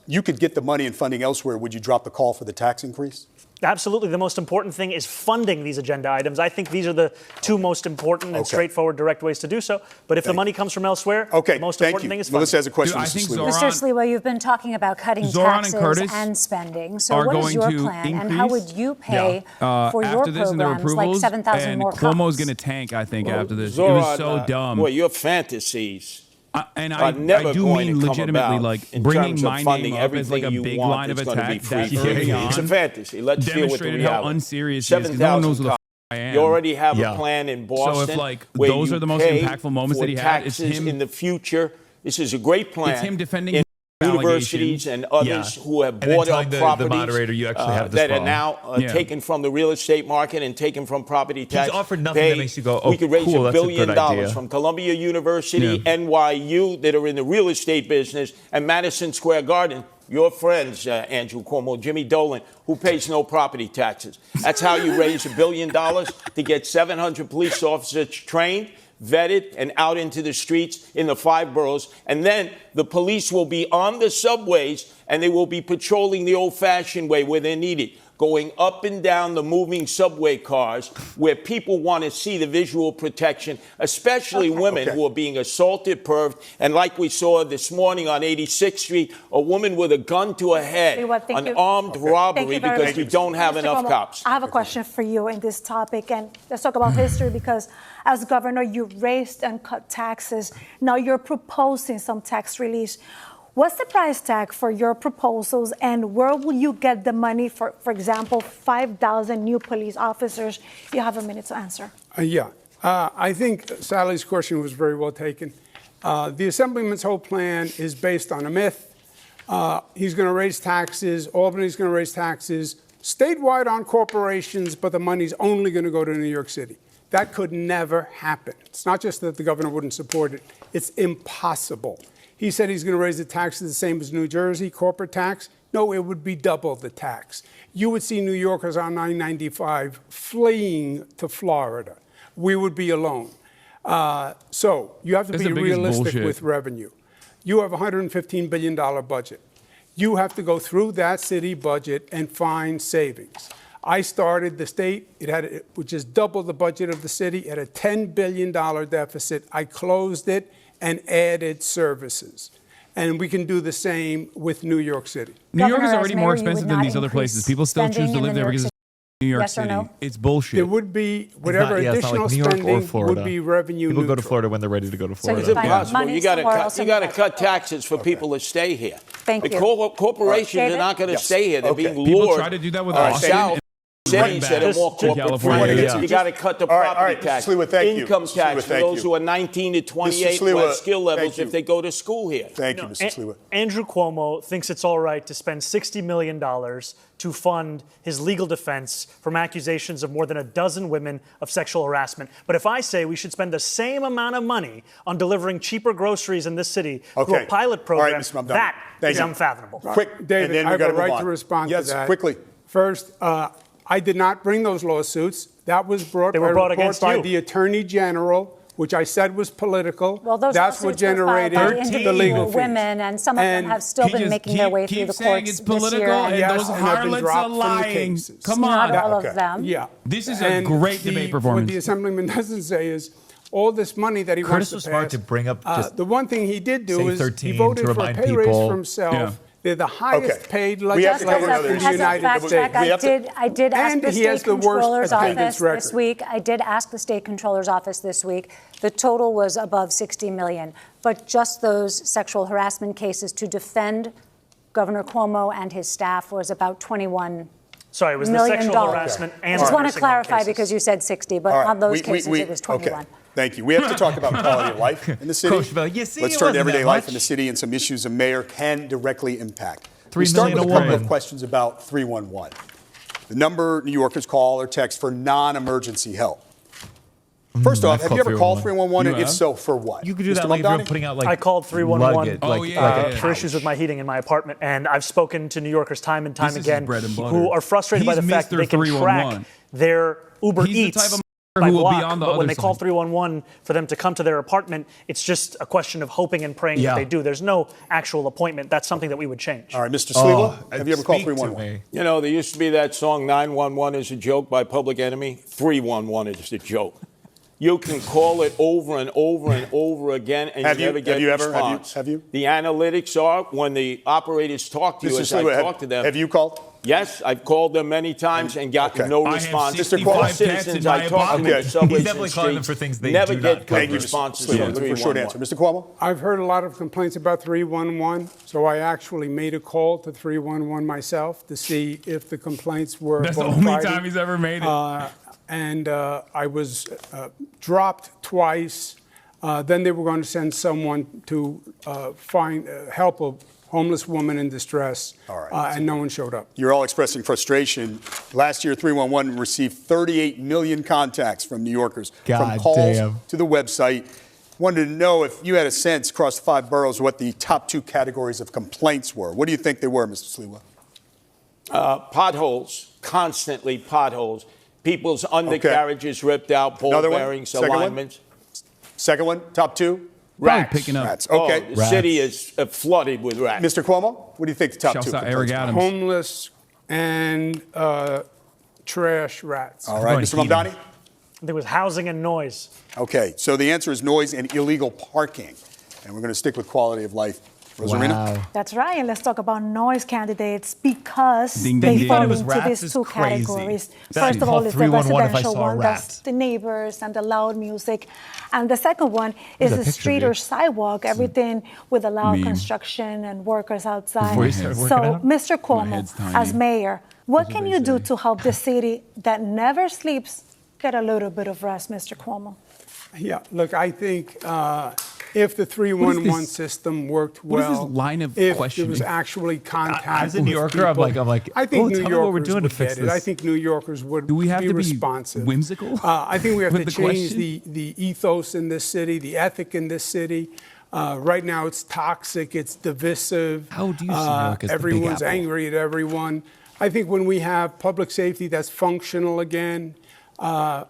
you could get the money and funding elsewhere, would you drop the call for the tax increase? Absolutely. The most important thing is funding these agenda items. I think these are the two most important and straightforward, direct ways to do so. But if the money comes from elsewhere, the most important thing is funding. Melissa has a question. Mr. Sliwa, you've been talking about cutting taxes and spending. So what is your plan, and how would you pay for your programs like 7,000 more cops? Cuomo's going to tank, I think, after this. It was so dumb. Boy, your fantasies. And I do mean legitimately, like bringing my name up as like a big line of attack. It's a fantasy. Let's deal with the reality. How unserious he is, because no one knows who the I am. You already have a plan in Boston. So if like those are the most impactful moments that he had, it's him in the future. This is a great plan. It's him defending universities and others who have bought up properties the moderator, you actually have that are now taken from the real estate market and taken from property tax. He's offered nothing that makes you go, oh, we could raise cool, $1 billion from Columbia University, Yeah. NYU, that are in the real estate business, and Madison Square Garden, your friends, Andrew Cuomo, Jimmy Dolan, who pays no property taxes. That's how you raise $1 billion to get 700 police officers trained, vetted, and out into the streets in the 5 boroughs. And then the police will be on the subways, and they will be patrolling the old-fashioned way where they're needed, going up and down the moving subway cars where people want to see the visual protection, especially women who are being assaulted, perved. And like we saw this morning on 86th Street, a woman with a gun to her head, an armed robbery because we don't have enough cops. I have a question for you in this topic, and let's talk about history, because as governor, you raised and cut taxes. Now you're proposing some tax relief. What's the price tag for your proposals, and where will you get the money for example, 5,000 new police officers? You have a minute to answer. I think Sally's question was very well taken. The Assemblyman's whole plan is based on a myth. He's going to raise taxes. Albany's going to raise taxes statewide on corporations, but the money's only going to go to New York City. That could never happen. It's not just that the governor wouldn't support it. It's impossible. He said he's going to raise the taxes the same as New Jersey, corporate tax. No, it would be double the tax. You would see New Yorkers on I-95 fleeing to Florida. We would be alone. So you have to be realistic with revenue. You have a $115 billion budget. You have to go through that city budget and find savings. I started the state, which is double the budget of the city, at a $10 billion deficit. I closed it and added services. And we can do the same with New York City. New York is already more expensive than these other places. People still choose to live there because it's New York City. No? It's bullshit. There would be whatever additional spending would be revenue People neutral. go to Florida when they're ready to go to Florida. It's impossible. You got to cut taxes for people to stay here. Thank you. Corporations are not going to stay here. They're being lured. People try to do that with Austin. Cities that are more corporate friendly. You got to cut the property tax, income tax for those who are 19 to 28 who have skill levels if they go to school here. Thank you, Mr. Sliwa. Andrew Cuomo thinks it's all right to spend $60 million to fund his legal defense from accusations of more than a dozen women of sexual harassment. But if I say we should spend the same amount of money on delivering cheaper groceries in this city through a pilot program, that is unfathomable. Quick, David, I have a right to respond to that. Yes, quickly. First, I did not bring those lawsuits. That was brought by the Attorney General, which I said was political. Well, those That's what generated the legal fees. women, and some of them have still been making their way through the courts it's political, this year. and those harlots are lying. Come on. Not all of them. Yeah. This is a great debate performance. What the Assemblyman doesn't say is all this money that he Curtis wants to was smart pass. to bring up just the one thing he did do is 13 he voted to for a remind pay raise people. for himself. Yeah. They're the highest paid We have to cover legislators in the United States. I did ask And the he has state the worst controller's attendance office record. this week. I did ask the state controller's office this week. The total was above $60 million. But just those sexual harassment cases to defend Governor Cuomo and his staff was about $21 Sorry, it was the million sexual harassment and I just want to nursing home clarify cases. because you said 60, but on those cases it was 21. Thank you. We have to talk about quality of life in the city. Coach Bell, you see, Let's it turn wasn't to everyday that life much. in the city and some issues a mayor can directly impact. 3 We start million with a a couple of woman. questions about 311. The number New Yorkers call or text for non-emergency help. First off, have you ever called 311, and if so, for what? You could do Mr. that like if you were Mamdani? putting out like I called 311 luggage, for issues with my heating in my apartment, and I've spoken to New Yorkers time and time This is again his bread and butter. who are frustrated by the He's fact that they Mr. can 311. track their Uber He's the Eats type of by who will be block, on the but when other they call side. 311 for them to come to their apartment, it's just a question of hoping and praying that they do. There's no actual appointment. That's something that we would change. All right, Mr. Sliwa, have you ever called 311? You know, there used to be that song 911 is a joke by Public Enemy. 311 is a joke. You can call it over and over and over again, and you never get a response. Have you? The analytics are when the operators talk to you, Mr. as I Sliwa, talk to them. Have you called? Yes, I've called them many times and gotten no I have response. 65 Citizens cats in I my talk to apartment. in subways He's definitely and calling them streets for things they never do get not good cover. responses Sliwa, from looking for a short 311. answer. Mr. Cuomo? I've heard a lot of complaints about 311, so I actually made a call to 311 myself to see if the complaints were That's the bona only fide. time he's ever made it. And I was dropped twice. Then they were going to send someone to help a homeless woman in distress, and no one showed up. You're all expressing frustration. Last year, 311 received 38 million contacts from New Yorkers, from calls to the website. wanted to know if you had a sense across the 5 boroughs what the top 2 categories of complaints were. What do you think they were, Mr. Sliwa? Potholes, constantly potholes. People's undercarriages ripped out, ball bearings, alignments. Second one, top 2? Rats. Picking up. Rats. Okay. Oh, the city is flooded with rats. Mr. Cuomo, what do you think the top 2 Shouts out complaints Eric were? Adams. Homeless and trash rats. All right, Mr. Mamdani? I think it was housing and noise. Okay, so the answer is noise and illegal parking. And we're going to stick with quality of life. Rosarina? Wow. That's right. And let's talk about noise candidates because Ding, they ding, fall ding. into Rats these is 2 crazy. categories. That'd First be of all, call is the 311 if I residential saw a one. rat. That's the neighbors and the loud music. And the second one is There's a the picture street of you. or sidewalk, everything with the loud Meme. construction and workers outside. Before you started So, working out? Mr. My Cuomo, head's tiny. as mayor, what That's can what you they do say. to help the city that never sleeps get a little bit of rest, Mr. Cuomo? Yeah, look, I think if the 311 this- system worked what is well, this line of if questioning? there was actually contact As a New with Yorker, I'm people, like, I think oh, New tell me Yorkers what we're doing to would fix get it. I this. think New Yorkers would Do we have be to be responsive. whimsical I think we have to with the change question? the ethos in this city, the ethic in this city. Right now, it's toxic, it's divisive. How do you see New York as the Big everyone's Apple? angry at everyone. I think when we have public safety that's functional again,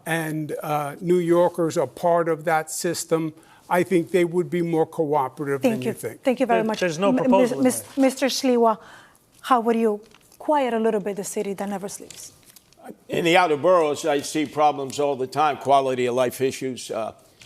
and New Yorkers are part of that system, I think they would be more cooperative than you think. Thank you very much. There's no proposal in there. Mr. Sliwa, how would you quiet a little bit the city that never sleeps? In the outer boroughs, I see problems all the time, quality of life issues.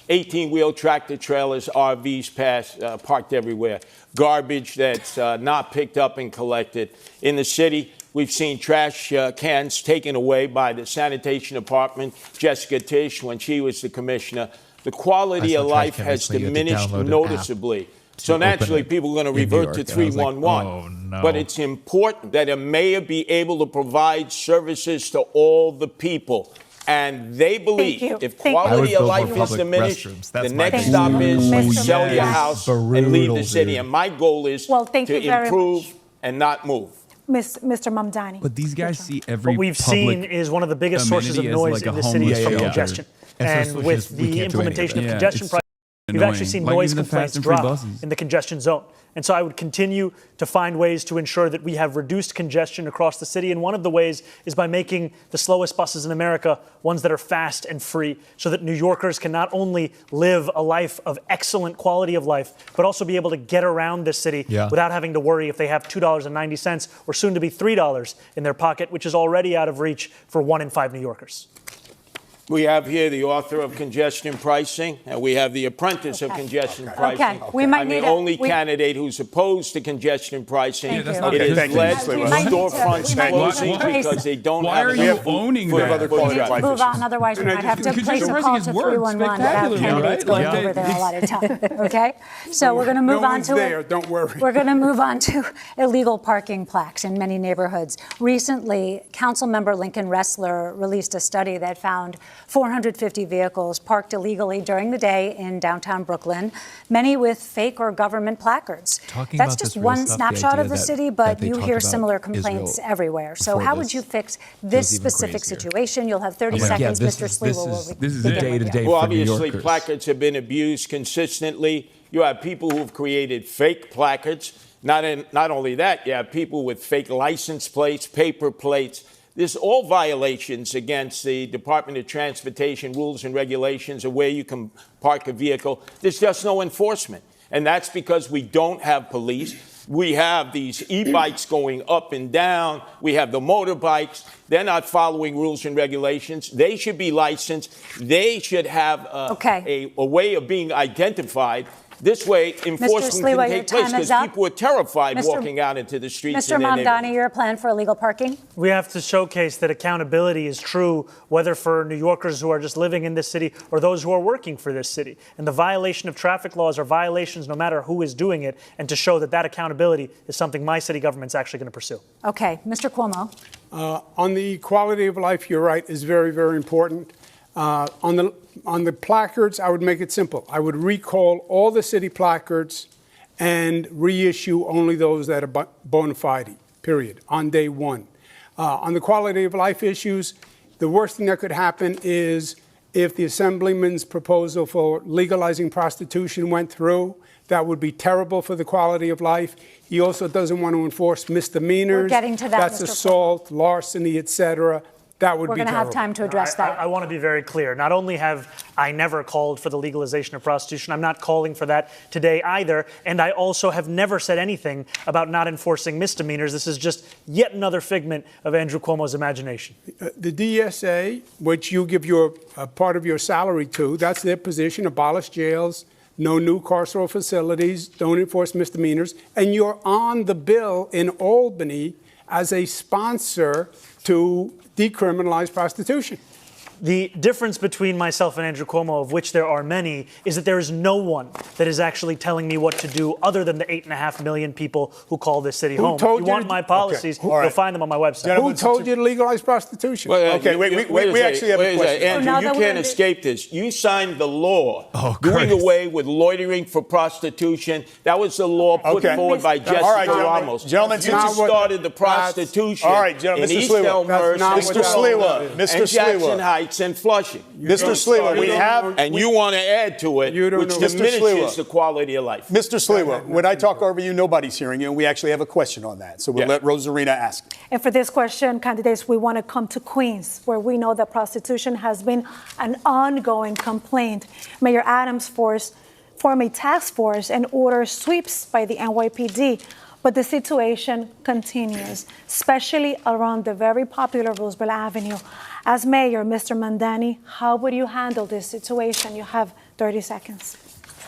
18-wheel tractor trailers, RVs parked everywhere. Garbage that's not picked up and collected. In the city, we've seen trash cans taken away by the sanitation department, Jessica Tisch, when she was the commissioner. The quality I saw of trash life cans, has like you had to diminished download an app noticeably. So open naturally, it people are going to in New revert to York, and I was like, 311. oh, no. But it's important that a mayor be able to provide services to all the people. And they believe you. if Thank you. I would quality of build life more is public diminished, restrooms. That's the my next thing. stop is Mr. sell your Yes. house and Brutal, leave the city. dude. And my goal is Well, thank to you very improve much. and not move. Mr. Mamdani. But these guys see every What we've public seen is one of the biggest sources of amenity as noise like a in the city is homeless from shelter. congestion. And so And it's with just- we can't the do implementation of anything. congestion It's pricing, we've annoying. actually seen Like noise even the complaints fast and free drop buses. in the congestion zone. And so I would continue to find ways to ensure that we have reduced congestion across the city. And one of the ways is by making the slowest buses in America ones that are fast and free, so that New Yorkers can not only live a life of excellent quality of life, but also be able to get around this city without having to worry if they have $2.90 or soon to be $3 in their pocket, which is already out of reach for 1 in 5 New Yorkers. We have here the author of congestion pricing, and we have the apprentice of congestion pricing. We might I'm need the a- only we- candidate who's opposed to congestion pricing. Thank that's you. not It good. has Thank you. led We to might need to- storefronts we might need to closing place- because they don't Why have are enough you owning food that? for other quality traffic. life Move on, otherwise we might have to Congestion place a pricing call has to worked 311 without spectacularly, candidates right? going Like, over there a lot of time, okay? So we're going to move No on one's to there, don't worry. We're going to move on to illegal parking plaques in many neighborhoods. Recently, Councilmember Lincoln Ressler released a study that found 450 vehicles parked illegally during the day in downtown Brooklyn, many with fake or government placards. Talking That's about just this real one stuff, the snapshot idea of the that- city, that but they you talk hear about similar complaints Israel everywhere. So before how would this. you fix It this was even specific crazier. situation? You'll have 30 I'm like, yeah, seconds. this Mr. is- Sliwa will this is the begin with you. day-to-day Well, for New obviously, Yorkers. placards have been abused consistently. You have people who've created fake placards. Not only that, you have people with fake license plates, paper plates. There's all violations against the Department of Transportation rules and regulations of where you can park a vehicle. There's just no enforcement. And that's because we don't have police. We have these e-bikes going up and down. We have the motorbikes. They're not following rules and regulations. They should be licensed. They should have a way of being identified. This way, enforcement Sliwa, can your take place time is because up. people are terrified Mr. walking out into the streets. Mr. in their Mamdani, neighborhood. your plan for illegal parking? We have to showcase that accountability is true, whether for New Yorkers who are just living in this city or those who are working for this city. And the violation of traffic laws are violations no matter who is doing it, and to show that that accountability is something my city government's actually going to pursue. Okay, Mr. Cuomo. On the quality of life, you're right, is very, very important. On the placards, I would make it simple. I would recall all the city placards and reissue only those that are bona fide, period, on day one. On the quality of life issues, the worst thing that could happen is if the Assemblyman's proposal for legalizing prostitution went through. That would be terrible for the quality of life. He also doesn't want to enforce misdemeanors. We're getting to that, That's Mr. assault, larceny, etc. That would We're be going to terrible. have time to address that. I want to be very clear. Not only have I never called for the legalization of prostitution, I'm not calling for that today either. And I also have never said anything about not enforcing misdemeanors. This is just yet another figment of Andrew Cuomo's imagination. The DSA, which you give your part of your salary to, that's their position: abolish jails, no new carceral facilities, don't enforce misdemeanors. And you're on the bill in Albany as a sponsor to decriminalize prostitution. The difference between myself and Andrew Cuomo, of which there are many, is that there is no one that is actually telling me what to do other than the 8.5 million people who call this city home. If you want my policies, you'll find them on my website. Who told you to legalize prostitution? Okay, we actually have a question. Andrew, you can't escape this. You signed the law doing away with loitering for prostitution. That was the law put forward by Jesse Ramos. Gentlemen, you just started the prostitution in East Elmhurst, Mr. and Jackson Heights and Flushing. Mr. Sliwa, we have... And you want to add to it, which diminishes the quality of life. Mr. Sliwa, when I talk over you, nobody's hearing you, and we actually have a question on that. So we'll let Rosarina ask. And for this question, candidates, we want to come to Queens, where we know that prostitution has been an ongoing complaint. Mayor Adams formed a task force and ordered sweeps by the NYPD. But the situation continues, especially around the very popular Roosevelt Avenue. As mayor, Mr. Mamdani, how would you handle this situation? You have 30 seconds.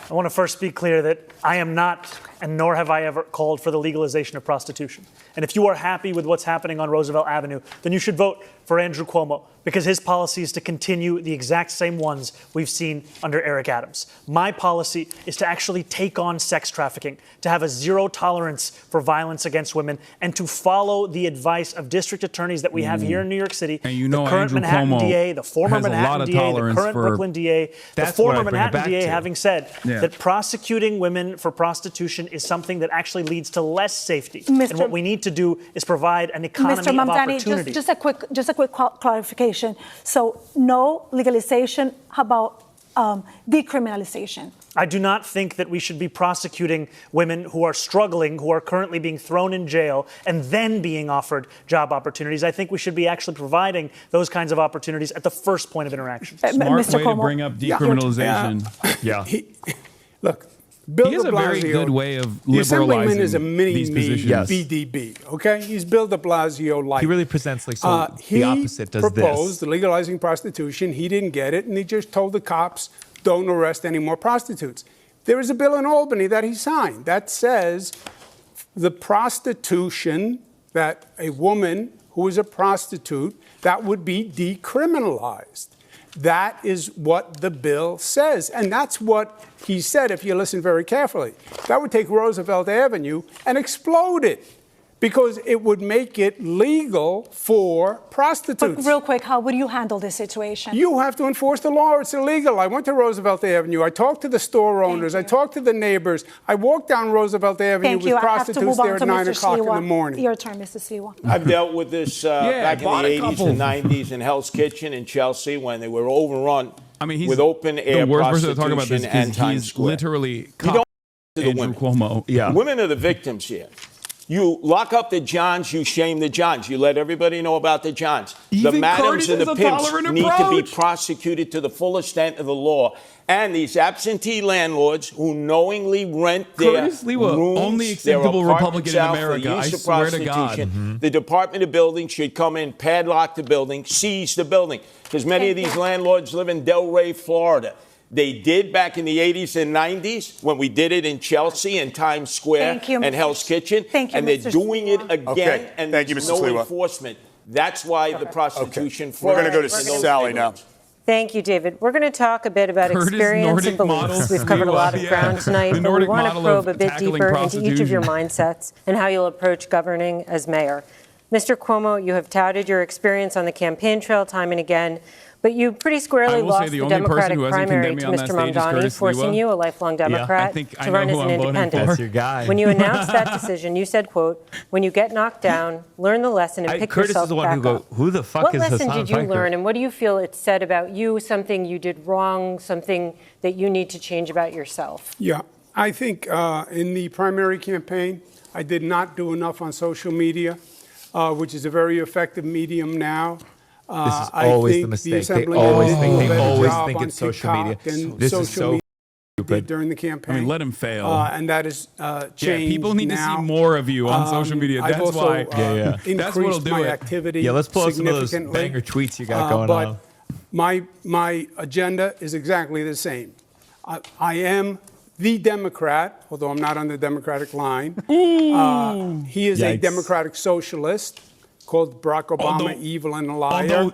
I want to first be clear that I am not, and nor have I ever called for the legalization of prostitution. And if you are happy with what's happening on Roosevelt Avenue, then you should vote for Andrew Cuomo, because his policy is to continue the exact same ones we've seen under Eric Adams. My policy is to actually take on sex trafficking, to have a zero tolerance for violence against women, and to follow the advice of district attorneys that we have here in New York City. And you know, the current Andrew Manhattan Cuomo DA, the former has a Manhattan lot of DA, the tolerance current for- Brooklyn DA, the That's former what I bring it Manhattan back DA to. having said that prosecuting women for prostitution is something that actually leads to less safety. And what we need to do is provide an economy Mr. of Mamdani, opportunity. just a quick clarification. So no legalization, how about decriminalization? I do not think that we should be prosecuting women who are struggling, who are currently being thrown in jail, and then being offered job opportunities. I think we should be actually providing those kinds of opportunities at the first point of interaction. Smart Mr. way to Cuomo. bring up decriminalization. Look, Bill He has de a very Blasio, good way of the Assemblyman liberalizing is a mini these me positions. BDB, okay? He's Bill de Blasio like. He really presents like the opposite does He proposed this. legalizing prostitution. He didn't get it, and he just told the cops, don't arrest any more prostitutes. There is a bill in Albany that he signed that says the prostitution, that a woman who is a prostitute, that would be decriminalized. That is what the bill says. And that's what he said, if you listen very carefully. That would take Roosevelt Avenue and explode it, because it would make it legal for prostitutes. But real quick, how would you handle this situation? You have to enforce the law. It's illegal. I went to Roosevelt Avenue. I talked to the store owners. I talked to the neighbors. I walked down Roosevelt Avenue Thank with you. I have to prostitutes move on there to at 9 Mr. o'clock in the Sliwa. morning. Your turn, Mr. Sliwa. I've dealt with this back in the bought a 80s couple. and 90s in Hell's Kitchen in Chelsea when they were overrun He's with open air the worst person to talk about prostitution this and because Times he's Square. literally You don't to the Andrew women. Cuomo. Yeah. Women are the victims here. You lock up the Johns, you shame the Johns. You let everybody know about the Johns. The Even madams Curtis and has the a pimps tolerant need to be approach. prosecuted to the full extent of the law. And these absentee landlords who knowingly rent their Curtis Sliwa, rooms, only their acceptable apartments Republican in out for America, use I of swear to God. prostitution. The Department of Building should come in, padlock the building, seize the building. Because many of these landlords live in Delray, Florida. They did back in the 80s and 90s when we did it in Chelsea and Times Square and Hell's Kitchen. And they're doing it again, and Thank you, there's Mr. no Sliwa. enforcement. That's why the prostitution We're going to go to flourished in those Sally now. neighborhoods. Thank you, David. We're going to talk a bit about Curtis experience Nordic and model beliefs. We've covered a lot of Sliwa, ground yeah. tonight, The but we Nordic want to model probe of a bit tackling deeper into each of your prostitution. mindsets and how you'll approach governing as mayor. Mr. Cuomo, you have touted your experience on the campaign trail time and again, But you pretty squarely will say lost the the only person Democratic who hasn't primary condemned to me on that Mr. stage is Mamdani, Curtis forcing Lewa. you, a lifelong Democrat, I to know run as who an I'm voting independent. for. That's your guy. When you announced that decision, you said, quote, "When you get knocked down, learn the lesson and pick Curtis yourself is the one back who go, up." who the fuck What is lesson Hasan did you Piker? learn, and what do you feel it said about you, something you did wrong, something that you need to change about yourself? Yeah, I think in the primary campaign, I did not do enough on social media, which is a very effective medium now. This is always the mistake. They always think it's social media. This is so stupid. During the campaign. I mean, let him fail. And that is changed people need now. to see more of you on social media. I've That's also, why. increased That's what'll do my it. activity. Yeah, let's pull up some of those significantly. banger tweets you got going but on. my agenda is exactly the same. I am the Democrat, although I'm not on the Democratic line. He is a Yikes. Democratic socialist, called Barack Obama evil and a liar.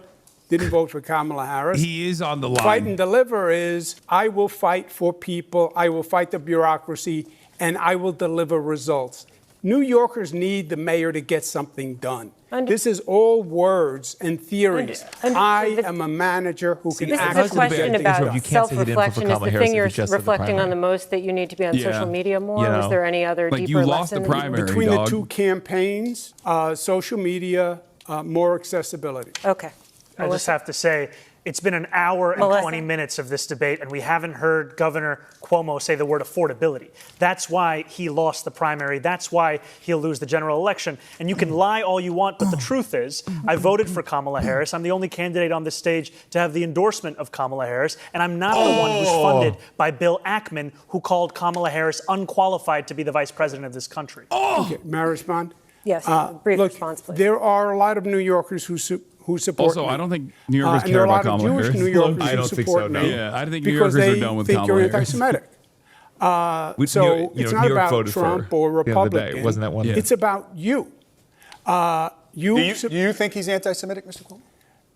Didn't vote for Kamala Harris. He is on the line. Fight and deliver is I will fight for people, I will fight the bureaucracy, and I will deliver results. New Yorkers need the mayor to get something done. This is all words and theories. I am a manager who can This is actually a question get about things done. self-reflection. Is the thing you're reflecting on the most that you need to be on Yeah. social media more? You know, Was there any other like deeper you lost the lesson? primary, Between dog. the two campaigns, social media, more accessibility. Okay. I just have to say, it's been an hour and 20 minutes of this debate, and we haven't heard Governor Cuomo say the word affordability. That's why he lost the primary. That's why he'll lose the general election. And you can lie all you want, but the truth is, I voted for Kamala Harris. I'm the only candidate on this stage to have the endorsement of Kamala Harris, and I'm not the one who's funded by Bill Ackman, who called Kamala Harris unqualified to be the vice president of this country. Okay, may I respond? Yes, brief response, please. There are a lot of New Yorkers who support Also, me. I don't think New Yorkers and care there are a about lot of Kamala Jewish Harris. New Yorkers I who don't think support so, no. me Yeah, I think New because Yorkers are they done with think Kamala you're Harris. anti-Semitic. So New it's York not about voted for Trump her or the other day. Republican. Wasn't that one? It's about you. Do you think he's anti-Semitic, Mr. Cuomo?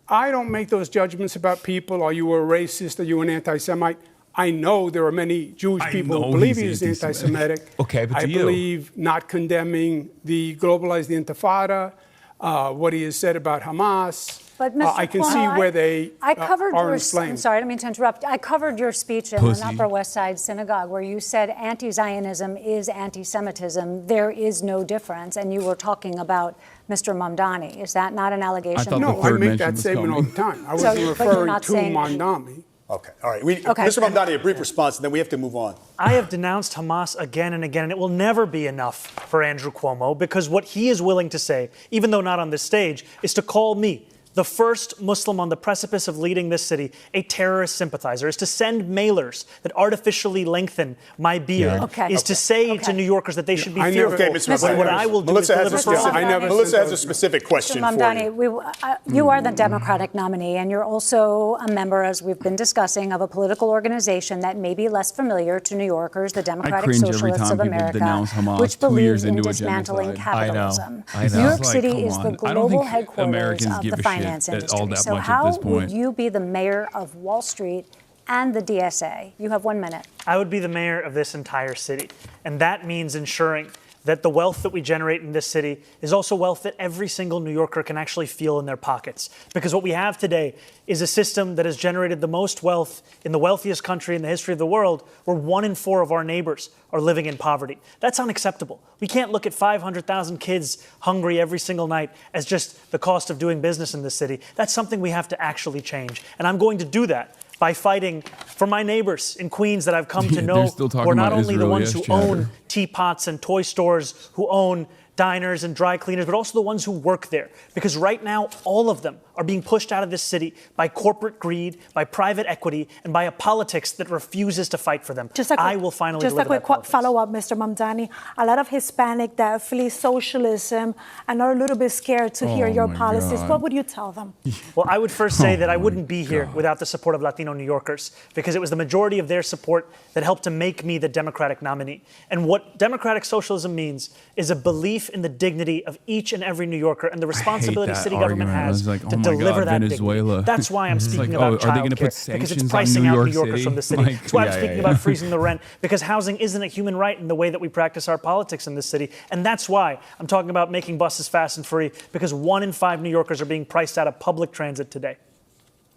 I don't make those judgments about people. Are you a racist? Are you an anti-Semite? I know there are many Jewish people who believe he's anti-Semitic. Okay, but I do you? believe not condemning the globalized Intifada, what he has said about Hamas. But Mr. I can Cuomo, see where they I covered are your, inflamed. I'm sorry, I didn't mean to interrupt. I covered your speech in an Upper West Side synagogue where you said anti-Zionism is anti-Semitism. There is no difference. And you were talking about Mr. Mamdani. Is that not an allegation? No, I make that statement all the time. I wasn't referring to Mamdani. Okay, all right. Mr. Mamdani, a brief response, and then we have to move on. I have denounced Hamas again and again, and it will never be enough for Andrew Cuomo, because what he is willing to say, even though not on this stage, is to call me, the first Muslim on the precipice of leading this city, a terrorist sympathizer, is to send mailers that artificially lengthen my beard, is to say to New Yorkers that they should be fearful. Okay, Ms. Mamdani. What I will do is deliver for all. Melissa has a specific question Mr. for you. Mamdani, you are the Democratic nominee, and you're also a member, as we've been discussing, of a political organization that may be less familiar to New Yorkers, the Democratic Socialists of America, which believes in dismantling capitalism. New York City is the global headquarters of the finance industry. So how would you be the mayor of Wall Street and the DSA? You have 1 minute. I would be the mayor of this entire city. And that means ensuring that the wealth that we generate in this city is also wealth that every single New Yorker can actually feel in their pockets. Because what we have today is a system that has generated the most wealth in the wealthiest country in the history of the world, where 1 in 4 of our neighbors are living in poverty. That's unacceptable. We can't look at 500,000 kids hungry every single night as just the cost of doing business in this city. That's something we have to actually change. And I'm going to do that by fighting for my neighbors in Queens that I've come to know, who are not only the ones who own teapots and toy stores, who own diners and dry cleaners, but also the ones who work there. Because right now, all of them are being pushed out of this city by corporate greed, by private equity, and by a politics that refuses to fight for them. I will finally deliver that. Just a quick follow-up, Mr. Mamdani. A lot of Hispanic that flee socialism and are a little bit scared to hear your policies. What would you tell them? Well, I would first say that I wouldn't be here without the support of Latino New Yorkers, because it was the majority of their support that helped to make me the Democratic nominee. And what democratic socialism means is a belief in the dignity of each and every New Yorker and the responsibility city government has to deliver that dignity. That's why I'm speaking about childcare, because it's pricing out New Yorkers from the city. That's why I'm speaking about freezing the rent, because housing isn't a human right in the way that we practice our politics in this city. And that's why I'm talking about making buses fast and free, because 1 in 5 New Yorkers are being priced out of public transit today.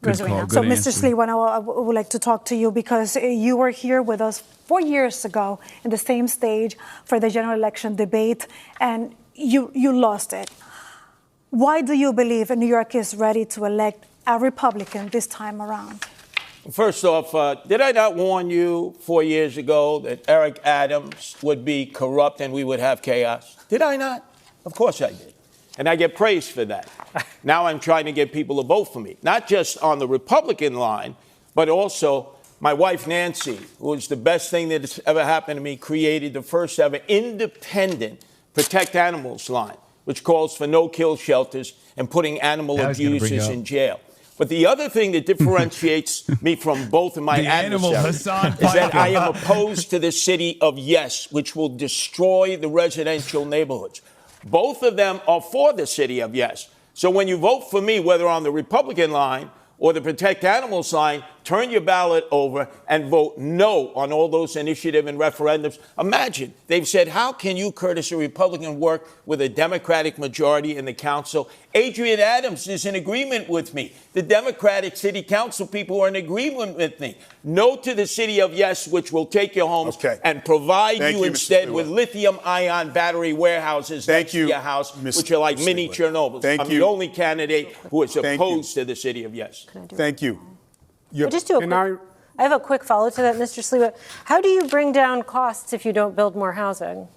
Rosarina. So, Mr. Sliwa, I would like to talk to you because you were here with us 4 years ago in the same stage for the general election debate, and you lost it. Why do you believe New York is ready to elect a Republican this time around? First off, did I not warn you 4 years ago that Eric Adams would be corrupt and we would have chaos? Did I not? Of course I did. And I get praised for that. Now I'm trying to get people to vote for me, not just on the Republican line, but also my wife, Nancy, who was the best thing that's ever happened to me, created the first ever independent Protect Animals line, which calls for no-kill shelters and putting animal abusers in jail. But the other thing that differentiates me from both of my adversaries is that I am opposed to the city of yes, which will destroy the residential neighborhoods. Both of them are for the city of yes. So when you vote for me, whether on the Republican line or the Protect Animals line, turn your ballot over and vote no on all those initiatives and referendums. Imagine, they've said, how can you, Curtis, a Republican, work with a Democratic majority in the council? Adrian Adams is in agreement with me. The Democratic city council people are in agreement with me. No to the city of yes, which will take your homes and provide you instead with lithium-ion battery warehouses next to your house, which are like mini Chernobyls. I'm the only candidate who is opposed to the city of yes. Thank you. I have a quick follow to that, Mr. Sliwa. How do you bring down costs if you don't build more housing?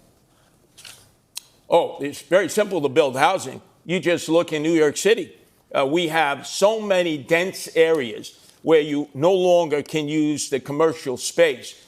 Oh, it's very simple to build housing. You just look in New York City. We have so many dense areas where you no longer can use the commercial space.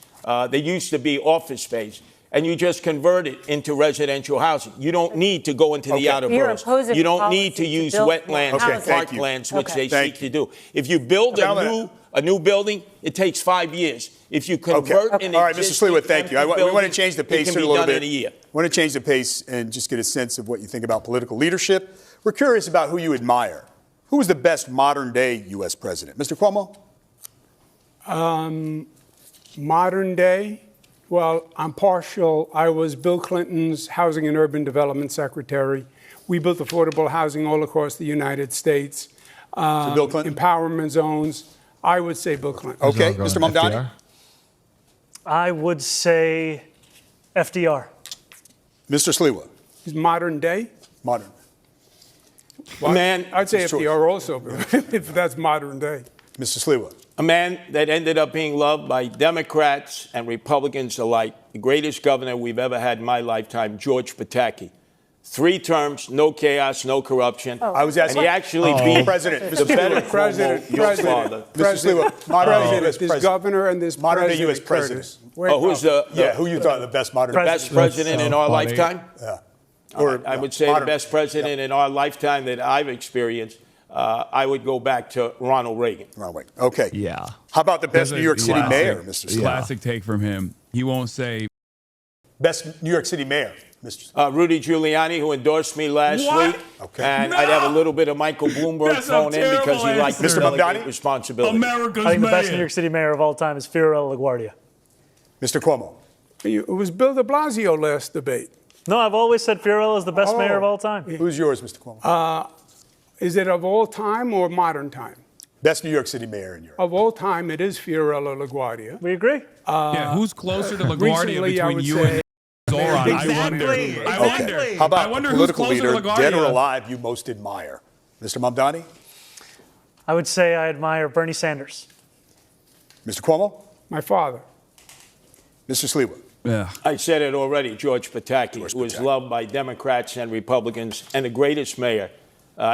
They used to be office space. And you just convert it into residential housing. You don't need to go into the outer boroughs. You don't need to use wetlands and parklands, which they seek to do. If you build a new building, it takes 5 years. If you convert an All right, Mr. Sliwa, thank you. We want to change the pace here a little bit. I want to change the pace and just get a sense of what you think about political leadership. We're curious about who you admire. Who is the best modern-day U.S. president? Mr. Cuomo? Modern day? Well, I'm partial. I was Bill Clinton's Housing and Urban Development Secretary. We built affordable housing all across the United States. So Bill Clinton? Empowerment zones. I would say Bill Clinton. Okay. Mr. Mamdani? I would say FDR. Mr. Sliwa? He's modern day? Modern. Well, Man, I'd say FDR also, if that's modern day. Mr. Sliwa? A man that ended up being loved by Democrats and Republicans alike, the greatest governor we've ever had in my lifetime, George Pataki. 3 terms, no chaos, no corruption. I was asking. And he actually beat President. the better Cuomo, your father. Mr. Sliwa, modern day This governor and this modern day U.S. Curtis. president. Who's who you thought the best modern best president in our lifetime? Yeah. I would say the best president in our lifetime that I've experienced. I would go back to Ronald Reagan. Ronald Reagan. Okay. Yeah. How about the best New York City mayor, Mr. Sliwa? Classic take from him. He won't say. Best New York City mayor, Mr. Rudy Giuliani, who endorsed me last week. Okay. And I'd have a little bit of Michael Bloomberg thrown in because he liked Mr. delegate responsibility. I think the best New York City mayor of all time is Fiorello LaGuardia. Mr. Cuomo? It was Bill de Blasio last debate. No, I've always said Fiorello is the best mayor of all time. Who's yours, Mr. Cuomo? Is it of all time or modern time? Best New York City mayor in Europe. Of all time, it is Fiorello LaGuardia. We agree. Who's closer to LaGuardia between you and Zohran? Exactly. I wonder. How about I wonder political who's closer leader, to LaGuardia? dead or alive, you most admire? Mr. Mamdani? I would say I admire Bernie Sanders. Mr. Cuomo? My father. Mr. Sliwa? Yeah. I said it already, George Pataki, who is loved by Democrats and Republicans and the greatest mayor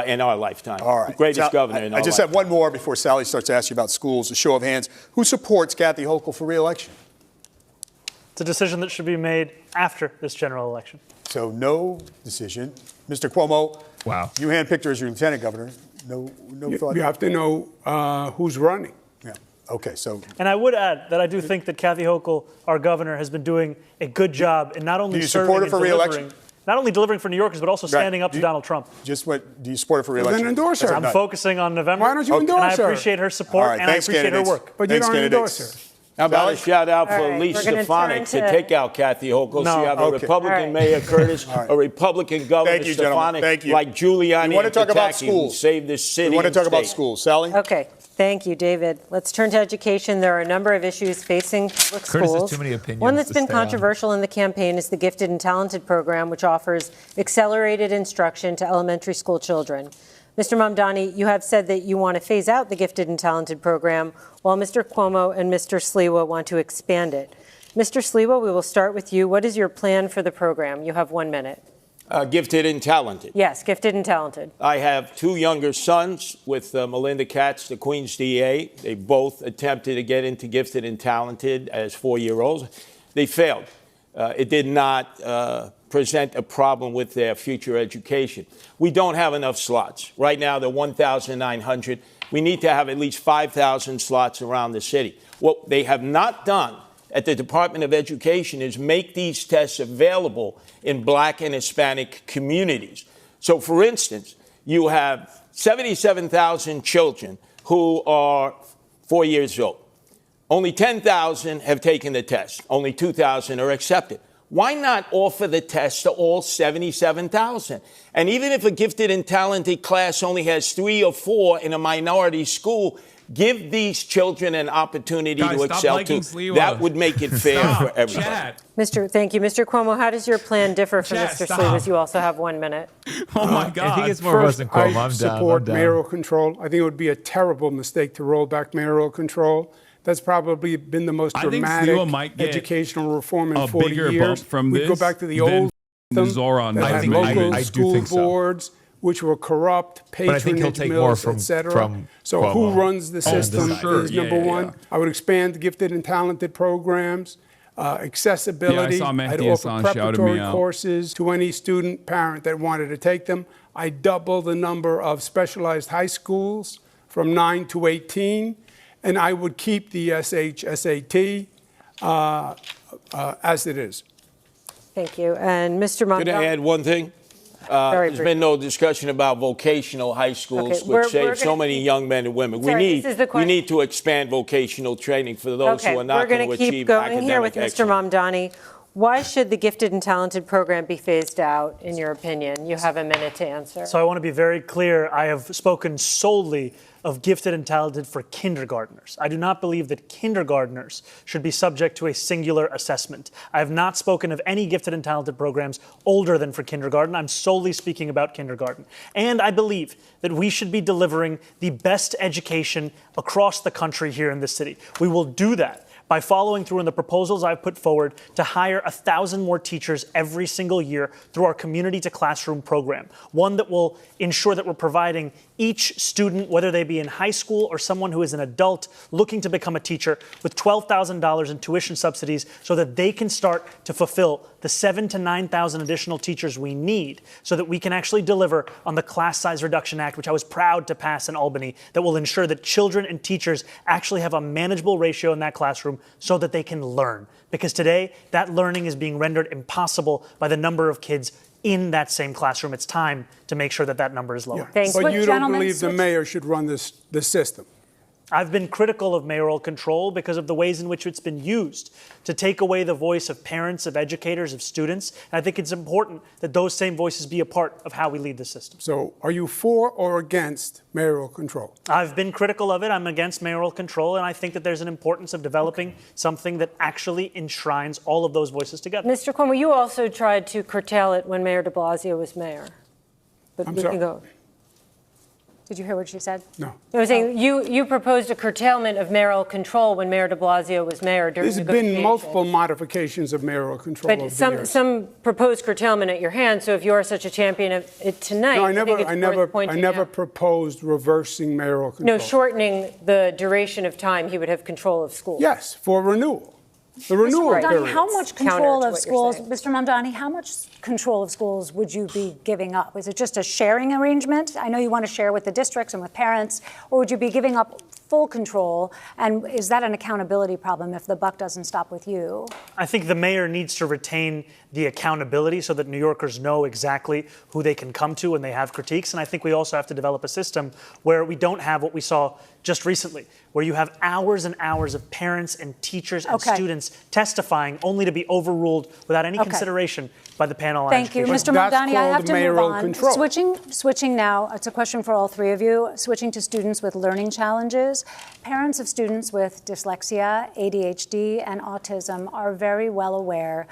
in our lifetime. All right. The greatest governor in our I just lifetime. have one more before Sally starts to ask you about schools. A show of hands. Who supports Kathy Hochul for re-election? It's a decision that should be made after this general election. So no decision. Mr. Cuomo, you handpicked her as your lieutenant governor. No thought? You have to know who's running. Yeah. Okay, so. And I would add that I do think that Kathy Hochul, our governor, has been doing a good job in not only Do you serving support her and for delivering, re-election? not only delivering for New Yorkers, but also standing up to Donald Trump. Just what? Do you support her for re-election? Then endorse her. I'm focusing on November. Why don't you endorse and I her? appreciate her support, All right, and I thanks, appreciate candidates. her work. But you don't endorse her. How about a shout out for right, Lee we're gonna Stefanik turn to to- take out Kathy Hochul? So you have a Republican Mayor Curtis, a Republican Governor Thank you, gentlemen. Stefanik, Thank you. like Giuliani We want to and talk about Pataki, who schools. saved this city. We want to and talk about state. schools. Sally? Okay. Thank you, David. Let's turn to education. There are a number of issues facing public Curtis has schools. too many opinions One that's to been stay on. controversial in the campaign is the Gifted and Talented program, which offers accelerated instruction to elementary school children. Mr. Mamdani, you have said that you want to phase out the Gifted and Talented program, while Mr. Cuomo and Mr. Sliwa want to expand it. Mr. Sliwa, we will start with you. What is your plan for the program? You have 1 minute. Gifted and talented. Yes, gifted and talented. I have two younger sons with Melinda Katz, the Queens DA. They both attempted to get into gifted and talented as 4-year-olds. They failed. It did not present a problem with their future education. We don't have enough slots. Right now, they're 1,900. We need to have at least 5,000 slots around the city. What they have not done at the Department of Education is make these tests available in Black and Hispanic communities. So, for instance, you have 77,000 children who are 4 years old. Only 10,000 have taken the test. Only 2,000 are accepted. Why not offer the test to all 77,000? And even if a gifted and talented class only has 3 or 4 in a minority school, give these children an opportunity to excel too. That would make it fair for everybody. Thank you. Mr. Cuomo, how does your plan differ from Mr. Sliwa's? You also have 1 minute. Oh, my God. If he gets more votes than Cuomo, I I'm support down. mayoral control. I think it would be a terrible mistake to roll back mayoral control. That's probably been the most dramatic educational reform in 40 bigger years. Bump from We'd go back to the old system Zohran. that had local school boards, which were corrupt, patronage mills, etc. So Cuomo. who runs the system is number one. Yeah. I would expand gifted and talented programs, accessibility. Yeah, I saw Mehdi I'd offer Hassan shouted preparatory me out. courses to any student, parent that wanted to take them. I double the number of specialized high schools from 9 to 18. And I would keep the SAT as it is. Thank you. And Mr. Mamdani. Could I add one thing? There's been no discussion about vocational high schools, which save so many young men and women. We need to expand vocational training for those who are not going to achieve academic excellence. We're going to keep going here with Mr. Mamdani. Why should the gifted and talented program be phased out, in your opinion? You have a minute to answer. So I want to be very clear. I have spoken solely of gifted and talented for kindergartners. I do not believe that kindergartners should be subject to a singular assessment. I have not spoken of any gifted and talented programs older than for kindergarten. I'm solely speaking about kindergarten. And I believe that we should be delivering the best education across the country here in this city. We will do that by following through on the proposals I've put forward to hire 1,000 more teachers every single year through our Community to Classroom program, one that will ensure that we're providing each student, whether they be in high school or someone who is an adult looking to become a teacher, with $12,000 in tuition subsidies so that they can start to fulfill the 7,000 to 9,000 additional teachers we need so that we can actually deliver on the Class Size Reduction Act, which I was proud to pass in Albany, that will ensure that children and teachers actually have a manageable ratio in that classroom so that they can learn. Because today, that learning is being rendered impossible by the number of kids in that same classroom. It's time to make sure that that number is lower. Yeah. Thanks. But you don't believe the mayor should run this system? I've been critical of mayoral control because of the ways in which it's been used to take away the voice of parents, of educators, of students. And I think it's important that those same voices be a part of how we lead the system. So are you for or against mayoral control? I've been critical of it. I'm against mayoral control. And I think that there's an importance of developing something that actually enshrines all of those voices together. Mr. Cuomo, you also tried to curtail it when Mayor de Blasio was mayor. But I'm we sorry. can go. Did you hear what she said? No. I was saying you proposed a curtailment of mayoral control when Mayor de Blasio was mayor during There's been multiple modifications of mayoral control over the years. Some proposed curtailment at your hand. So if you are such a champion of it tonight, No, I I never proposed reversing mayoral control. No, shortening the duration of time he would have control of schools. Yes, for renewal. The renewal Mr. Mamdani, period. how much Counter control to of what you're schools, saying. Mr. Mamdani, how much control of schools would you be giving up? Is it just a sharing arrangement? I know you want to share with the districts and with parents, or would you be giving up full control? And is that an accountability problem if the buck doesn't stop with you? I think the mayor needs to retain the accountability so that New Yorkers know exactly who they can come to when they have critiques. And I think we also have to develop a system where we don't have what we saw just recently, where you have hours and hours of parents and teachers and students testifying only to be overruled without any consideration by the panel on Thank you. education. Mr. Mamdani, I have to move on. Control. Switching now, it's a question for all three of you, switching to students with learning challenges. Parents of students with dyslexia, ADHD, and autism are very well aware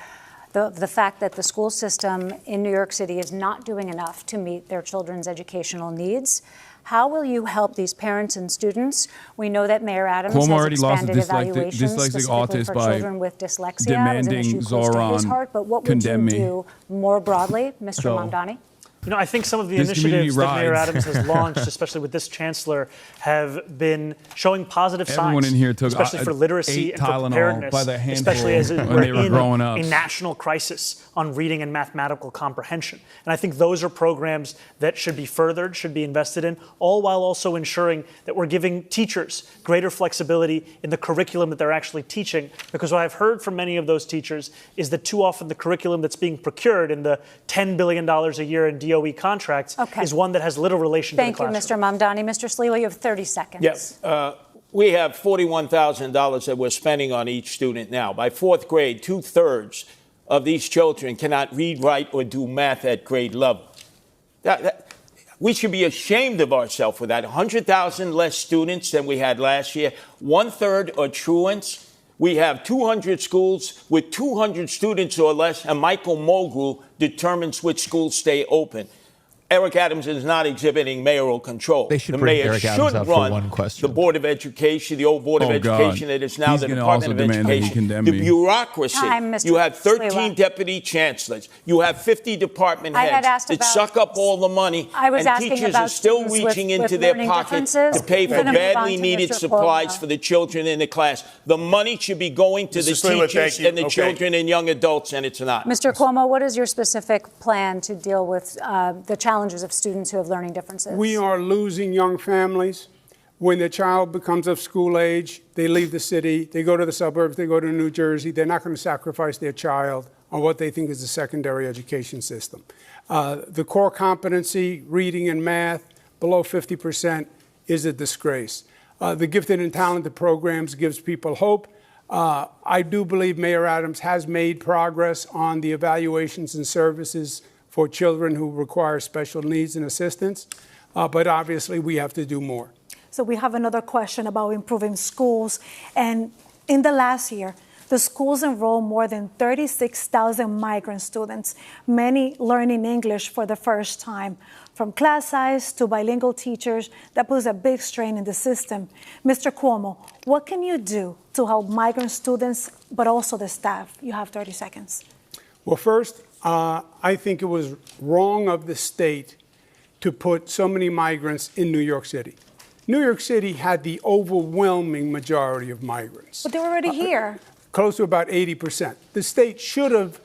the fact that the school system in New York City is not doing enough to meet their children's educational needs. How will you help these parents and students? We know that Mayor Adams Cuomo has already lost expanded evaluations dyslexic specifically artist for by children with dyslexia. demanding It was an issue close to his Zohran heart, but what would you condemn me. do more broadly, Mr. Mamdani? You know, I think some of the This initiatives that Mayor community Adams rides. has launched, especially with this chancellor, have been showing positive Everyone signs, in here took especially for literacy 8 and for Tylenol preparedness, by the handful especially as when we're they were in growing up. a national crisis on reading and mathematical comprehension. And I think those are programs that should be furthered, should be invested in, all while also ensuring that we're giving teachers greater flexibility in the curriculum that they're actually teaching. Because what I've heard from many of those teachers is that too often the curriculum that's being procured in the $10 billion a year in DOE contracts is one that has little relation to the classroom. Thank you, Mr. Mamdani. Mr. Sliwa, you have 30 seconds. Yes. We have $41,000 that we're spending on each student now. By fourth grade, 2/3 of these children cannot read, write, or do math at grade level. We should be ashamed of ourselves with that. 100,000 less students than we had last year. 1/3 are truants. We have 200 schools with 200 students or less, and Michael Mulgrew determines which schools stay open. Eric Adams is not exhibiting mayoral control. They should the bring mayor Eric Adams should out for run one question. the Board of Education, the old Board of Education that is now He's the gonna Department also of demand that he Education. condemn The me. bureaucracy. Time, Mr. You have 13 Sliwa. deputy chancellors. You have 50 department I had heads asked that about- suck up all the money. I was and asking teachers about are still students reaching with into their learning pockets differences. to pay I'm for gonna move on badly to needed Mr. supplies Cuomo. for the children in the class. The money should be going to the Mr. Sliwa, teachers thank you. and the Okay. children and young adults, and it's not. Mr. Cuomo, what is your specific plan to deal with the challenges of students who have learning differences? We are losing young families. When the child becomes of school age, they leave the city, they go to the suburbs, they go to New Jersey. They're not going to sacrifice their child on what they think is a secondary education system. The core competency, reading and math, below 50% is a disgrace. The gifted and talented programs gives people hope. I do believe Mayor Adams has made progress on the evaluations and services for children who require special needs and assistance, but obviously we have to do more. So we have another question about improving schools. And in the last year, the schools enrolled more than 36,000 migrant students, many learning English for the first time. From class size to bilingual teachers, that puts a big strain in the system. Mr. Cuomo, what can you do to help migrant students, but also the staff? You have 30 seconds. Well, first, I think it was wrong of the state to put so many migrants in New York City. New York City had the overwhelming majority of migrants. But they're already here. Close to about 80%. The state should have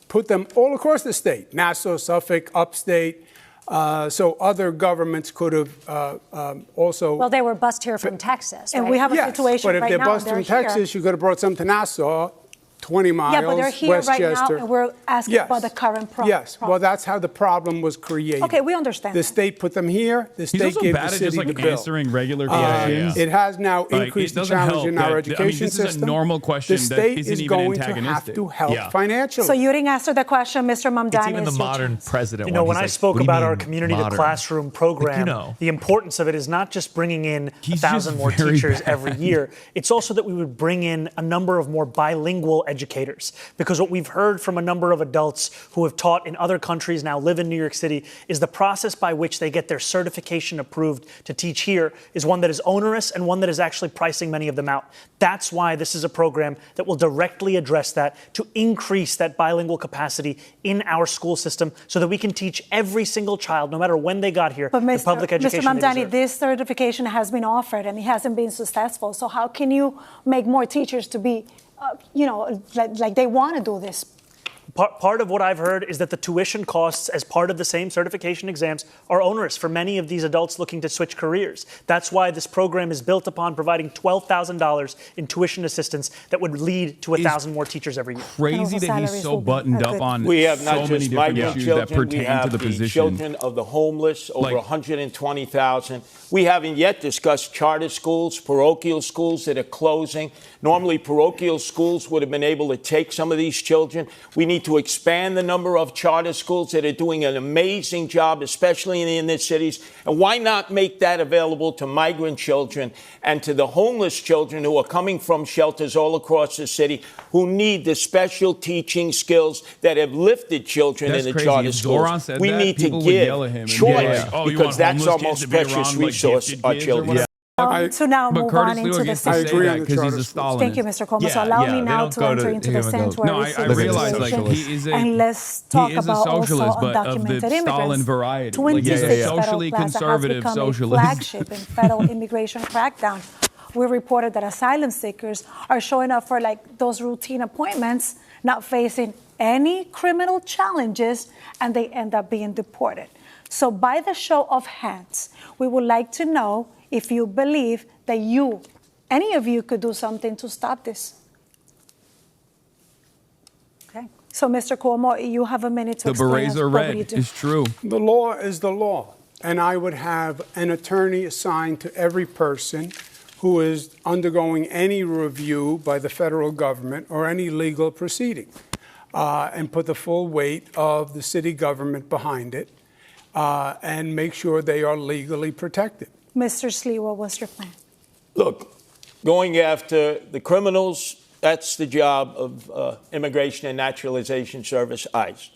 put them all across the state, Nassau, Suffolk, upstate, so other governments could have also. Well, they were bused here from Texas, And right? we have a Yes, situation but if right they're now. bused They're from here. Texas, you could have brought some to Nassau, 20 miles, Yeah, but they're here right now, Westchester. and we're asking about the current problem. Yes, well, that's how the problem was created. Okay, we understand The that. state put them here. The He's state also gave bad the at city just like the bill. answering regular questions. It has now Like, increased it the doesn't challenge help in our that- education this is a system. normal question The that state isn't is even going to have antagonistic. to help Yeah. financially. So you didn't answer the question, Mr. Mamdani. It's even the It's your modern chance. president. You know, when he's I like, spoke "What do you about our mean community to modern?" classroom program, you know. the importance of it is not just bringing in He's 1,000 just more very teachers bad. every year. It's also that we would bring in a number of more bilingual educators. Because what we've heard from a number of adults who have taught in other countries, now live in New York City, is the process by which they get their certification approved to teach here is one that is onerous and one that is actually pricing many of them out. That's why this is a program that will directly address that, to increase that bilingual capacity in our school system so that we can teach every single child, no matter when they got here, But the public education Mr. they Mamdani, deserve. this certification has been offered and it hasn't been successful. So how can you make more teachers to be, like they want to do this? Part of what I've heard is that the tuition costs as part of the same certification exams are onerous for many of these adults looking to switch careers. That's why this program is built upon providing $12,000 in tuition assistance that would lead to 1,000 more teachers every year. Crazy that he's so buttoned up on we have so not many just different migrant issues children, that pertain we have to the the position. children of the homeless, over 120,000. We haven't yet discussed charter schools, parochial schools that are closing. Normally, parochial schools would have been able to take some of these children. We need to expand the number of charter schools that are doing an amazing job, especially in the inner cities. And why not make that available to migrant children and to the homeless children who are coming from shelters all across the city who need the special teaching skills that have lifted children That's in the crazy. charter If Zohran schools. said We that, need to people would yell at give him and choice be like, "Oh, you because want that's our homeless kids most to be precious around, like, resource, gifted our kids or children. whatever?" To now But move Curtis on Lewa into the gets to I say agree that on the because charter he's a schools. Stalinist. Thank you, Mr. Cuomo. So Yeah, allow yeah, me they now don't to go enter to- into here the we go. sanctuary No, I city realize, like, situation, he is a- and let's he talk is a about also socialist, but of the undocumented immigrants. Stalin variety. 26 Like, he's a Federal socially Plaza has conservative become socialist. a flagship in federal immigration crackdown. We reported that asylum seekers are showing up for like those routine appointments, not facing any criminal challenges, and they end up being deported. So by the show of hands, we would like to know if you believe that any of you could do something to stop this. Okay. So, Mr. Cuomo, you have a minute to The explain berets us are what would you red. do. It's true. The law is the law, and I would have an attorney assigned to every person who is undergoing any review by the federal government or any legal proceeding, and put the full weight of the city government behind it, and make sure they are legally protected. Mr. Sliwa, what's your plan? Look, going after the criminals, that's the job of Immigration and Naturalization Service, ICE.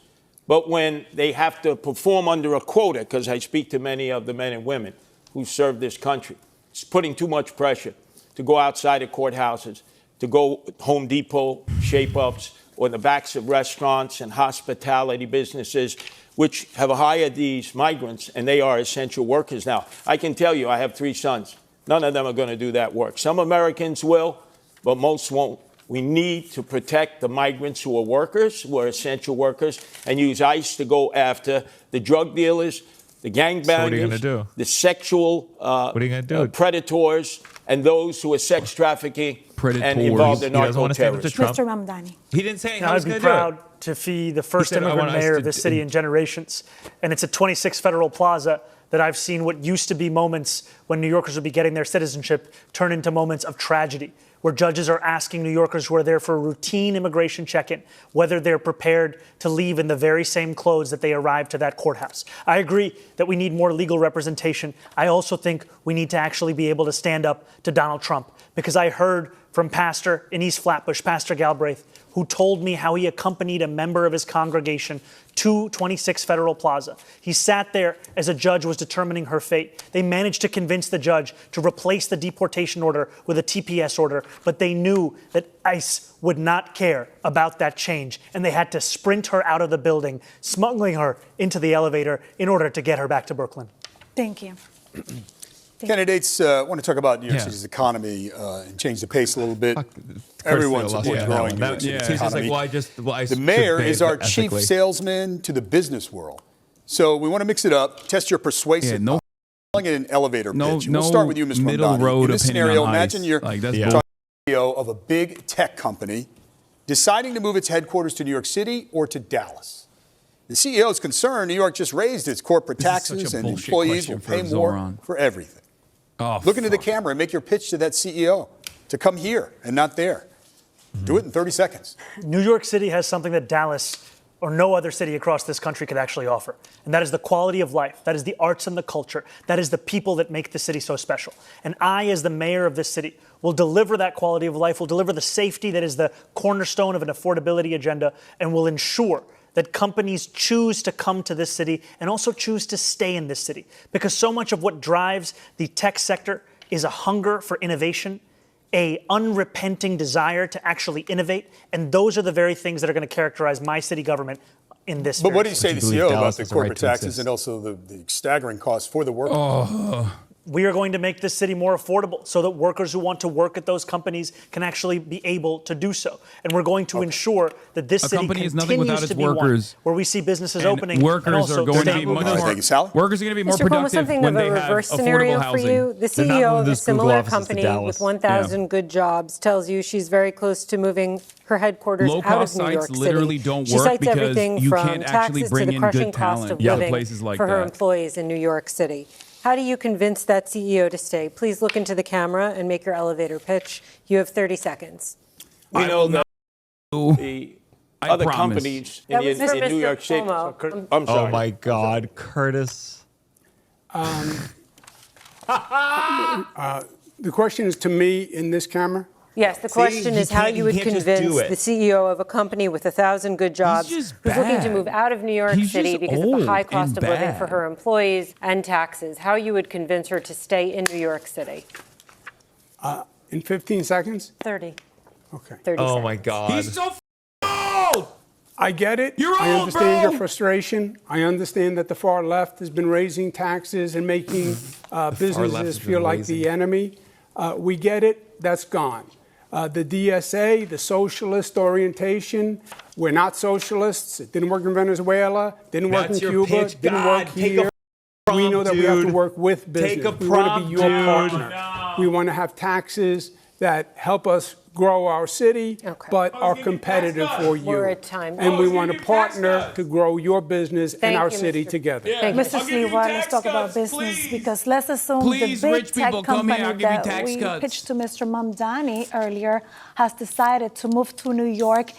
But when they have to perform under a quota, because I speak to many of the men and women who serve this country, it's putting too much pressure to go outside of courthouses, to go Home Depot shape-ups or in the backs of restaurants and hospitality businesses, which have hired these migrants, and they are essential workers now. I can tell you, I have 3 sons. None of them are going to do that work. Some Americans will, but most won't. We need to protect the migrants who are workers, who are essential workers, and use ICE to go after the drug dealers, the gangbangers, So what are you gonna do? the sexual What are you gonna do? predators, and those who are sex trafficking and involved in He doesn't want to stand up to narco-terrorism. Trump. Mr. Mamdani. He didn't say how I'd he's be going to do it. proud to be the first said, "I immigrant want us mayor to of the do-" city in generations. And it's at 26 Federal Plaza that I've seen what used to be moments when New Yorkers would be getting their citizenship turn into moments of tragedy, where judges are asking New Yorkers who are there for a routine immigration check-in whether they're prepared to leave in the very same clothes that they arrived to that courthouse. I agree that we need more legal representation. I also think we need to actually be able to stand up to Donald Trump, because I heard from Pastor in East Flatbush, Pastor Galbraith, who told me how he accompanied a member of his congregation to 26 Federal Plaza. He sat there as a judge was determining her fate. They managed to convince the judge to replace the deportation order with a TPS order, but they knew that ICE would not care about that change, and they had to sprint her out of the building, smuggling her into the elevator in order to get her back to Brooklyn. Thank you. Candidates want to talk about New York City's economy and change the pace a little bit. Everyone supports growing New York City's He's just like, economy. well, I The mayor should is our behave chief ethically. salesman to the business world. So we want to mix it up, test your persuasive. no, calling it an elevator no, pitch. We'll start with you, Mr. middle Mamdani. road In this opinion scenario, on imagine ICE. you're Like, that's talking to the CEO of a big tech company deciding to move its headquarters to New York City or to Dallas. The CEO is concerned New York just raised its corporate taxes and employees will pay more for everything. Oh, Look into the camera and make your pitch to that CEO to come here and not there. Do it in 30 seconds. New York City has something that Dallas or no other city across this country could actually offer. And that is the quality of life. That is the arts and the culture. That is the people that make the city so special. And I, as the mayor of this city, will deliver that quality of life, will deliver the safety that is the cornerstone of an affordability agenda, and will ensure that companies choose to come to this city and also choose to stay in this city. Because so much of what drives the tech sector is a hunger for innovation, a unrepenting desire to actually innovate, and those are the very things that are going to characterize my city government in this. But what do you say to the CEO about the Dallas has a right corporate to taxes exist? and also the staggering costs for the worker? Oh, we are going to make this city more affordable so that workers who want to work at those companies can actually be able to do so. And we're going to ensure that this city continues to be one where we see businesses opening. Workers are going to be much more. Thank you, Sally. Workers are going to be more Mr. Cuomo, productive something when of they a have reverse affordable scenario housing. for you. The They're not CEO moving of a those Google similar offices to company Dallas. with 1,000 good jobs tells you she's very close to moving her headquarters out of Low-cost New York sites City. literally don't She work cites because everything you from can't actually taxes bring to the in crushing good cost talent of to living places like for her that. employees in New York City. How do you convince that CEO to stay? Please look into the camera and make your elevator pitch. You have 30 seconds. We know that the I other promise. companies That was for in New Mr. York City. Cuomo. I'm sorry. Oh my God, Curtis. The question is to me in this camera. Yes, the question is how you would can't just convince do it. the CEO of a company with 1,000 good jobs just who's looking to bad. move out of New York He's City just because of the high old cost and of living for bad. her employees and taxes, how you would convince her to stay in New York City. In 15 seconds? 30. Okay. 30 Oh seconds. my God. He's so old. I get it. You're I old, understand bro. your frustration. I understand that the far left has been raising taxes and making left businesses has feel been like raising. the enemy. We get it. That's gone. The DSA, the socialist orientation, we're not socialists. It didn't work in Venezuela, didn't work That's in your Cuba, pitch. didn't God, work take a here. We know that we have to dude. work with business. Take a we want to prompt, be your dude. partner. We want to have taxes that help us grow our city, Okay. but are competitive for you. We're at time. And we want to partner to grow your business and Thank our you, city Mr. together. Thank you. Mr. Sliwa, let's talk about business because let's assume Please, the big rich tech people, come company here, I'll give you that tax we cuts. pitched to Mr. Mamdani earlier has decided to move to New York,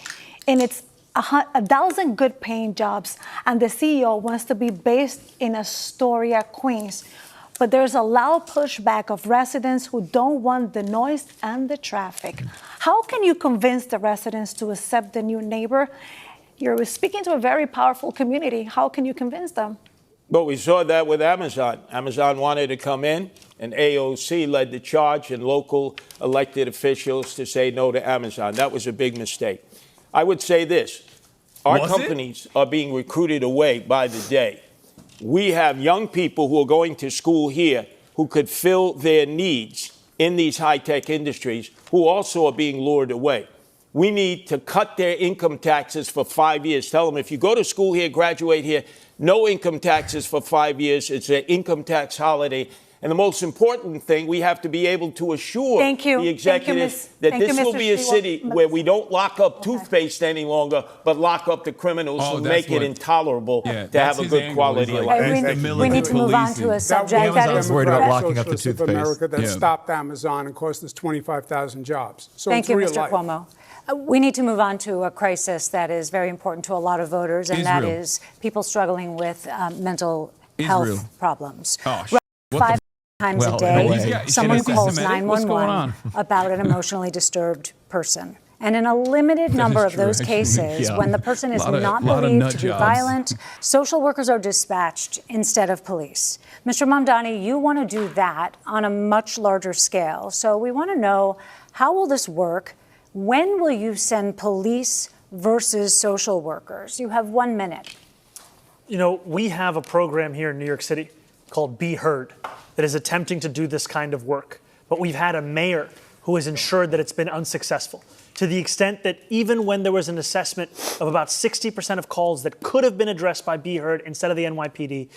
and it's 1,000 good paying jobs, and the CEO wants to be based in Astoria, Queens. But there's a loud pushback of residents who don't want the noise and the traffic. How can you convince the residents to accept the new neighbor? You're speaking to a very powerful community. How can you convince them? But we saw that with Amazon. Amazon wanted to come in, and AOC led the charge and local elected officials to say no to Amazon. That was a big mistake. I would say this. Our companies are being recruited away by the day. We have young people who are going to school here who could fill their needs in these high-tech industries who also are being lured away. We need to cut their income taxes for 5 years. Tell them if you go to school here, graduate here, no income taxes for 5 years. It's an income tax holiday. And the most important thing, we have to be able to assure the executive that this will be a city where we don't lock up toothpaste any longer, but lock up the criminals who make it intolerable to have a good quality of life. We need to move on to a subject that is worried about locking up the Socialists of toothpaste. America that stopped Amazon and cost us 25,000 jobs. So Thank it's you, real Mr. life. Cuomo. We need to move on to a crisis that is very important to a lot of voters, and that is people struggling with mental health problems. Oh, Five times a day, someone calls anti-Semitic? What's going 911 on? about an emotionally disturbed person. And in a limited number of true, those actually. cases, Yeah. when the person is Lot of not nut believed to be jobs. violent, social workers are dispatched instead of police. Mr. Mamdani, you want to do that on a much larger scale. So we want to know, how will this work? When will you send police versus social workers? You have 1 minute. You know, we have a program here in New York City called Be Heard that is attempting to do this kind of work. But we've had a mayor who has ensured that it's been unsuccessful, to the extent that even when there was an assessment of about 60% of calls that could have been addressed by Be Heard instead of the NYPD,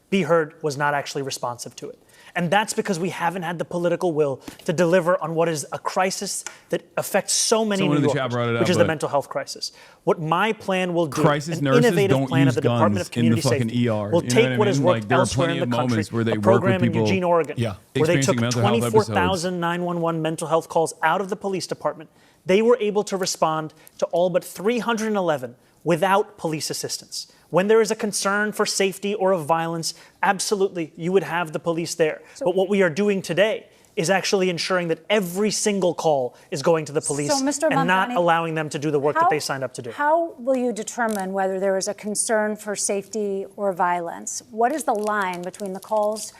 Be Heard was not actually responsive to it. And that's because we haven't had the political will to deliver on what is a crisis that affects so many Someone in New the chat brought it Yorkers, up, which is the but mental health crisis. What my plan will do, crisis an nurses innovative don't plan use of the Department guns of Community in the fucking Safety, ER. will You know take what I what has mean? worked Like, there are elsewhere plenty in the of moments country, where they a work program with in people Eugene, Oregon, where they experiencing took mental health episodes. 24,000 911 mental health calls out of the police department. They were able to respond to all but 311 without police assistance. When there is a concern for safety or of violence, absolutely, you would have the police there. But what we are doing today is actually ensuring that every single call is going to the police and not allowing them to do the work that they signed up to do. How will you determine whether there is a concern for safety or violence? What is the line between the calls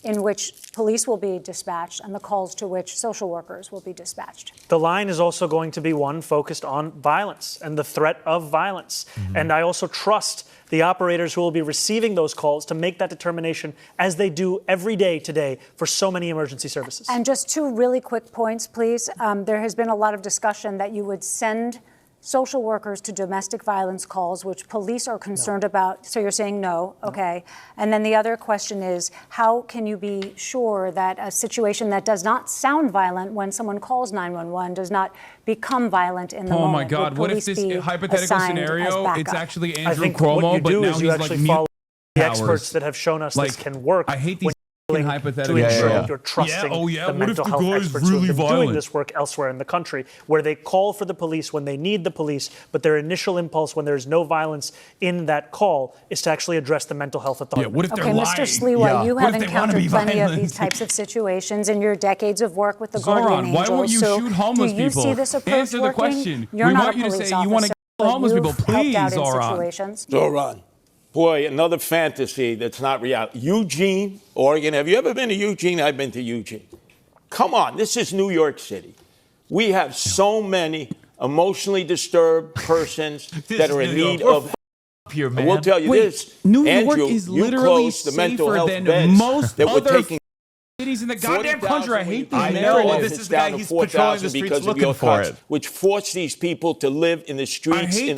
in which police will be dispatched and the calls to which social workers will be dispatched? The line is also going to be one focused on violence and the threat of violence. And I also trust the the operators who will be receiving those calls to make that determination as they do every day today for so many emergency services. And just two really quick points, please. There has been a lot of discussion that you would send social workers to domestic violence calls, which police are concerned about. So you're saying no, okay. And then the other question is, how can you be sure that a situation that does not sound violent when someone calls 911 does not become violent in the moment? Oh my God, what if this hypothetical scenario, it's actually Andrew Cuomo, but now you he's actually like follow the powers. experts that have shown us this can work. I hate these hypotheticals. To ensure that you're trusting the what if mental the health guy is experts who really have been doing violent? this work elsewhere in the country, where they call for the police when they need the police, but their initial impulse when there's no violence in that call is to actually address the mental health authority. What if they're Okay, lying? Mr. Sliwa, you have What if they wanna encountered be plenty of violent? these types of situations in your decades of work with the Zohran, Guardian why Angels. won't you So shoot homeless do you people? see this approach Answer the working? question. You're We not want a you to police say you wanna officer, kill homeless but people. you've Please, helped out in Zohran. situations. Zohran. Boy, another fantasy that's not reality. Eugene, Oregon. Have you ever been to Eugene? I've been to Eugene. Come on, this is New York City. We have so many emotionally disturbed persons that are in need of Here, And man. we'll tell you Wait, this, New Andrew, York is you literally closed the mental safer health than beds most that were other taking cities in the goddamn country. I hate these I know, narratives. this is the guy, he's patrolling the streets looking for it. Which forced these people to live in the streets hate in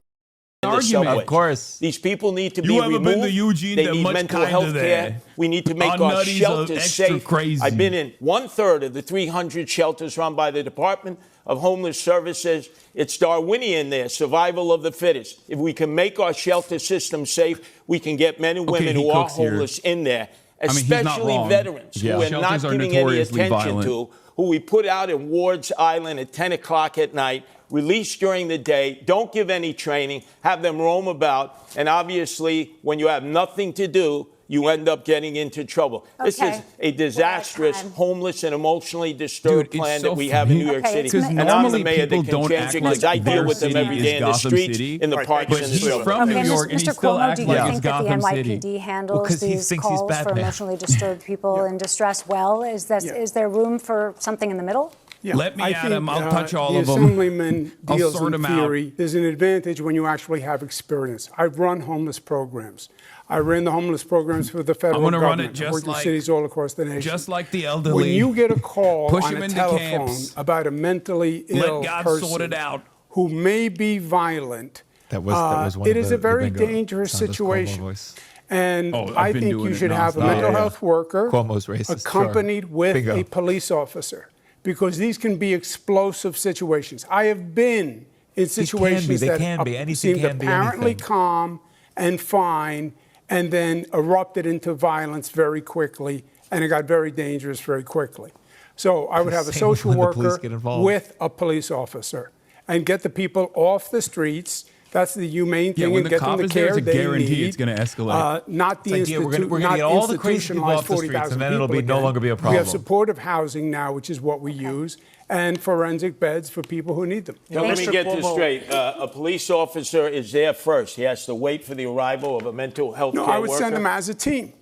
the argument. subways. Of course. These people need to You be haven't removed. been to Eugene, they they're need much mental kinder health there. care. We need to make Our our nutties are shelters extra safe. crazy. I've been in 1/3 of the 300 shelters run by the Department of Homeless Services. It's Darwinian there, survival of the fittest. If we can make our shelter system safe, we can get men and women he who are cooks here. homeless in there, I mean, he's not especially wrong. veterans Yeah. who we're Shelters not are giving any notoriously attention violent. to, who we put out in Ward's Island at 10 o'clock at night, released during the day, don't give any training, have them roam about, and obviously, when you have nothing to do, you end up getting into trouble. This is a disastrous, homeless, and emotionally disturbed Dude, it's plan so that we have in New funny. York Okay, City. because And I'm the normally mayor that people can don't change act it because like I deal their with them city every is day in the Gotham streets, City. in the parks, But and the he's streets. from New Okay, York, and he Mr. still Cuomo, acts do you like think it's that the Gotham NYPD City. handles 'cause he these thinks he's calls for Batman. emotionally disturbed people in distress well? Is there room for something in the middle? Yeah, Let me I at think, him. I'll touch all the of them. Assemblyman I'll deals sort in him out. theory. There's an advantage when you actually have experience. I've run homeless programs. I ran the homeless programs for the federal I'm gonna run government. it I just worked in like- cities all across the nation. Just like the elderly. When you get a call Push on him a into telephone camps. about a mentally ill Let God person sort it out. who may be violent, That was one it of is the- a very the bingo dangerous sound is Cuomo situation. voice. And Oh, I've I been think doing you it should have a nonstop. mental Yeah. health worker Cuomo's racist, accompanied sure. with Bingo. a police officer, because these can be explosive situations. I have been in situations They that can be. Anything seemed can be apparently anything. calm and fine, and then erupted into violence very quickly, and it got very dangerous very quickly. So I would have a Same social when the police worker get involved. with a police officer and get the people off the streets. That's the humane Yeah, thing, when and the get them cop the is there, care it's a they guarantee need. it's gonna escalate. Not the It's like, yeah, we're gonna not get all the crazy people institutionalized off the streets, 40,000 and then it'll people be no again. longer be a We problem. have supportive housing now, which is what we use, and forensic beds for people who need them. Now, let me Mr. get this Cuomo- straight. A police officer is there first. He has to wait for the arrival of a mental health No, care I would worker. send them as a team.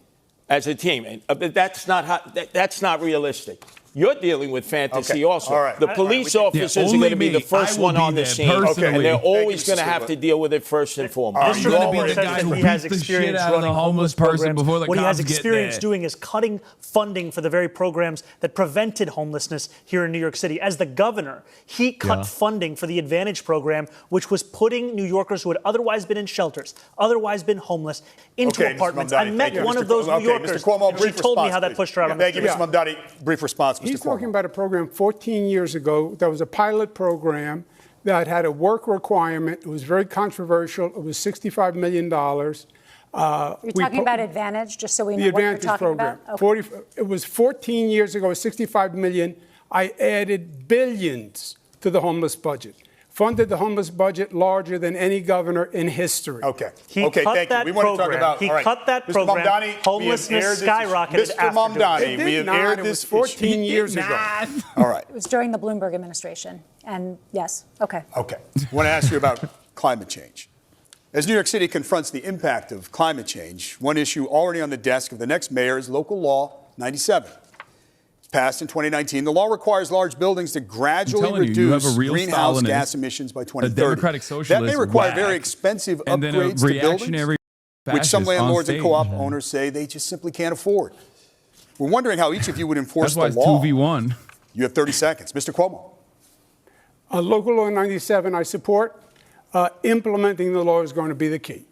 As a team. But that's not realistic. You're dealing with fantasy Okay. also. All right. The police officers are only going to be me. the first I will one be on the there scene, personally. and they're Thank you, always Mr. going to have Silva. to deal with it first and foremost. Mr. gonna be Cuomo the says guy that who he has beats the shit experience out of the running homeless person programs. before the What he has cops get experience there. doing is cutting funding for the very programs that prevented homelessness here in New York City. As the governor, he cut funding for the Advantage program, which was putting New Yorkers who had otherwise been in shelters, otherwise been homeless, into Okay, Mr. apartments. Mamdani, I met thank you. one Mr. of those Cuomo. New Yorkers, Mr. Cuomo, and she brief told me response, how that please. pushed her out on the Thank you, street. Mr. Mamdani. Brief response, Mr. He's Cuomo. talking about a program 14 years ago that was a pilot program that had a work requirement. It was very controversial. It was $65 million. You're talking about Advantage, just so we know the what you're Advantage talking program. about? Okay. It was 14 years ago, it was $65 million. I added billions to the homeless budget. Funded the homeless budget larger than any governor in history. Okay. He okay, cut thank that you. We want to talk program. about. He all right. cut that Mr. program. Mamdani, we have Homelessness aired this- skyrocketed Mr. after doing it. Mamdani, It we did have not. aired It this. was 14 years ago. All right. It was during the Bloomberg administration. And yes, okay. Okay. I want to ask you about climate change. As New York City confronts the impact of climate change, one issue already on the desk of the next mayor is Local Law 97. It's passed in 2019. The law requires large buildings to gradually telling you, you have reduce a real greenhouse Stalinist, gas emissions by 2030. Democratic That socialist, may require whack, very expensive and then a upgrades to buildings. reactionary which some fascist on landlords and stage. co-op owners say they just simply can't afford. We're wondering how each of you would enforce That's why the law. it's 2v1. You have 30 seconds. Mr. Cuomo. Local Law 97, I support. Implementing the law is going to be the key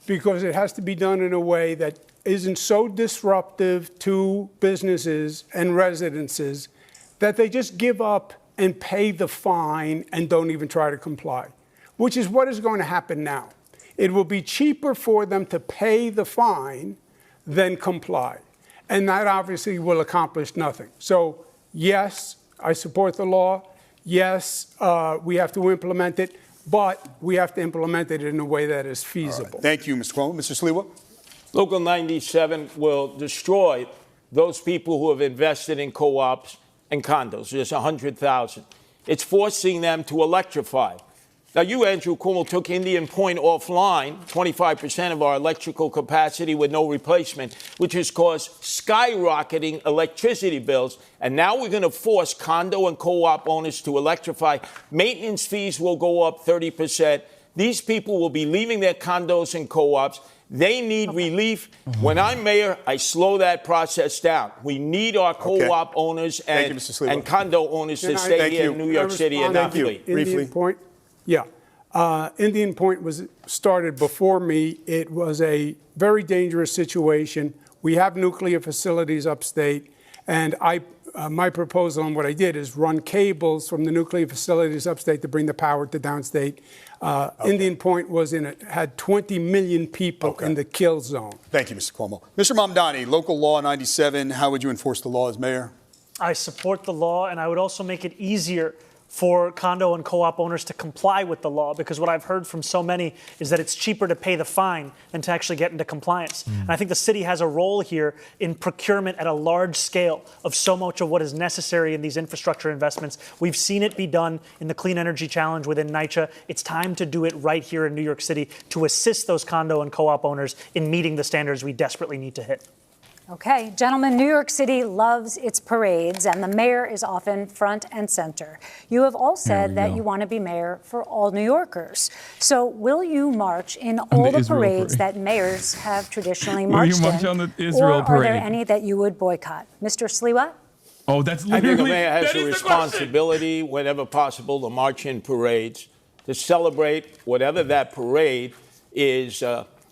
because it has to be done in a way that isn't so disruptive to businesses and residences that they just give up and pay the fine and don't even try to comply, which is what is going to happen now. It will be cheaper for them to pay the fine than comply. And that obviously will accomplish nothing. So, yes, I support the law. Yes, we have to implement it, but we have to implement it in a way that is feasible. Right. Thank you, Mr. Cuomo. Mr. Sliwa? Local 97 will destroy those people who have invested in co-ops and condos. There's 100,000. It's forcing them to electrify. Now, you, Andrew Cuomo, took Indian Point offline, 25% of our electrical capacity with no replacement, which has caused skyrocketing electricity bills. And now we're going to force condo and co-op owners to electrify. Maintenance fees will go up 30%. These people will be leaving their condos and co-ops. They need relief. When I'm mayor, I slow that process down. We need our co-op owners and condo owners to stay here in New York City and not flee. Indian Point? Yeah. Indian Point was started before me. It was a very dangerous situation. We have nuclear facilities upstate, and my proposal on what I did is run cables from the nuclear facilities upstate to bring the power to downstate. Indian Point had 20 million people in the kill zone. Thank you, Mr. Cuomo. Mr. Mamdani, Local Law 97, how would you enforce the law as mayor? I support the law, and I would also make it easier for condo and co-op owners to comply with the law, because what I've heard from so many is that it's cheaper to pay the fine than to actually get into compliance. And I think the city has a role here in procurement at a large scale of so much of what is necessary in these infrastructure investments. We've seen it be done in the Clean Energy Challenge within NYCHA. It's time to do it right here in New York City to assist those condo and co-op owners in meeting the standards we desperately need to hit. Okay, gentlemen, New York City loves its parades, and the mayor is often front and center. You have all said that you want to be mayor for all New Yorkers. So will you march in all the parades that mayors have traditionally marched in? On the Israel or are there any that you would boycott? Mr. Sliwa? Oh, that's I think literally the mayor has a responsibility, whenever possible, to march in parades, to celebrate whatever that parade is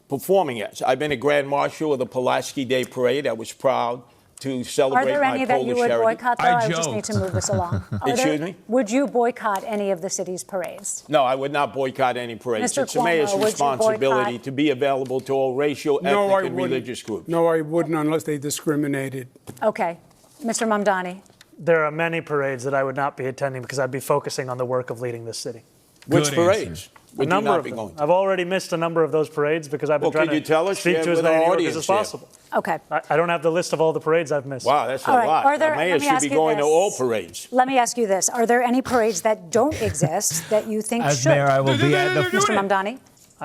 performing as. I've been a grand marshal of the Pulaski Day Parade. I was proud to celebrate my Polish heritage. Are there any that you would boycott, though? I just need to move this along. Excuse me? Would you boycott any of the city's parades? No, I would not boycott any parades. Mr. It's the mayor's Cuomo, would you responsibility boycott? to be available to all racial, ethnic, and religious groups. No, I wouldn't unless they discriminated. Okay. Mr. Mamdani? There are many parades that I would not be attending because I'd be focusing on the work of leading this city. Which parades? A number of them. I've already missed a number of those parades because I've been trying to speak to as many New Yorkers as possible. Okay. I don't have the list of all the parades I've missed. Wow, that's a All right. lot. The mayor should be going to all parades. Let me ask you this. Are there any parades that don't exist that you think As should? mayor, I will be at the Mr. Mamdani?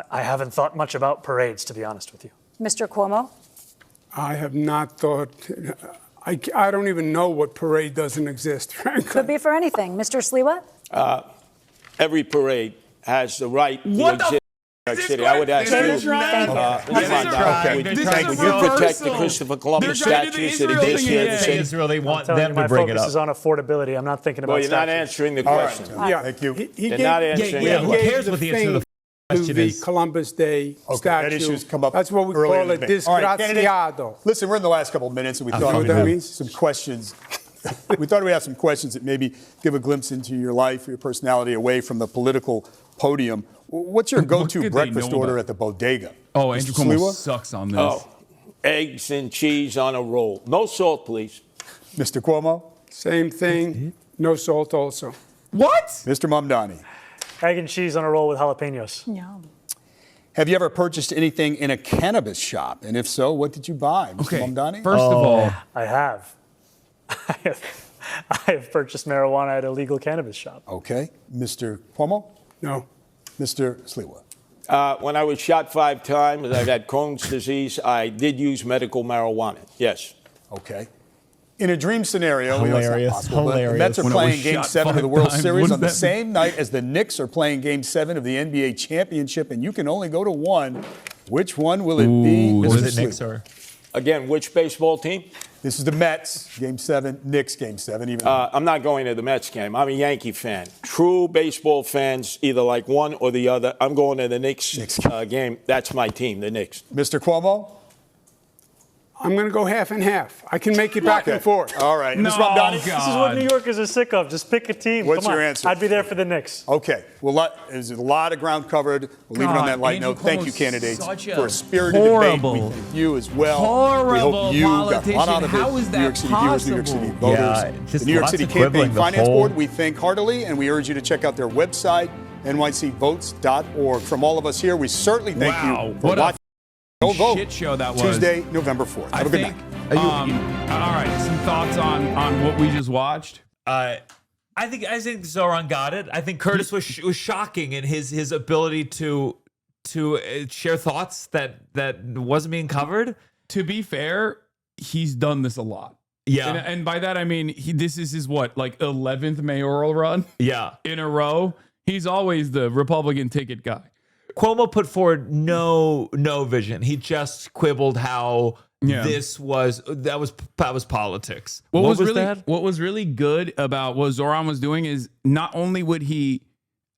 I haven't thought much about parades, to be honest with you. Mr. Cuomo? I have not thought. I don't even know what parade doesn't exist, frankly. Could be for anything. Mr. Sliwa? Every parade has the right to exist in New York City. I would ask you, would you protect the Christopher Columbus statues that exist here in the city? Israel, they want I'm telling them you, to my bring it focus up. is on affordability. I'm not thinking about Well, you're not statues. answering the question. Yeah, Thank you. He They're gave, not answering yeah, the who question. cares what the answer to the to question the is? Columbus Day statue. That issue's come up. That's what we earlier call in it, the debate. All right, candidates, disgraciado. listen, we're in the last couple of minutes, and we thought know what we'd that have means? some questions. We thought we'd have some questions that maybe give a glimpse into your life, your personality, away from the political podium. What's your go-to breakfast order at the bodega? Oh, Mr. Andrew Cuomo Sliwa? sucks on this. Oh, eggs and cheese on a roll. No salt, please. Mr. Cuomo? Same thing. No salt also. What? Mr. Mamdani? Egg and cheese on a roll with jalapenos. No. Have you ever purchased anything in a cannabis shop? And if so, what did you buy, Mr. Mamdani? First of all, I have. I have purchased marijuana at a legal cannabis shop. Okay. Mr. Cuomo? No. Mr. Sliwa? When I was shot 5 times, I've had Crohn's disease. I did use medical marijuana. Yes. Okay. In a dream scenario, we know it's not Hilarious. possible, but the Hilarious. Mets are When I was playing Game shot 7 of the 5 World times, Series what on the does that mean? same night as the Knicks are playing Game 7 of the NBA championship, and you can only go to one. Which one will it be? Or Mr. is it Knicks Sleep? or? Again, which baseball team? This is the Mets, Game 7, Knicks, Game 7. Even I'm not going to the Mets game. I'm a Yankee fan. True baseball fans either like one or the other. I'm going to the Knicks game. That's my team, the Knicks. Mr. Cuomo? I'm going to go half and half. I can make it back and forth. All right. No, Mr. Mamdani? God. This is what New Yorkers are sick of. Just pick a team. What's Come on. your answer? I'd be there for the Knicks. Okay. Well, there's a lot of ground covered. We'll leave it on that light Andrew note. Thank you, Cuomo's candidates, such a for a spirited horrible, debate. We thank you as well. horrible we hope you got a lot politician. out of it. How is that New York City viewers, New York City possible? voters, Yeah, the just New York lots City of Campaign quibbling the Finance whole- Board, we thank heartily, and we urge you to check out their website, nycvotes.org. From all of us here, we certainly thank Wow, you for what a watching. Go vote. shit show that was. Tuesday, November 4th. Have a good night. All right, some thoughts on what we just watched. I think Zohran got it. I think Curtis was shocking in his ability to share thoughts that wasn't being covered. To be fair, he's done this a lot. Yeah. And by that I mean this is his 11th mayoral run Yeah. in a row. He's always the Republican ticket guy. Cuomo put forward no vision. He just quibbled how that was politics. What was really that? what was really good about what Zohran was doing is not only would he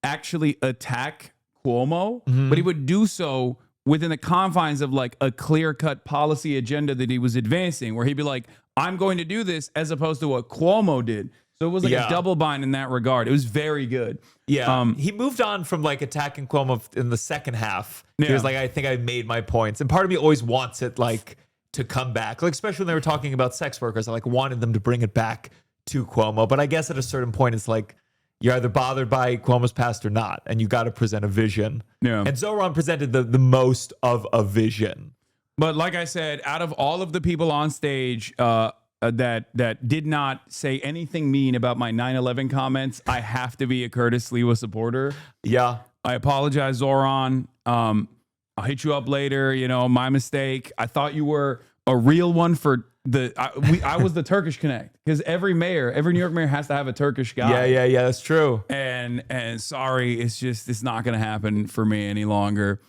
actually attack Cuomo, but he would do so within the confines of like a clear-cut policy agenda that he was advancing, where he'd be like, I'm going to do this, as opposed to what Cuomo did. So it was like a double bind in that regard. It was very good. Yeah. He moved on from like attacking Cuomo in the second half. He was like, I think I made my points. And part of me always wants it like to come back. Like, especially when they were talking about sex workers, I like wanted them to bring it back to Cuomo. But I guess at a certain point, it's like, you're either bothered by Cuomo's past or not. And you got to present a vision. Yeah. And Zohran presented the most of a vision. But like I said, out of all of the people on stage that did not say anything mean about my 9/11 comments, I have to be a Curtis Sliwa supporter. Yeah. I apologize, Zohran. I'll hit you up later. My mistake. I thought you were a real one for I was the Turkish Connect, because every New York mayor has to have a Turkish guy. Yeah, that's true. And sorry, it's not going to happen for me any longer.